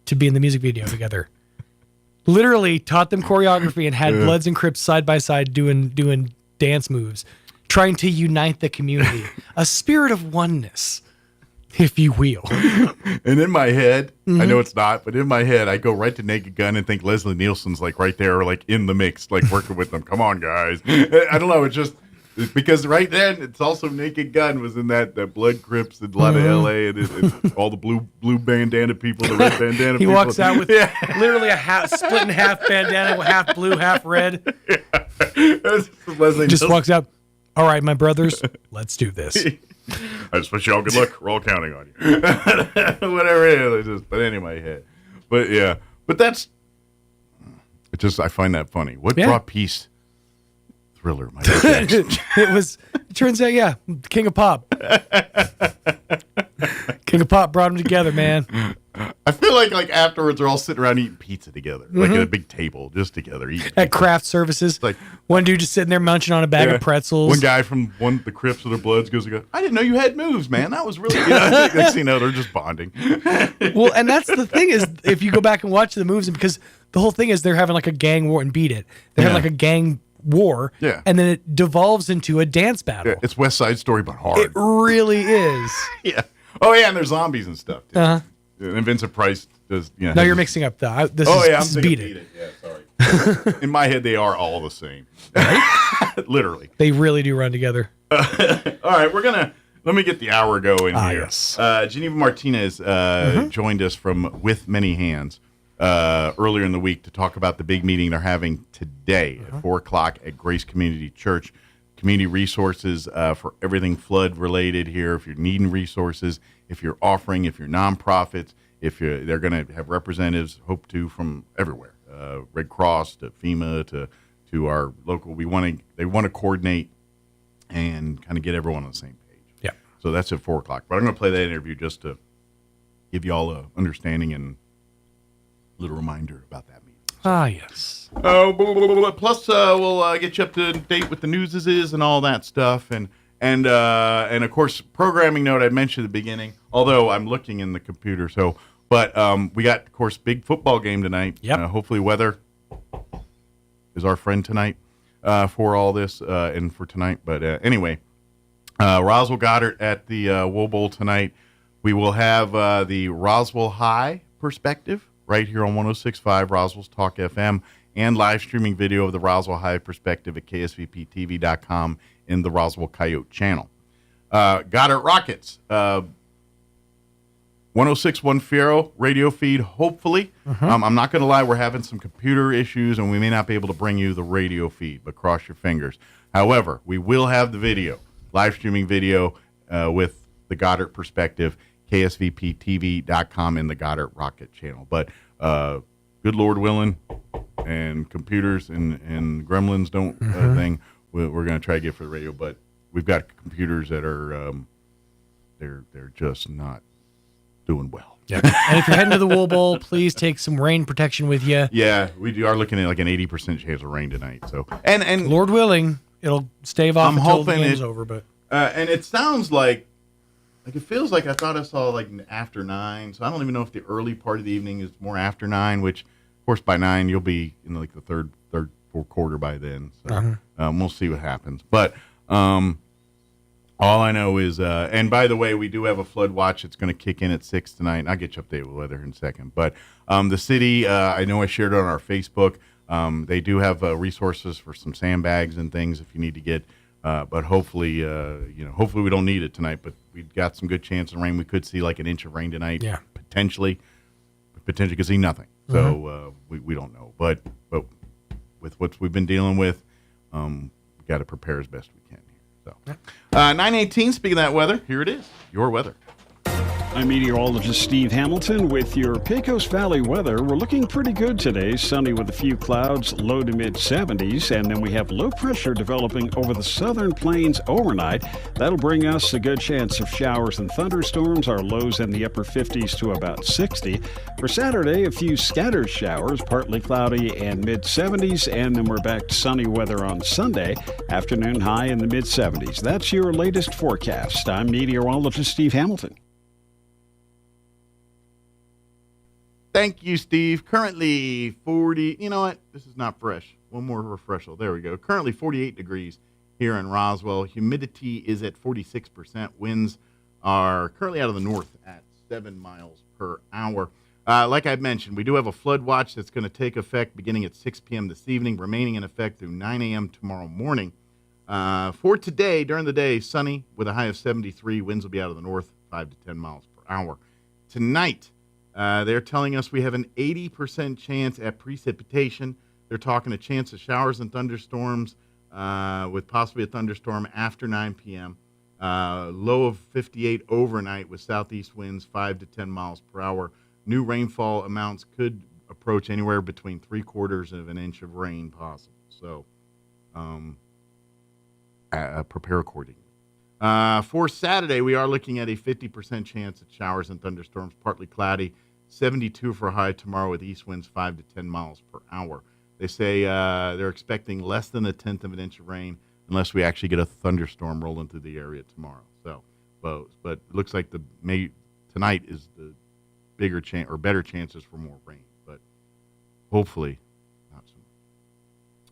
to be in the music video together. Literally taught them choreography and had Bloods and Crips side by side doing dance moves, trying to unite the community. A spirit of oneness, if you will. And in my head, I know it's not, but in my head, I go right to Naked Gun and think Leslie Nielsen's like right there, like in the mix, like working with them. Come on, guys. I don't know. It's just because right then it's also Naked Gun was in that Blood Crips and a lot of LA and it's all the blue bandana people, the red bandana he people. Walks out with literally a split in half bandana, half blue, half red. Just walks out. All right, my brothers, let's do this. I just wish y'all good luck. We're all counting on you. Whatever it is. But anyway, but that's it. Just I find that funny. What brought peace? Thriller, Michael Jackson. It turns out, King of Pop. King of Pop brought them together, man. I feel like afterwards they're all sitting around eating pizza together, like at a big table, just together eating. At craft services, like one dude just sitting there munching on a bag of pretzels. One guy from the Crips or the Bloods goes, "I didn't know you had moves, man. That was really." Next thing you know, they're just bonding. Well, and that's the thing is, if you go back and watch the moves, and because the whole thing is they're having like a gang war and Beat It, they're having like a gang war, and then it devolves into a dance battle. Yeah, it's West Side Story, but hard. It really is. Oh yeah, and there's zombies and stuff too. And Vincent Price does. No, you're mixing up the. This is Beat It. Yeah, sorry. In my head, they are all the same. Literally, they really do run together. All right, let me get the hour going here. Yes. Geneva Martinez joined us from With Many Hands earlier in the week to talk about the big meeting they're having today at 4:00 at Grace Community Church. Community resources for everything flood related here. If you're needing resources, if you're offering, if you're nonprofits, they're going to have representatives, hope to, from everywhere, Red Cross to FEMA to our local. They want to coordinate and kind of get everyone on the same page. Yeah. So that's at 4:00. But I'm going to play that interview just to give you all a understanding and a little reminder about that meeting. Yes. Plus, we'll get you up to date with the news and all that stuff, and of course, programming note I mentioned at the beginning. Although I'm looking in the computer, but we got, of course, big football game tonight. Yep. Hopefully, weather is our friend tonight for all this and for tonight. But anyway, Roswell Goddard at the Wool Bowl tonight. We will have the Roswell High perspective right here on 106.5 Roswell's Talk FM, and live streaming video of the Roswell High perspective at ksvptv.com in the Roswell Coyote channel. Goddard Rockets, 106.1 Faro radio feed, hopefully. I'm not going to lie, we're having some computer issues, and we may not be able to bring you the radio feed, but cross your fingers. However, we will have the video, live streaming video with the Goddard perspective, ksvptv.com in the Goddard Rocket channel. But good Lord willing, and computers and gremlins don't thing, we're going to try to get for the radio. But we've got computers that are they're just not doing well. Yeah. And if you're heading to the Wool Bowl, please take some rain protection with you. Yeah, we are looking at like an 80% chance of rain tonight. So and Lord willing, it'll stave off until the game's over. But and it sounds like it feels like I thought I saw like after 9. So I don't even know if the early part of the evening is more after 9. Which, of course, by 9 you'll be in like the third, fourth quarter by then. So we'll see what happens. But all I know is, and by the way, we do have a flood watch. It's going to kick in at 6 tonight. I'll get you updated with weather in a second. But the city, I know I shared it on our Facebook. They do have resources for some sandbags and things if you need to get. But hopefully, hopefully we don't need it tonight. But we've got some good chance of rain. We could see like an inch of rain tonight. Yeah, potentially could see nothing. So we don't know. But with what we've been dealing with, we got to prepare as best we can here. So, 9:18. Speaking of that weather, here it is. Your weather. I'm meteorologist Steve Hamilton with your Pecos Valley weather. We're looking pretty good today. Sunny with a few clouds, low to mid 70s. And then we have low pressure developing over the southern plains overnight. That'll bring us a good chance of showers and thunderstorms. Our lows in the upper 50s to about 60. For Saturday, a few scattered showers, partly cloudy and mid 70s. And then we're back to sunny weather on Sunday. Afternoon high in the mid 70s. That's your latest forecast. I'm meteorologist Steve Hamilton. Thank you, Steve. Currently 40. You know what? This is not fresh. One more refresher. There we go. Currently 48 degrees here in Roswell. Humidity is at 46%. Winds are currently out of the north at 7 miles per hour. Like I mentioned, we do have a flood watch that's going to take effect beginning at 6 p.m. this evening, remaining in effect through 9 a.m. tomorrow morning. For today, during the day, sunny with a high of 73. Winds will be out of the north, 5 to 10 miles per hour. Tonight, they're telling us we have an 80% chance at precipitation. They're talking a chance of showers and thunderstorms with possibly a thunderstorm after 9 p.m. Low of 58 overnight with southeast winds 5 to 10 miles per hour. New rainfall amounts could approach anywhere between 3/4 of an inch of rain possible. So prepare accordingly. For Saturday, we are looking at a 50% chance of showers and thunderstorms, partly cloudy, 72 for a high tomorrow with east winds 5 to 10 miles per hour. They say they're expecting less than 1/10 of an inch of rain unless we actually get a thunderstorm rolling through the area tomorrow. So, but it looks like tonight is the bigger chance or better chances for more rain, but hopefully not so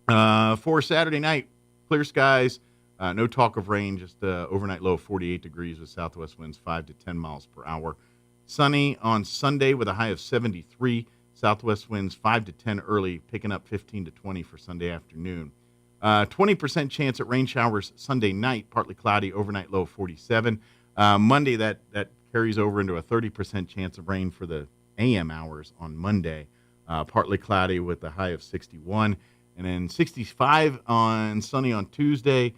much. For Saturday night, clear skies. No talk of rain, just overnight low of 48 degrees with southwest winds 5 to 10 miles per hour. Sunny on Sunday with a high of 73. Southwest winds 5 to 10 early, picking up 15 to 20 for Sunday afternoon. 20% chance at rain showers Sunday night, partly cloudy, overnight low of 47. Monday, that carries over into a 30% chance of rain for the AM hours on Monday, partly cloudy with a high of 61. And then 65 on sunny on Tuesday.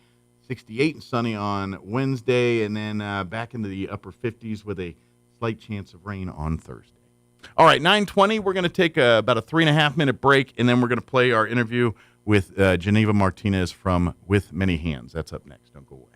68 and sunny on Wednesday, and then back into the upper 50s with a slight chance of rain on Thursday. All right, 9:20, we're going to take about a 3.5-minute break, and then we're going to play our interview with Geneva Martinez from With Many Hands. That's up next. Don't go away.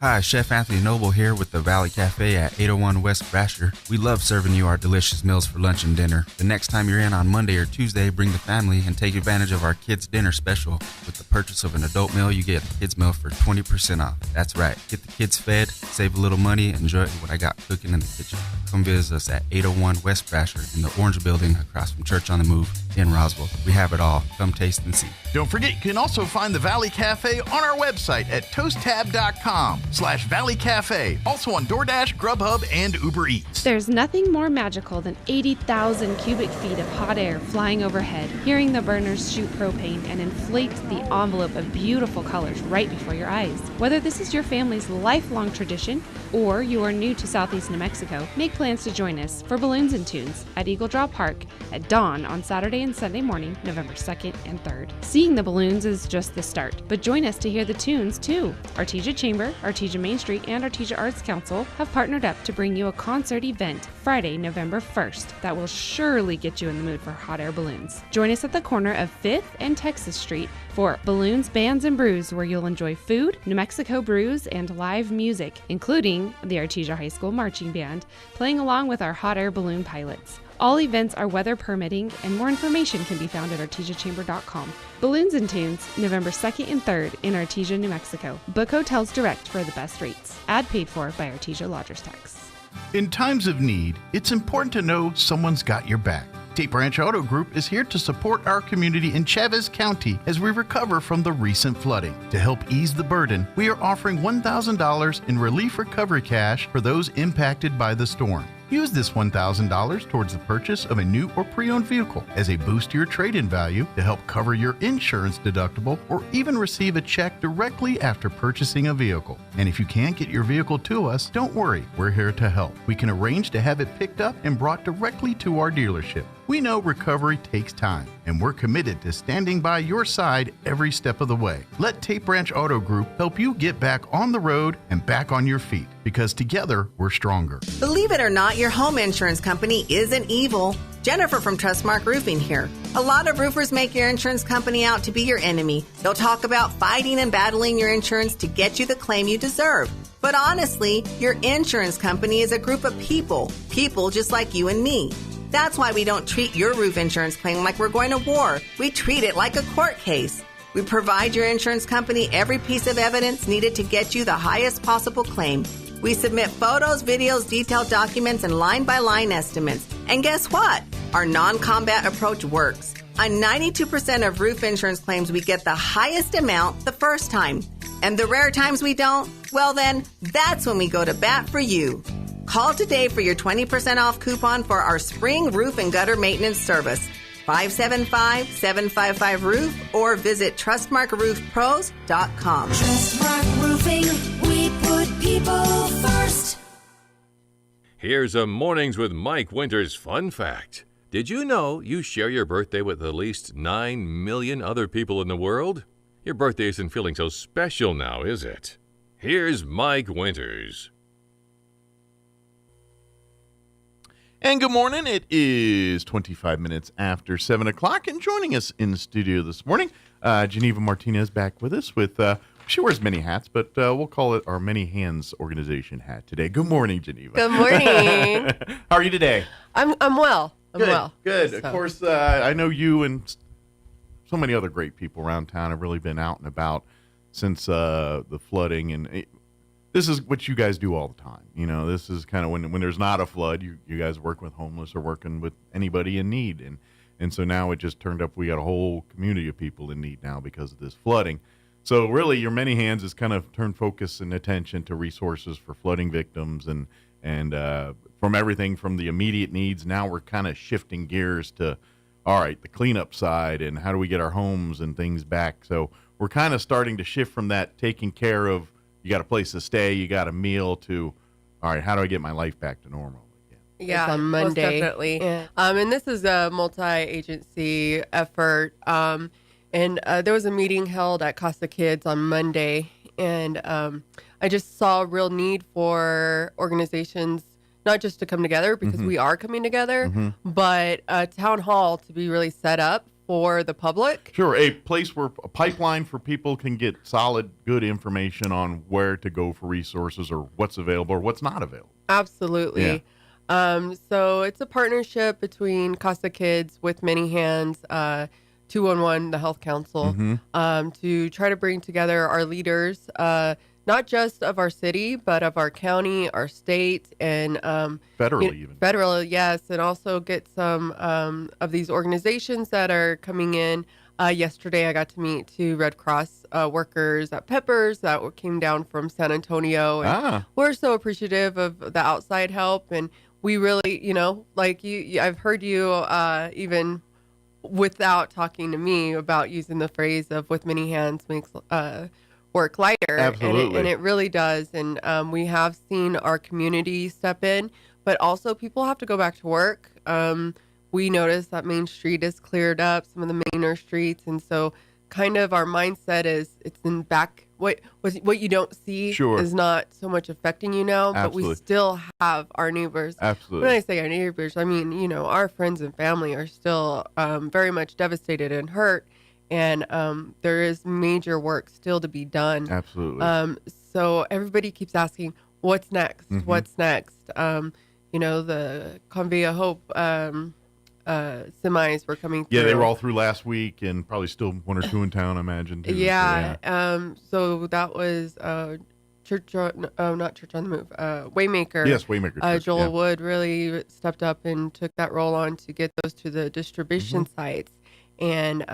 Hi, Chef Anthony Noble here with the Valley Cafe at 801 West Brasher. We love serving you our delicious meals for lunch and dinner. The next time you're in on Monday or Tuesday, bring the family and take advantage of our kids' dinner special. With the purchase of an adult meal, you get a kids' meal for 20% off. That's right. Get the kids fed, save a little money, and enjoy what I got cooking in the kitchen. Come visit us at 801 West Brasher in the Orange Building across from Church on the Move in Roswell. We have it all. Come taste and see. Don't forget, you can also find the Valley Cafe on our website at toasttab.com/Valley Cafe. Also on DoorDash, Grubhub, and Uber Eats. There's nothing more magical than 80,000 cubic feet of hot air flying overhead, hearing the burners shoot propane and inflate the envelope of beautiful colors right before your eyes. Whether this is your family's lifelong tradition or you are new to Southeast New Mexico, make plans to join us for Balloons and Tunes at Eagle Draw Park at dawn on Saturday and Sunday morning, November 2nd and 3rd. Seeing the balloons is just the start, but join us to hear the tunes too. Artesia Chamber, Artesia Main Street, and Artesia Arts Council have partnered up to bring you a concert event Friday, November 1st that will surely get you in the mood for hot air balloons. Join us at the corner of 5th and Texas Street for Balloons, Bands, and Brews, where you'll enjoy food, New Mexico brews, and live music, including the Artesia High School Marching Band, playing along with our hot air balloon pilots. All events are weather permitting, and more information can be found at artesiachamber.com. Balloons and Tunes, November 2nd and 3rd in Artesia, New Mexico. Book hotels direct for the best rates. Ad paid for by Artesia Lodgers Tax. In times of need, it's important to know someone's got your back. Tate Branch Auto Group is here to support our community in Chavez County as we recover from the recent flooding. To help ease the burden, we are offering $1,000 in relief recovery cash for those impacted by the storm. Use this $1,000 towards the purchase of a new or pre-owned vehicle as a boost to your trade-in value to help cover your insurance deductible or even receive a check directly after purchasing a vehicle. And if you can't get your vehicle to us, don't worry, we're here to help. We can arrange to have it picked up and brought directly to our dealership. We know recovery takes time, and we're committed to standing by your side every step of the way. Let Tape Branch Auto Group help you get back on the road and back on your feet, because together we're stronger. Believe it or not, your home insurance company isn't evil. Jennifer from Trustmark Roofing here. A lot of roofers make your insurance company out to be your enemy. They'll talk about fighting and battling your insurance to get you the claim you deserve. But honestly, your insurance company is a group of people just like you and me. That's why we don't treat your roof insurance claim like we're going to war. We treat it like a court case. We provide your insurance company every piece of evidence needed to get you the highest possible claim. We submit photos, videos, detailed documents, and line-by-line estimates. And guess what? Our non-combat approach works. On 92% of roof insurance claims, we get the highest amount the first time. And the rare times we don't, well then, that's when we go to bat for you. Call today for your 20% off coupon for our spring roof and gutter maintenance service. 575-755-ROOF or visit TrustmarkRoofPros.com. Trustmark Roofing, we put people first. Here's a Mornings with Mike Winters fun fact. Did you know you share your birthday with at least 9 million other people in the world? Your birthday isn't feeling so special now, is it? Here's Mike Winters. And good morning. It is 25 minutes after 7 o'clock, and joining us in the studio this morning, Geneva Martinez back with us with, she wears many hats, but we'll call it our Many Hands organization hat today. Good morning, Geneva. Good morning. How are you today? I'm well. I'm good, well. Good. So. Of course, I know you and so many other great people around town have really been out and about since the flooding, and this is what you guys do all the time. You know, this is kind of when there's not a flood, you guys work with homeless or working with anybody in need. And so now it just turned up, we got a whole community of people in need now because of this flooding. So really your Many Hands has kind of turned focus and attention to resources for flooding victims and from everything from the immediate needs. Now we're kind of shifting gears to, all right, the cleanup side and how do we get our homes and things back. So we're kind of starting to shift from that taking care of, you got a place to stay, you got a meal, to, all right, how do I get my life back to normal again? Yeah, on Monday. Most definitely. Yeah. And this is a multi-agency effort. And there was a meeting held at Casa Kids on Monday, and I just saw a real need for organizations, not just to come together, because we are coming together, but a town hall to be really set up for the public. Sure, a place where a pipeline for people can get solid, good information on where to go for resources or what's available or what's not available. Absolutely. Yeah. So it's a partnership between Casa Kids with Many Hands, 211, the Health Council, to try to bring together our leaders, not just of our city, but of our county, our state, and federally even. Federal, yes, and also get some of these organizations that are coming in. Yesterday, I got to meet 2 Red Cross workers at Peppers that came down from San Antonio. And we're so appreciative of the outside help, and we really, you know, like you I've heard you even without talking to me about using the phrase of "with many hands makes work lighter." Absolutely. And it really does. And we have seen our community step in, but also people have to go back to work. We noticed that Main Street is cleared up, some of the mainer streets. And so kind of our mindset is it's in back. What you don't see is not so much affecting you now, but we still have our neighbors. Absolutely. When I say our neighbors, I mean, you know, our friends and family are still very much devastated and hurt. And there is major work still to be done. Absolutely. So everybody keeps asking, what's next? What's next? You know, the Convey of Hope semis were coming through. Yeah, they were all through last week and probably still 1 or 2 in town, I imagine. Too. Yeah. So that was not Church on the Move, Waymaker. Yes, Waymaker. Joel Wood really stepped up and took that role on to get those to the distribution sites. And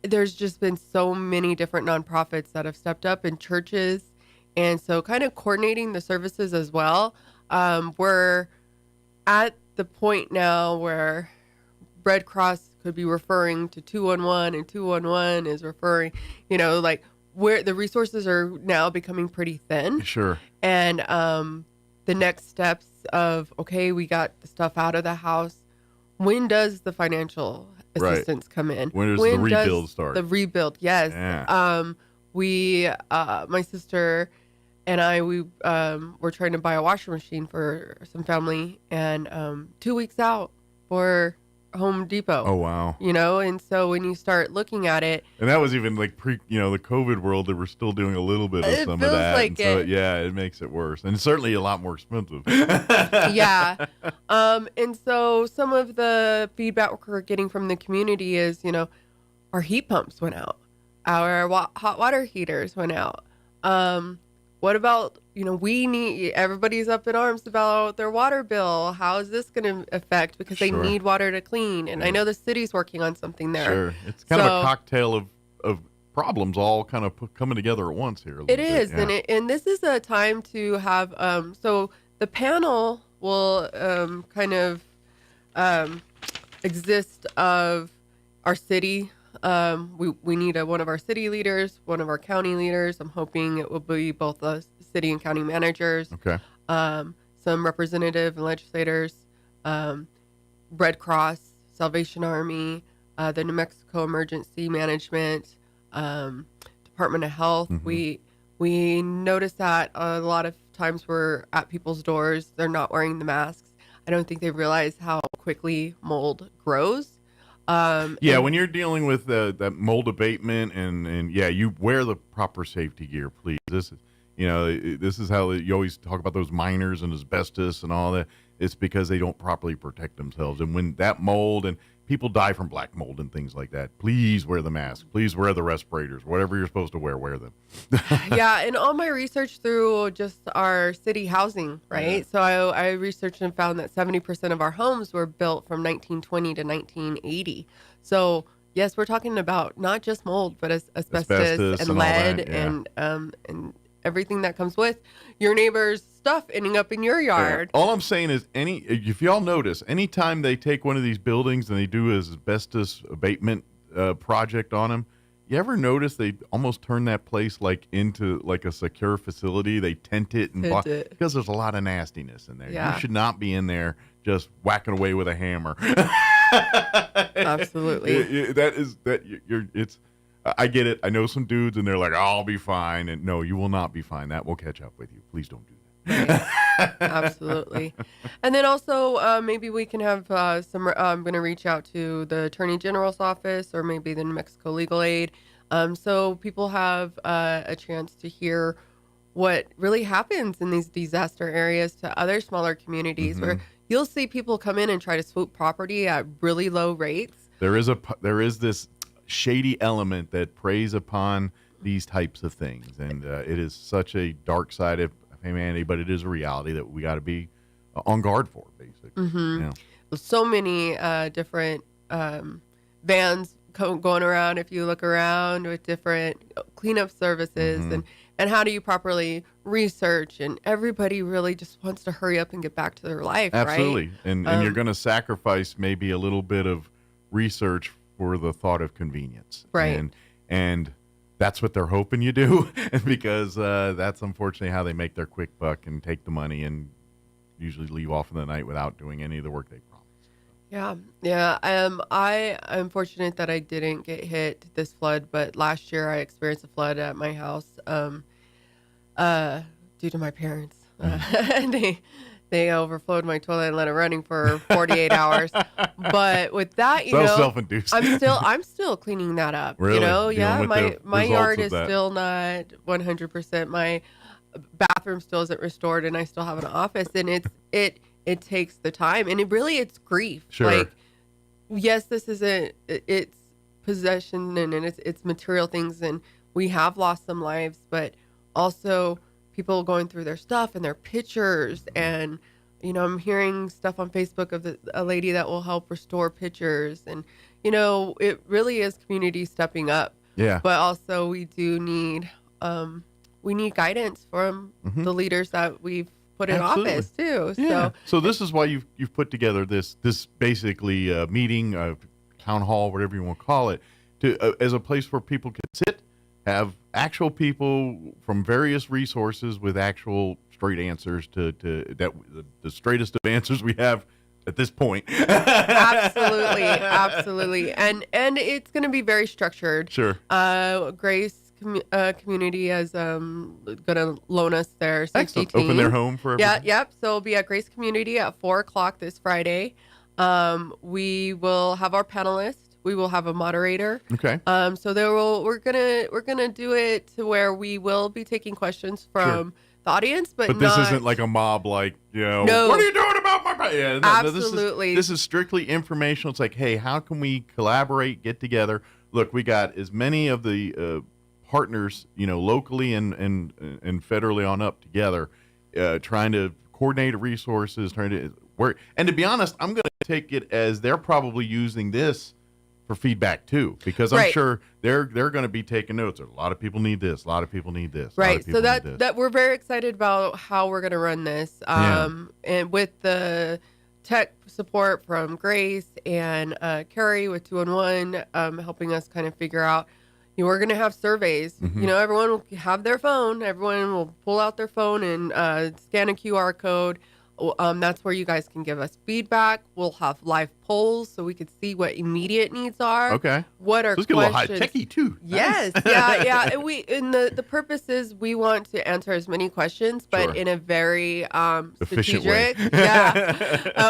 there's just been so many different nonprofits that have stepped up, and churches. And so kind of coordinating the services as well. We're at the point now where Red Cross could be referring to 211 and 211 is referring, like where the resources are now becoming pretty thin. Sure. And the next steps of, okay, we got the stuff out of the house. When does the financial assistance come in? When does the rebuild start? The rebuild, yes. Yeah. My sister and I, we were trying to buy a washing machine for some family, and 2 weeks out for Home Depot. Oh, wow. And so when you start looking at it. And that was even like the COVID world, they were still doing a little bit of some of feels that. like and so, it. yeah, it makes it worse. And certainly a lot more expensive. Yeah. And so some of the feedback we're getting from the community is, our heat pumps went out. Our hot water heaters went out. What about, everybody's up in arms about their water bill. How is this going to affect? Because they Sure. need water to clean. And I know the city's working on something there. Sure. It's kind of a cocktail of problems all kind of coming together at once here. It is. Yeah. And this is a time to have, so the panel will exist of our city. We need one of our city leaders, one of our county leaders. I'm hoping it will be both the city and county managers. Okay. Some representative and legislators, Red Cross, Salvation Army, the New Mexico Emergency Management, Department of Health. Mm-hmm. We notice that a lot of times we're at people's doors, they're not wearing the masks. I don't think they realize how quickly mold grows. When you're dealing with that mold abatement and you wear the proper safety gear, please. This is how you always talk about those miners and asbestos and all that. It's because they don't properly protect themselves. And when that mold and people die from black mold and things like that, please wear the mask. Please wear the respirators. Whatever you're supposed to wear them. Yeah, and all my research through just our city housing, right? Yeah. So I researched and found that 70% of our homes were built from 1920 to 1980. So yes, we're talking about not just mold, but asbestos and lead that, yeah. and everything that comes with your neighbor's stuff ending up in your yard. Yeah. All I'm saying is, if y'all notice, anytime they take one of these buildings and they do an asbestos abatement project on them, you ever notice they almost turn that place into a secure facility? They tent it because there's a lot of nastiness in there. Yeah. You should not be in there just whacking away with a hammer. Absolutely. I get it. I know some dudes and they're like, I'll be fine. And no, you will not be fine. That will catch up with you. Please don't do that. Right. Absolutely. And then also maybe we can have I'm going to reach out to the Attorney General's office or maybe the New Mexico Legal Aid. So people have a chance to hear what really happens in these disaster areas to other smaller communities where you'll see people come in and try to swoop property at really low rates. There is this shady element that preys upon these types of things, and it is such a dark side of humanity, but it is a reality that we got to be on guard for, basically. So many different vans going around, if you look around, with different cleanup services and how do you properly research, and everybody really just wants to hurry up and get back to their life. Absolutely. Right? And you're going to sacrifice maybe a little bit of research for the thought of convenience. Right. And that's what they're hoping you do, because that's unfortunately how they make their quick buck and take the money and usually leave off in the night without doing any of the work they promised. Yeah. I'm fortunate that I didn't get hit this flood, but last year I experienced a flood at my house due to my parents. They overflowed my toilet and let it running for 48 hours. But with that, self-induced. I'm still cleaning that up. Really? My yard is still not 100%. My bathroom still isn't restored, and I still have an office, and it takes the time, and it's grief. Sure. Like, yes, this isn't it's possession and it's material things, and we have lost some lives, but also people going through their stuff and their pictures, and I'm hearing stuff on Facebook of a lady that will help restore pictures, and it really is community stepping up. Yeah. But also we do need guidance from the leaders that we've put in Absolutely. office too. Yeah. So this is why you've put together this basically meeting, town hall, whatever you want to call it, to as a place where people can sit, have actual people from various resources with actual straight answers to that the straightest of answers we have at this point. Absolutely. And it's going to be very structured. Sure. Grace Community is going to loan us their safety Excellent. team. Open their home for everyone. Yep. So it'll be at Grace Community at 4:00 this Friday. We will have our panelists. We will have a moderator. Okay. So we're gonna do it to where we will be taking questions from the audience, but this not, isn't like a mob, like, No. what are you doing about my yeah, no, Absolutely. This is strictly informational. It's like, hey, how can we collaborate, get together? Look, we got as many of the partners, locally and federally on up together, trying to coordinate resources, trying to work. And to be honest, I'm going to take it as they're probably using this for feedback too, because I'm sure they're going to be taking notes. A lot of people need this. A lot of people need this. Right. So that we're very excited about how we're going to run this. And with the tech support from Grace and Carrie with 211, helping us kind of figure out, we're going to have surveys. Mm-hmm. Everyone will have their phone. Everyone will pull out their phone and scan a QR code. That's where you guys can give us feedback. We'll have live polls so we can see what immediate needs are. Okay. What are so questions? Get a little high-techy too. Yes. Nice. Yeah. And the purpose is we want to answer as many questions, but in a very efficient strategic way.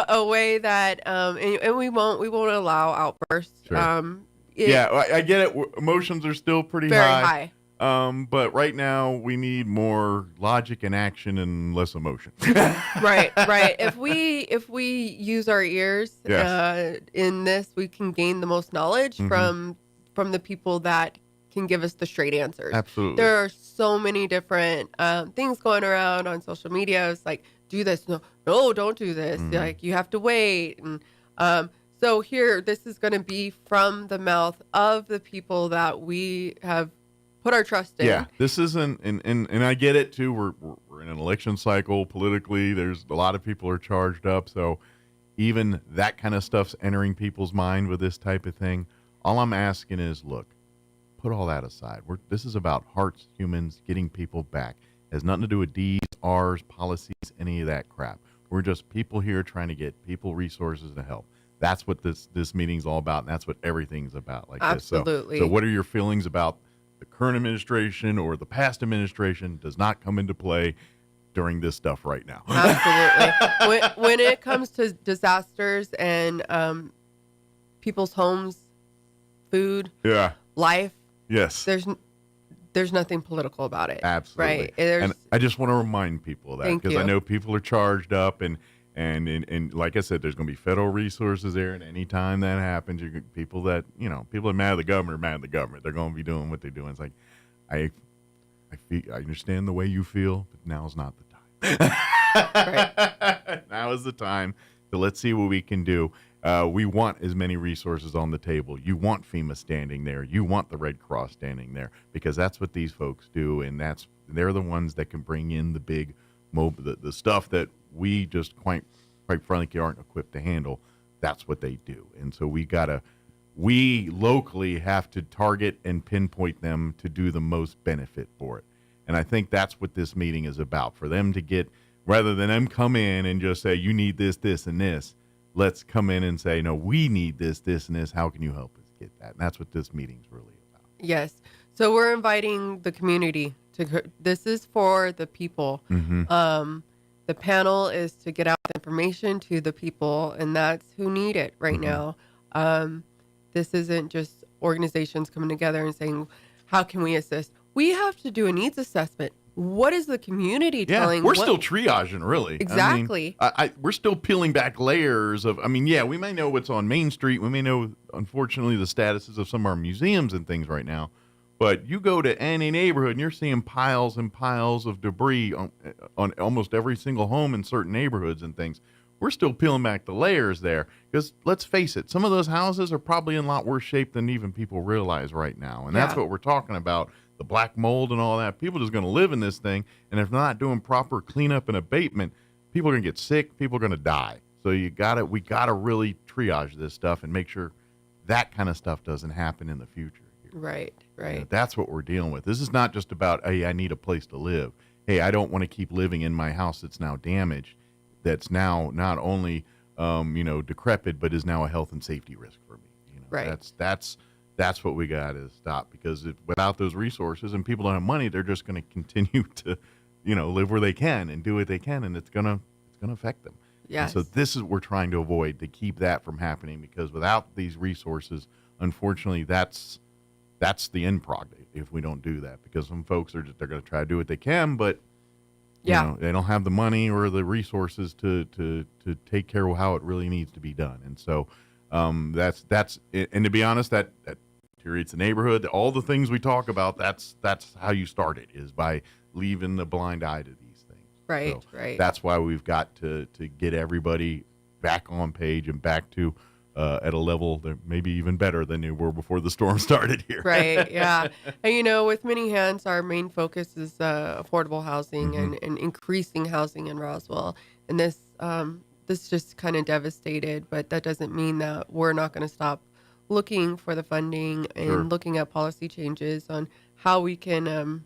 a way that and we won't allow outbursts. Sure. I get it. Emotions are still pretty very high. But right now we need more logic and action and less emotion. Right. If we use our ears in this, we can gain the most knowledge from the people that can give us the straight answers. Absolutely. There are so many different things going around on social media. It's like, do this. No, don't do this. Like, you have to wait. And so here, this is going to be from the mouth of the people that we have put our trust in. Yeah, this isn't, and I get it too. We're in an election cycle politically. There's a lot of people are charged up, so even that kind of stuff's entering people's mind with this type of thing. All I'm asking is, look, put all that aside. This is about hearts, humans, getting people back. It has nothing to do with D's, R's, policies, any of that crap. We're just people here trying to get people resources to help. That's what this meeting's all about, and that's what everything's about. Like Absolutely. This. So what are your feelings about the current administration or the past administration does not come into play during this stuff right now? Absolutely. when it comes to disasters and people's homes, food, life, yes, there's nothing political about it. Absolutely. Right. And I just want to remind people of that, because I know people are charged up, and like I said, there's going to be federal resources there, and anytime that happens, people that are mad at the government are mad at the government. They're going to be doing what they're doing. It's like, I understand the way you feel, but now's not the time. Right. Now is the time. So let's see what we can do. We want as many resources on the table. You want FEMA standing there. You want the Red Cross standing there, because that's what these folks do, and they're the ones that can bring in the big the stuff that we just quite frankly aren't equipped to handle. That's what they do. And so we locally have to target and pinpoint them to do the most benefit for it. And I think that's what this meeting is about, for them to get, rather than them come in and just say, you need this, this, and this, let's come in and say, no, we need this, this, and this. How can you help us get that? And that's what this meeting's really about. Yes. So we're inviting the community this is for the people. The panel is to get out the information to the people, and that's who need it right now. This isn't just organizations coming together and saying, how can we assist? We have to do a needs assessment. What is the community telling? We're still triaging, really. Exactly. We're still peeling back layers of, we may know what's on Main Street. We may know, unfortunately, the statuses of some of our museums and things right now. But you go to any neighborhood and you're seeing piles and piles of debris on almost every single home in certain neighborhoods and things. We're still peeling back the layers there, because let's face it, some of those houses are probably in a lot worse shape than even people realize right now. And that's what we're talking about. the black mold and all that. People are just going to live in this thing, and if not doing proper cleanup and abatement, people are going to get sick. People are going to die. So we got to really triage this stuff and make sure that kind of stuff doesn't happen in the future. Right. That's what we're dealing with. This is not just about, hey, I need a place to live. Hey, I don't want to keep living in my house that's now damaged, that's now not only decrepit, but is now a health and safety risk for me. Right. That's what we got to stop, because without those resources and people don't have money, they're just going to continue to, live where they can and do what they can, and it's gonna affect them. Yeah. So this is what we're trying to avoid, to keep that from happening, because without these resources, unfortunately, that's the end product if we don't do that, because some folks they're going to try to do what they can, but they don't have the money or the resources to take care of how it really needs to be done. And so that's and to be honest, that deteriorates the neighborhood. All the things we talk about, that's how you start it, is by leaving the blind eye to these things. Right. That's why we've got to get everybody back on page and back to at a level that maybe even better than they were before the storm started here. Right, yeah. And, with Many Hands, our main focus is affordable housing and increasing housing in Roswell. And this just kind of devastated, but that doesn't mean that we're not going to stop looking for the funding and looking at policy changes on how we can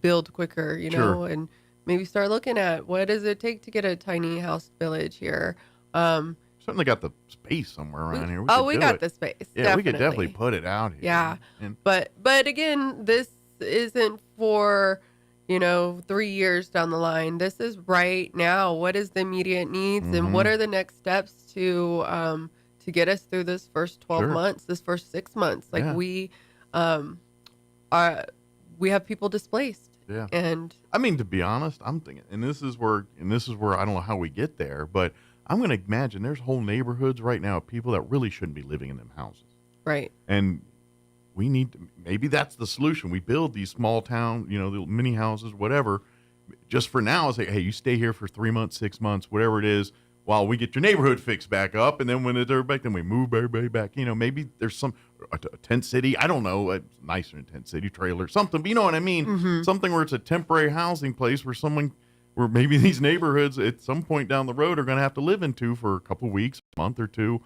build quicker, and maybe start looking at what does it take to get a tiny house village here. Certainly got the space somewhere around here. We got the space. Yeah, we could definitely put it out here. Yeah, but again, this isn't for 3 years down the line. This is right now. What is the immediate needs, and what are the next steps to get us through this first 12 months, this first 6 months? Like we have people displaced. Yeah, and I mean, to be honest, I'm thinking, and this is where I don't know how we get there, but I'm going to imagine there's whole neighborhoods right now of people that really shouldn't be living in them houses. Right. And we need to, maybe that's the solution. We build these small town, the mini houses, whatever, just for now. Say, hey, you stay here for 3 months, 6 months, whatever it is, while we get your neighborhood fixed back up. And then when they're back, then we move everybody back. Maybe there's a tent city. I don't know, a nicer than tent city, trailer, something. But you know what I mean? Something where it's a temporary housing place where maybe these neighborhoods at some point down the road are going to have to live into for a couple of weeks, a month or two,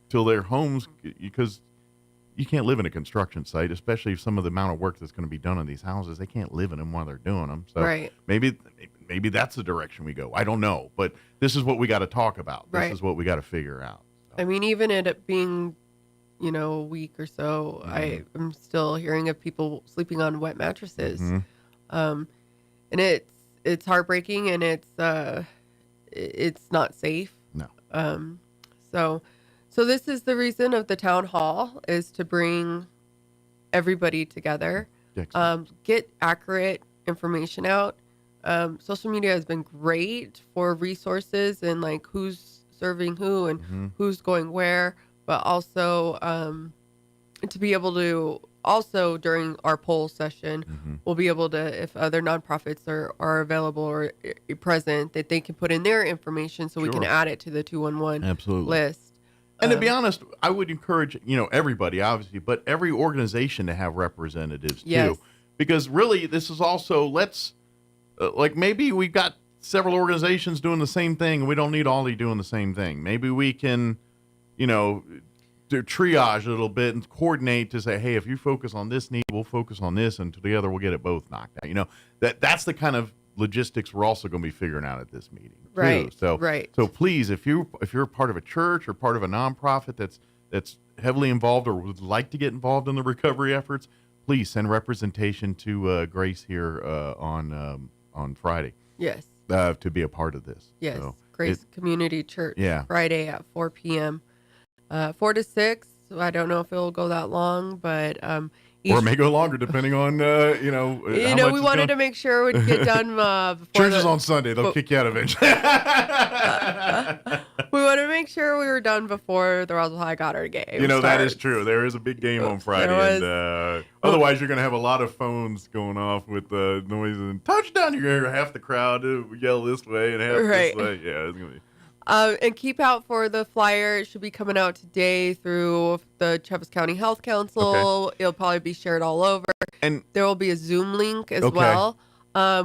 till their homes, because you can't live in a construction site, especially if some of the amount of work that's going to be done on these houses, they can't live in them while they're doing them. So maybe that's the direction we go. I don't know, but this is what we got to talk about. This is what we got to figure out. So. I mean, even it being, a week or so, I am still hearing of people sleeping on wet mattresses. And it's heartbreaking, and it's not safe. No. So this is the reason of the town hall, is to bring everybody together, get accurate information out. Social media has been great for resources and like who's serving who and who's going where, but also to be able to also during our poll session, we'll be able to, if other nonprofits are available or present, that they can put in their information so we can add it to the 211 list. And to be honest, I would encourage, everybody, obviously, but every organization to have representatives too. Because really, this is also, maybe we've got several organizations doing the same thing, and we don't need all of you doing the same thing. Maybe we can, to triage a little bit and coordinate to say, hey, if you focus on this need, we'll focus on this, and together we'll get it both knocked out. That's the kind of logistics we're also going to be figuring out at this meeting. Right. Too. So please, if you're part of a church or part of a nonprofit that's heavily involved or would like to get involved in the recovery efforts, please send representation to Grace here on Friday. Yes. To be a part of this. Yes. So Grace Community Church. Yeah. Friday at 4 p.m. 4 to 6. I don't know if it'll go that long, but or it may go longer depending on we wanted to make sure we'd get done before church is on Sunday. They'll kick you out eventually. We want to make sure we were done before the Roswell High Goddard game. That is true. There is a big game on Friday, and otherwise you're going to have a lot of phones going off with noise and touchdown. You're going to hear half the crowd yell this way and half this way. Yeah, it's going to be. And keep out for the flyer. It should be coming out today through the Travis County Health Council. It'll probably be shared all over. And there will be a Zoom link as well.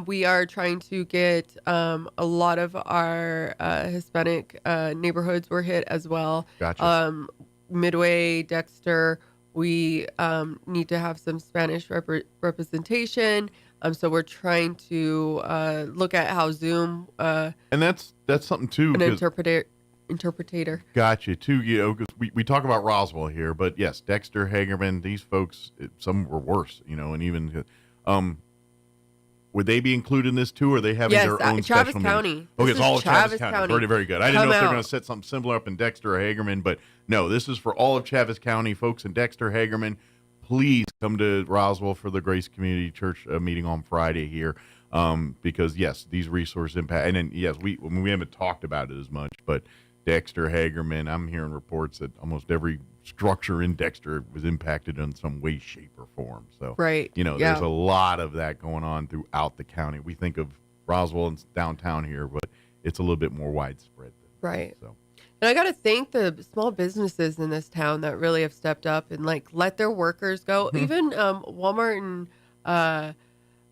We are trying to get a lot of our Hispanic neighborhoods were hit as well. Gotcha. Midway, Dexter. We need to have some Spanish representation. So we're trying to look at how Zoom and that's something too. An interpreter. Gotcha too. You know, because we talk about Roswell here, but yes, Dexter, Hagerman, these folks, some were worse. You know, and even would they be included in this too, or are they having their own Travis special County. meetings? Okay, it's all of Travis County. Very, very good. I didn't know if they're going to set something similar up in Dexter or Hagerman, but no, this is for all of Travis County folks in Dexter, Hagerman. Please come to Roswell for the Grace Community Church meeting on Friday here, because yes, these resources impact. And then yes, we haven't talked about it as much, but Dexter, Hagerman, I'm hearing reports that almost every structure in Dexter was impacted in some way, shape, or form. So you know, there's a lot of that going on throughout the county. We think of Roswell and downtown here, but it's a little bit more widespread. Right. So. And I got to thank the small businesses in this town that really have stepped up and like let their workers go. Even Walmart and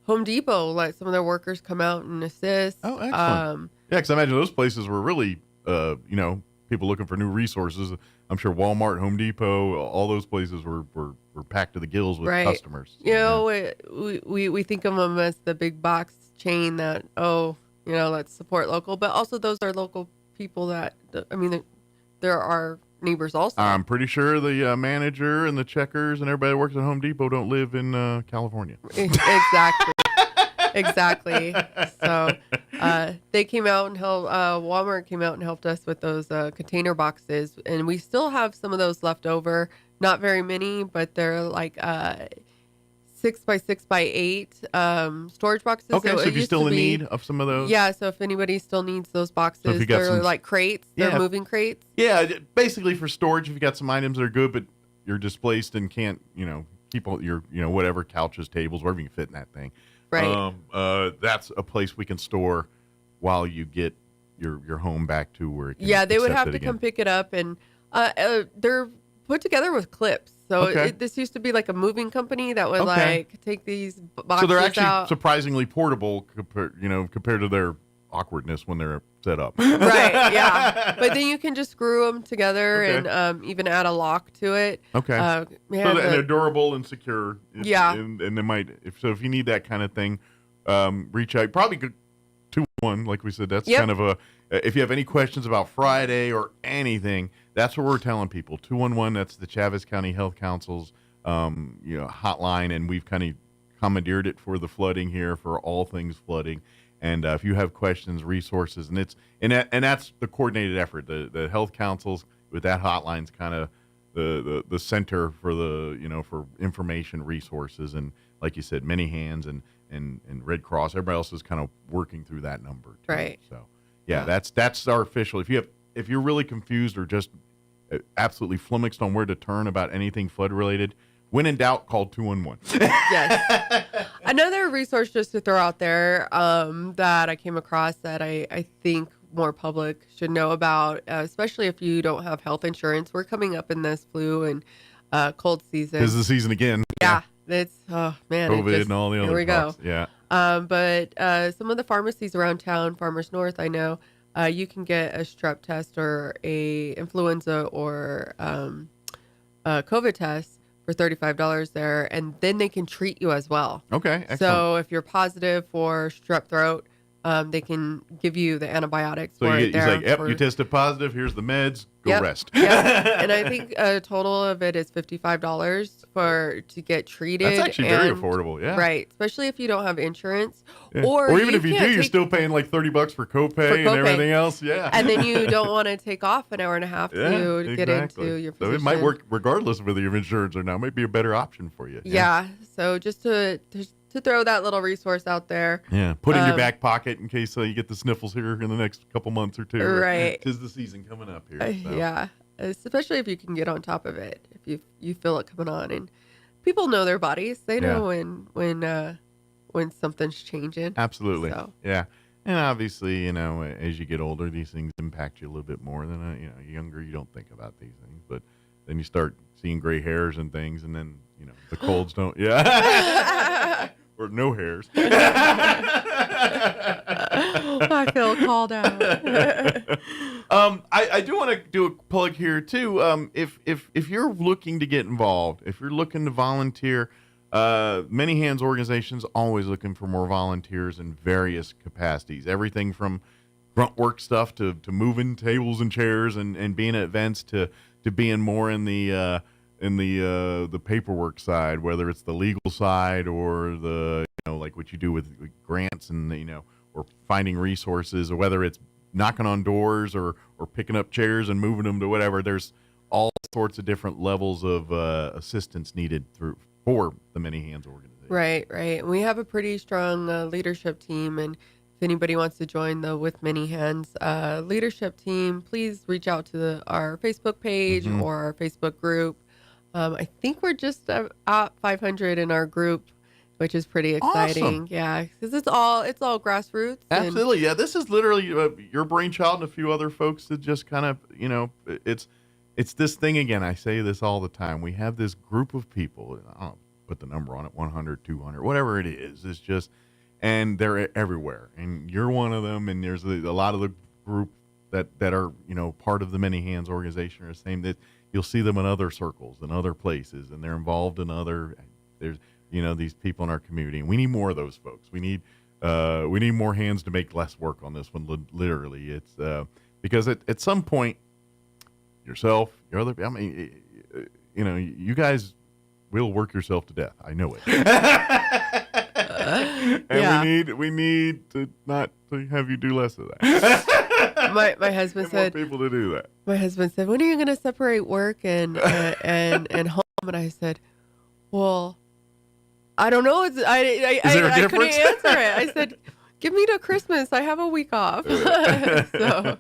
Home Depot let some of their workers come out and assist. Oh, excellent. Yeah, because I imagine those places were really, you know, people looking for new resources. I'm sure Walmart, Home Depot, all those places were packed to the gills with customers. You know, we think of them as the big box chain that, you know, let's support local, but also those are local people that, I mean, there are neighbors also. I'm pretty sure the manager and the checkers and everybody that works at Home Depot don't live in California. Exactly. So they came out and helped, Walmart came out and helped us with those container boxes. And we still have some of those left over. Not very many, but they're like 6x6x8 storage boxes. Okay, so if you're still in need of some of those. Yeah, so if anybody still needs those boxes, they're like crates. They're moving crates. Yeah, basically for storage, if you got some items that are good, but you're displaced and can't, you know, keep all your, you know, whatever, couches, tables, wherever you can fit in that thing. Right. That's a place we can store while you get your home back to where it can they would accept have it to again. come pick it up, and they're put together with clips. So this used to be like a moving company that would like take these boxes. So they're actually out. surprisingly portable, compared to their awkwardness when they're set up. Right. Yeah. But then you can just screw them together and even add a lock to it. Okay. Man, and they're durable and secure. And they might. If you need that kind of thing, reach out. Probably go 2-1, like we said. That's kind of a. If you have any questions about Friday or anything, that's what we're telling people. 211. That's the Travis County Health Council's hotline, and we've kind of commandeered it for the flooding here, for all things flooding. And if you have questions, resources, and that's the coordinated effort. The health councils with that hotline's kind of the center for for information, resources, and like you said, many hands and Red Cross. Everybody else is kind of working through that number too. Right. So that's our official. If you're really confused or just absolutely flummoxed on where to turn about anything flood related, when in doubt, call 211. Yes. Another resource just to throw out there that I came across that I think more public should know about, especially if you don't have health insurance. We're coming up in this flu and cold season. This is the season again. Yeah. It's, COVID and all the other Here we talks. go. Yeah. But some of the pharmacies around town, Farmers North, I know, you can get a strep test or a influenza or a COVID test for $35 there, and then they can treat you as well. Okay, excellent. So if you're positive for strep throat, they can give you the antibiotics So for it he's there. like, yep, you tested positive. Here's the meds. Go rest. Yeah. And I think a total of it is $55 to get treated. That's actually very affordable. Yeah. Right. Especially if you don't have insurance. Yeah. Or even if you do, you're still paying like $30 for copay and everything else. Yeah. And then you don't want to take off an hour and a half to get into your physician. So it might work regardless of whether you have insurance or not. It might be a better option for you. Yeah. So just to throw that little resource out there. Yeah. Put it in your back pocket in case you get the sniffles here in the next couple months or two. Right. 'Tis the season coming up here. So. Yeah. Especially if you can get on top of it. If you feel it coming on, and people know their bodies. They know when something's changing. Absolutely. So. Yeah. And obviously, as you get older, these things impact you a little bit more than younger. You don't think about these things, but then you start seeing gray hairs and things, and then the colds don't. Yeah, or no hairs. I feel called out. I do want to do a plug here too. If you're looking to get involved, if you're looking to volunteer. Many Hands organizations always looking for more volunteers in various capacities. Everything from grunt work stuff to moving tables and chairs and being at events to being more in the paperwork side, whether it's the legal side or the like what you do with grants and or finding resources, or whether it's knocking on doors or picking up chairs and moving them to whatever. There's all sorts of different levels of assistance needed for the Many Hands organization. Right. We have a pretty strong leadership team, and if anybody wants to join the With Many Hands leadership team, please reach out to our Facebook page or our Facebook group. I think we're just at 500 in our group, which is pretty exciting. Awesome. Yeah, because it's all grassroots. Absolutely. Yeah, this is literally your brainchild and a few other folks that just kind of, it's this thing again. I say this all the time. We have this group of people, I don't put the number on it, 100, 200, whatever it is. It's just, and they're everywhere. And you're one of them. And there's a lot of the group that are, part of the Many Hands organization are the same, that you'll see them in other circles and other places, and they're involved in there's, these people in our community. And we need more of those folks. We need more hands to make less work on this one. Literally, it's because at some point, yourself, your other, you guys will work yourself to death. I know it. And we need to not to have you do less of that. My husband said more people to do that. My husband said, "When are you going to separate work and home?" And I said, "Well, I don't know. I couldn't answer it. I said, give me to Christmas. I have a week off." So.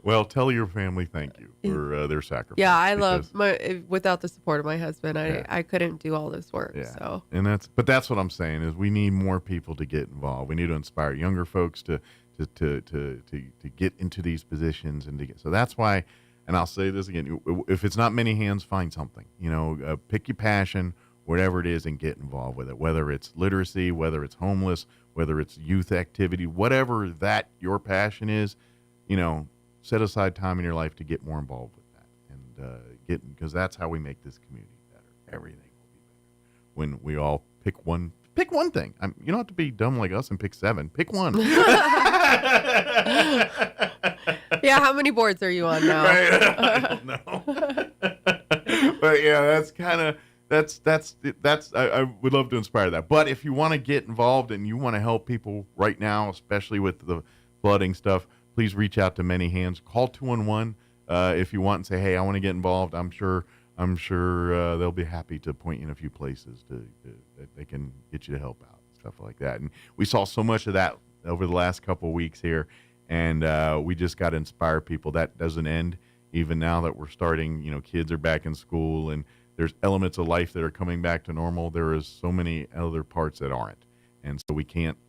Well, tell your family thank you for their sacrifice. Yeah, I love without the support of my husband, I couldn't do all this work. Yeah. So, and that's what I'm saying is we need more people to get involved. We need to inspire younger folks to get into these positions and to get. So that's why, and I'll say this again: if it's not Many Hands, find something. Pick your passion, whatever it is, and get involved with it. Whether it's literacy, whether it's homeless, whether it's youth activity, whatever that your passion is, set aside time in your life to get more involved with that and because that's how we make this community better. Everything will be better when we all pick one thing. You don't have to be dumb like us and pick 7. Pick one. Yeah, how many boards are you on now? Right. I don't know. But yeah, I would love to inspire that. But if you want to get involved and you want to help people right now, especially with the flooding stuff, please reach out to Many Hands. Call 211 if you want and say, "Hey, I want to get involved." I'm sure they'll be happy to point you in a few places that they can get you to help out, stuff like that. And we saw so much of that over the last couple of weeks here, and we just got to inspire people. That doesn't end even now that we're starting. Kids are back in school, and there's elements of life that are coming back to normal. There is so many other parts that aren't, and so we can't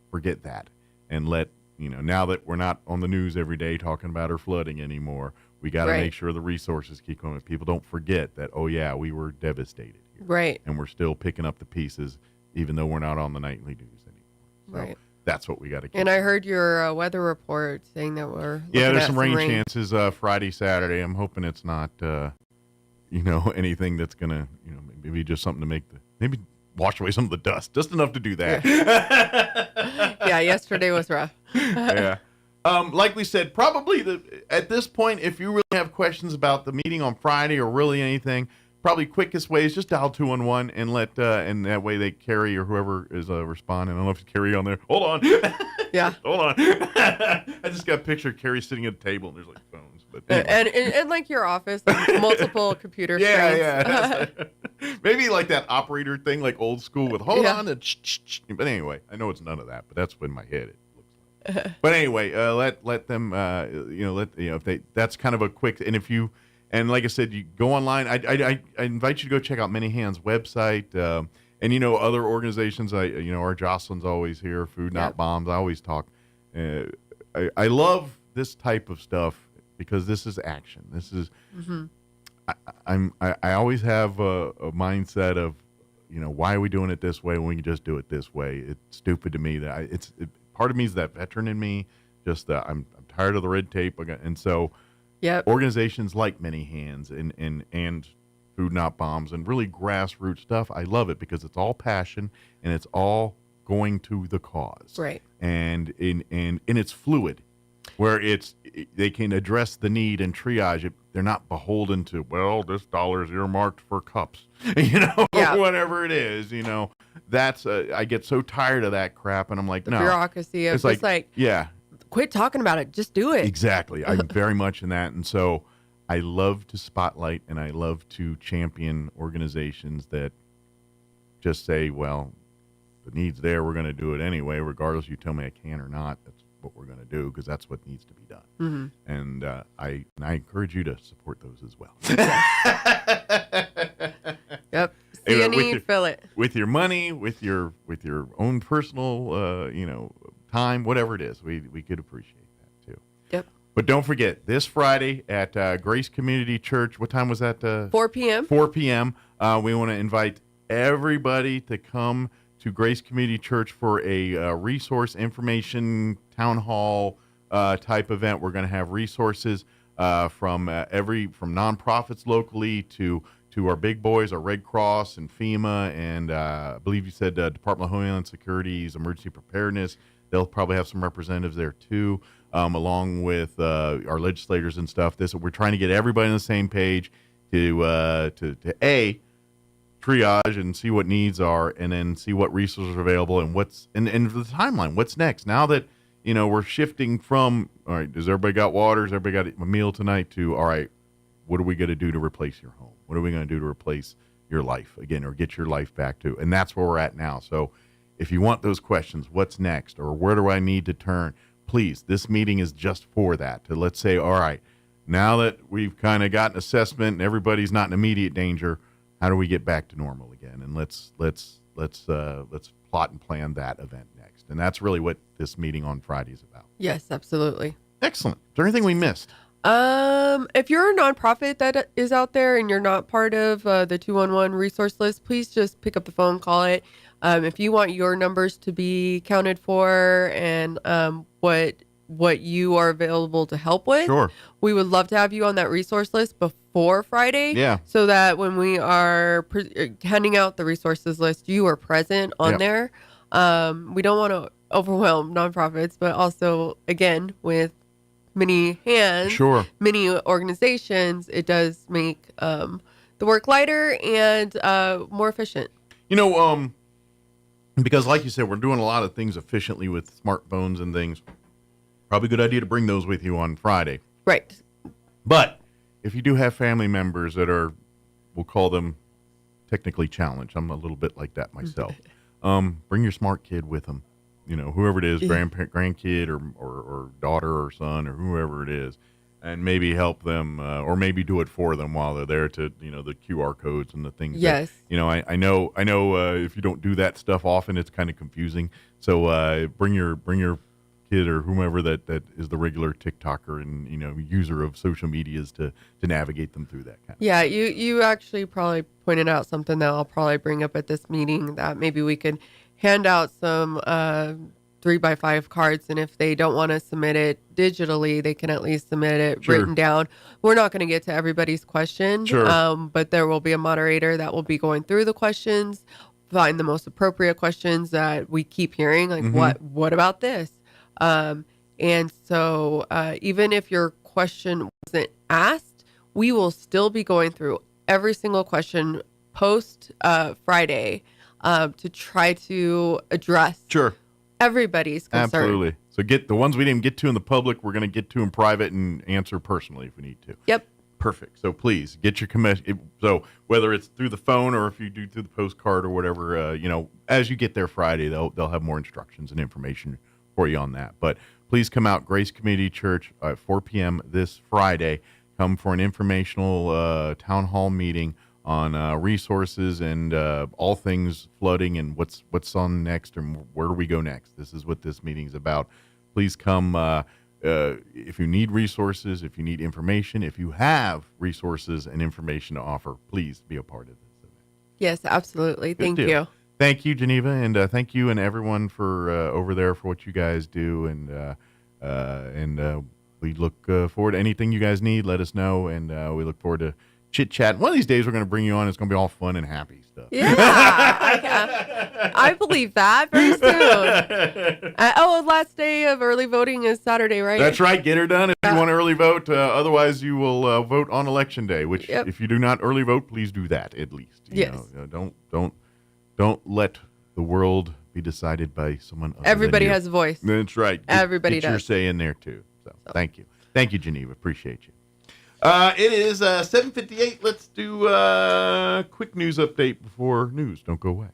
forget that and let. Now that we're not on the news every day talking about our flooding anymore, we got to make sure the resources keep coming. People don't forget that, oh, yeah, we were devastated here. Right. And we're still picking up the pieces, even though we're not on the nightly news anymore. So that's what we got to keep. And I heard your weather report saying that we're there's some rain chances Friday, Saturday. I'm hoping it's not, anything that's going to, maybe just something to maybe wash away some of the dust, just enough to do that. Yeah, yesterday was rough. Yeah. Like we said, probably at this point, if you really have questions about the meeting on Friday or really anything, probably quickest way is just dial 211 and let and that way Carrie or whoever is responding. I don't know if it's Carrie on there. Hold on. Yeah. Hold on. I just got a picture of Carrie sitting at a table and there's like phones. But anyway. and like your office, like multiple computer screens. Yeah. Maybe like that operator thing, like old school with hold on and but anyway, I know it's none of that, but that's in my head it looks like. But anyway, let them if they that's kind of a quick and like I said, you go online. I invite you to go check out Many Hands website and other organizations. Our Jocelyn's always here, Food Not Bombs. I always talk I love this type of stuff because this is action. This is I always have a mindset of, why are we doing it this way when we can just do it this way? It's stupid to me that part of me is that veteran in me, just that I'm tired of the red tape, and so organizations like Many Hands and Food Not Bombs and really grassroots stuff, I love it because it's all passion and it's all going to the cause, right? And it's fluid, where they can address the need and triage it. They're not beholden to, well, this dollar is earmarked for cups, or whatever it is. That's I get so tired of that crap, and I'm like, no, bureaucracy of just like quit talking about it, just do it. Exactly. I'm very much in that, and so I love to spotlight and I love to champion organizations that just say, well, the need's there, we're going to do it anyway, regardless you tell me I can or not. That's what we're going to do because that's what needs to be done. And I encourage you to support those as well. Yep. See a need, fill it with your money, with your own personal time, whatever it is. We could appreciate that too. Yep. But don't forget, this Friday at Grace Community Church, what time was that? 4 p.m. 4 p.m. We want to invite everybody to come to Grace Community Church for a resource information town hall type event. We're going to have resources from nonprofits locally to our big boys, our Red Cross and FEMA, and I believe you said Department of Homeland Security's emergency preparedness. They'll probably have some representatives there too, along with our legislators and stuff. We're trying to get everybody on the same page to triage and see what needs are, and then see what resources are available and and the timeline. What's next? Now that we're shifting from, all right, does everybody got water? Does everybody got a meal tonight? To, all right, what are we going to do to replace your home? What are we going to do to replace your life again, or get your life back to? And that's where we're at now. So if you want those questions, what's next, or where do I need to turn? Please, this meeting is just for that. To let's say, all right, now that we've kind of got an assessment and everybody's not in immediate danger, how do we get back to normal again? And let's plot and plan that event next. And that's really what this meeting on Friday is about. Yes, absolutely. Excellent. Is there anything we missed? If you're a nonprofit that is out there and you're not part of the 211 resource list, please just pick up the phone, call it. If you want your numbers to be counted for and what you are available to help with, sure, we would love to have you on that resource list before Friday. Yeah. So that when we are handing out the resources list, you are present on there. We don't want to overwhelm nonprofits, but also, again, with many hands, sure, many organizations, it does make the work lighter and more efficient. Because like you said, we're doing a lot of things efficiently with smartphones and things. Probably a good idea to bring those with you on Friday. Right. But if you do have family members that are, we'll call them technically challenged. I'm a little bit like that myself. Bring your smart kid with them. Whoever it is, grandkid or daughter or son or whoever it is, and maybe help them or maybe do it for them while they're there to, the QR codes and the things. Yes. That, I know if you don't do that stuff often, it's kind of confusing. So bring your kid or whomever that is the regular TikToker and, user of social medias to navigate them through that kind of Yeah, you actually probably pointed out something that I'll probably bring up at this meeting, that maybe we could hand out some 3x5 cards, and if they don't want to submit it digitally, they can at least submit it written down. We're not going to get to everybody's question, but there will be a moderator that will be going through the questions, find the most appropriate questions that we keep hearing, like what about this? And so even if your question wasn't asked, we will still be going through every single question post Friday to try to address everybody's concern. Absolutely. So get the ones we didn't get to in the public, we're going to get to in private and answer personally if we need to. Yep. Perfect. So please get your so whether it's through the phone or if you do through the postcard or whatever, as you get there Friday, they'll have more instructions and information for you on that. But please come out, Grace Community Church at 4 p.m. this Friday. Come for an informational town hall meeting on resources and all things flooding and what's on next and where do we go next. This is what this meeting is about. please come. If you need resources, if you need information, if you have resources and information to offer, please be a part of this. Yes, absolutely. Thank you. Thank you, Geneva, and thank you and everyone for over there for what you guys do, and we look forward to anything you guys need. Let us know, and we look forward to chit chat. One of these days, we're going to bring you on. It's going to be all fun and happy stuff. Yeah, I believe that very soon. Last day of early voting is Saturday, right? That's right. Get her done if you want to early vote. Otherwise, you will vote on Election Day. Which, if you do not early vote, please do that at least. You know, don't let the world be decided by someone other Everybody than you. has a voice. That's right. Everybody get your does. say in there too. So thank you, Geneva. Appreciate you. It is 7:58. Let's do a quick news update before news. Don't go away.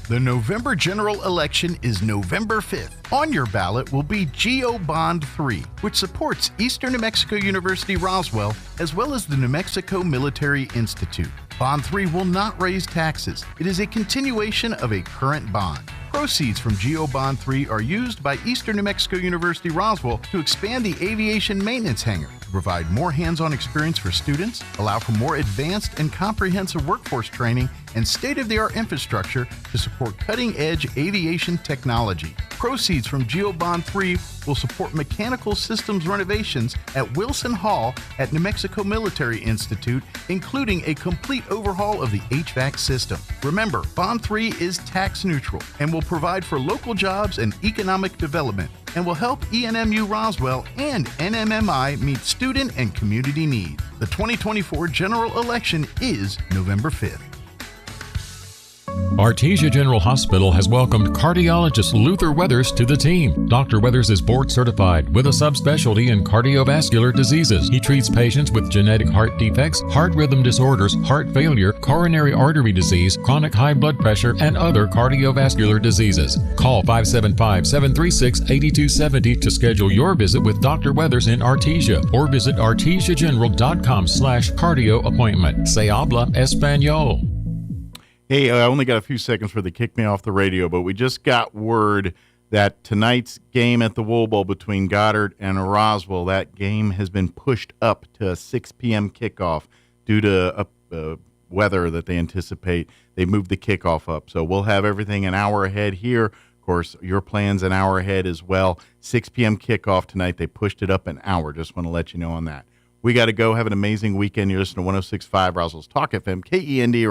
The November general election is November 5th. On your ballot will be GEO Bond 3, which supports Eastern New Mexico University Roswell, as well as the New Mexico Military Institute. Bond 3 will not raise taxes. It is a continuation of a current bond. Proceeds from GEO Bond 3 are used by Eastern New Mexico University Roswell to expand the aviation maintenance hangar, to provide more hands-on experience for students, allow for more advanced and comprehensive workforce training, and state-of-the-art infrastructure to support cutting-edge aviation technology. Proceeds from GEO Bond 3 will support mechanical systems renovations at Wilson Hall at New Mexico Military Institute, including a complete overhaul of the HVAC system. Remember, Bond 3 is tax neutral and will provide for local jobs and economic development, and will help ENMU Roswell and NMMI meet student and community needs. The 2024 general election is November 5th. Artesia General Hospital has welcomed cardiologist Luther Weathers to the team. Dr. Weathers is board certified with a subspecialty in cardiovascular diseases. He treats patients with genetic heart defects, heart rhythm disorders, heart failure, coronary artery disease, chronic high blood pressure, and other cardiovascular diseases. Call 575-736-8270 to schedule your visit with Dr. Weathers in Artesia, or visit artesiageneral.com/cardio appointment. Se habla español. Hey, I only got a few seconds for the kick me off the radio, but we just got word that tonight's game at the Wool Bowl between Goddard and Roswell, that game has been pushed up to a 6 p.m. kickoff due to weather that they anticipate. They moved the kickoff up, so we'll have everything an hour ahead here. Of course, your plan's an hour ahead as well. 6 p.m. kickoff tonight. They pushed it up an hour. Just want to let you know on that. We got to go. Have an amazing weekend. You're listening to 106.5 Roswell's Talk FM, KEND.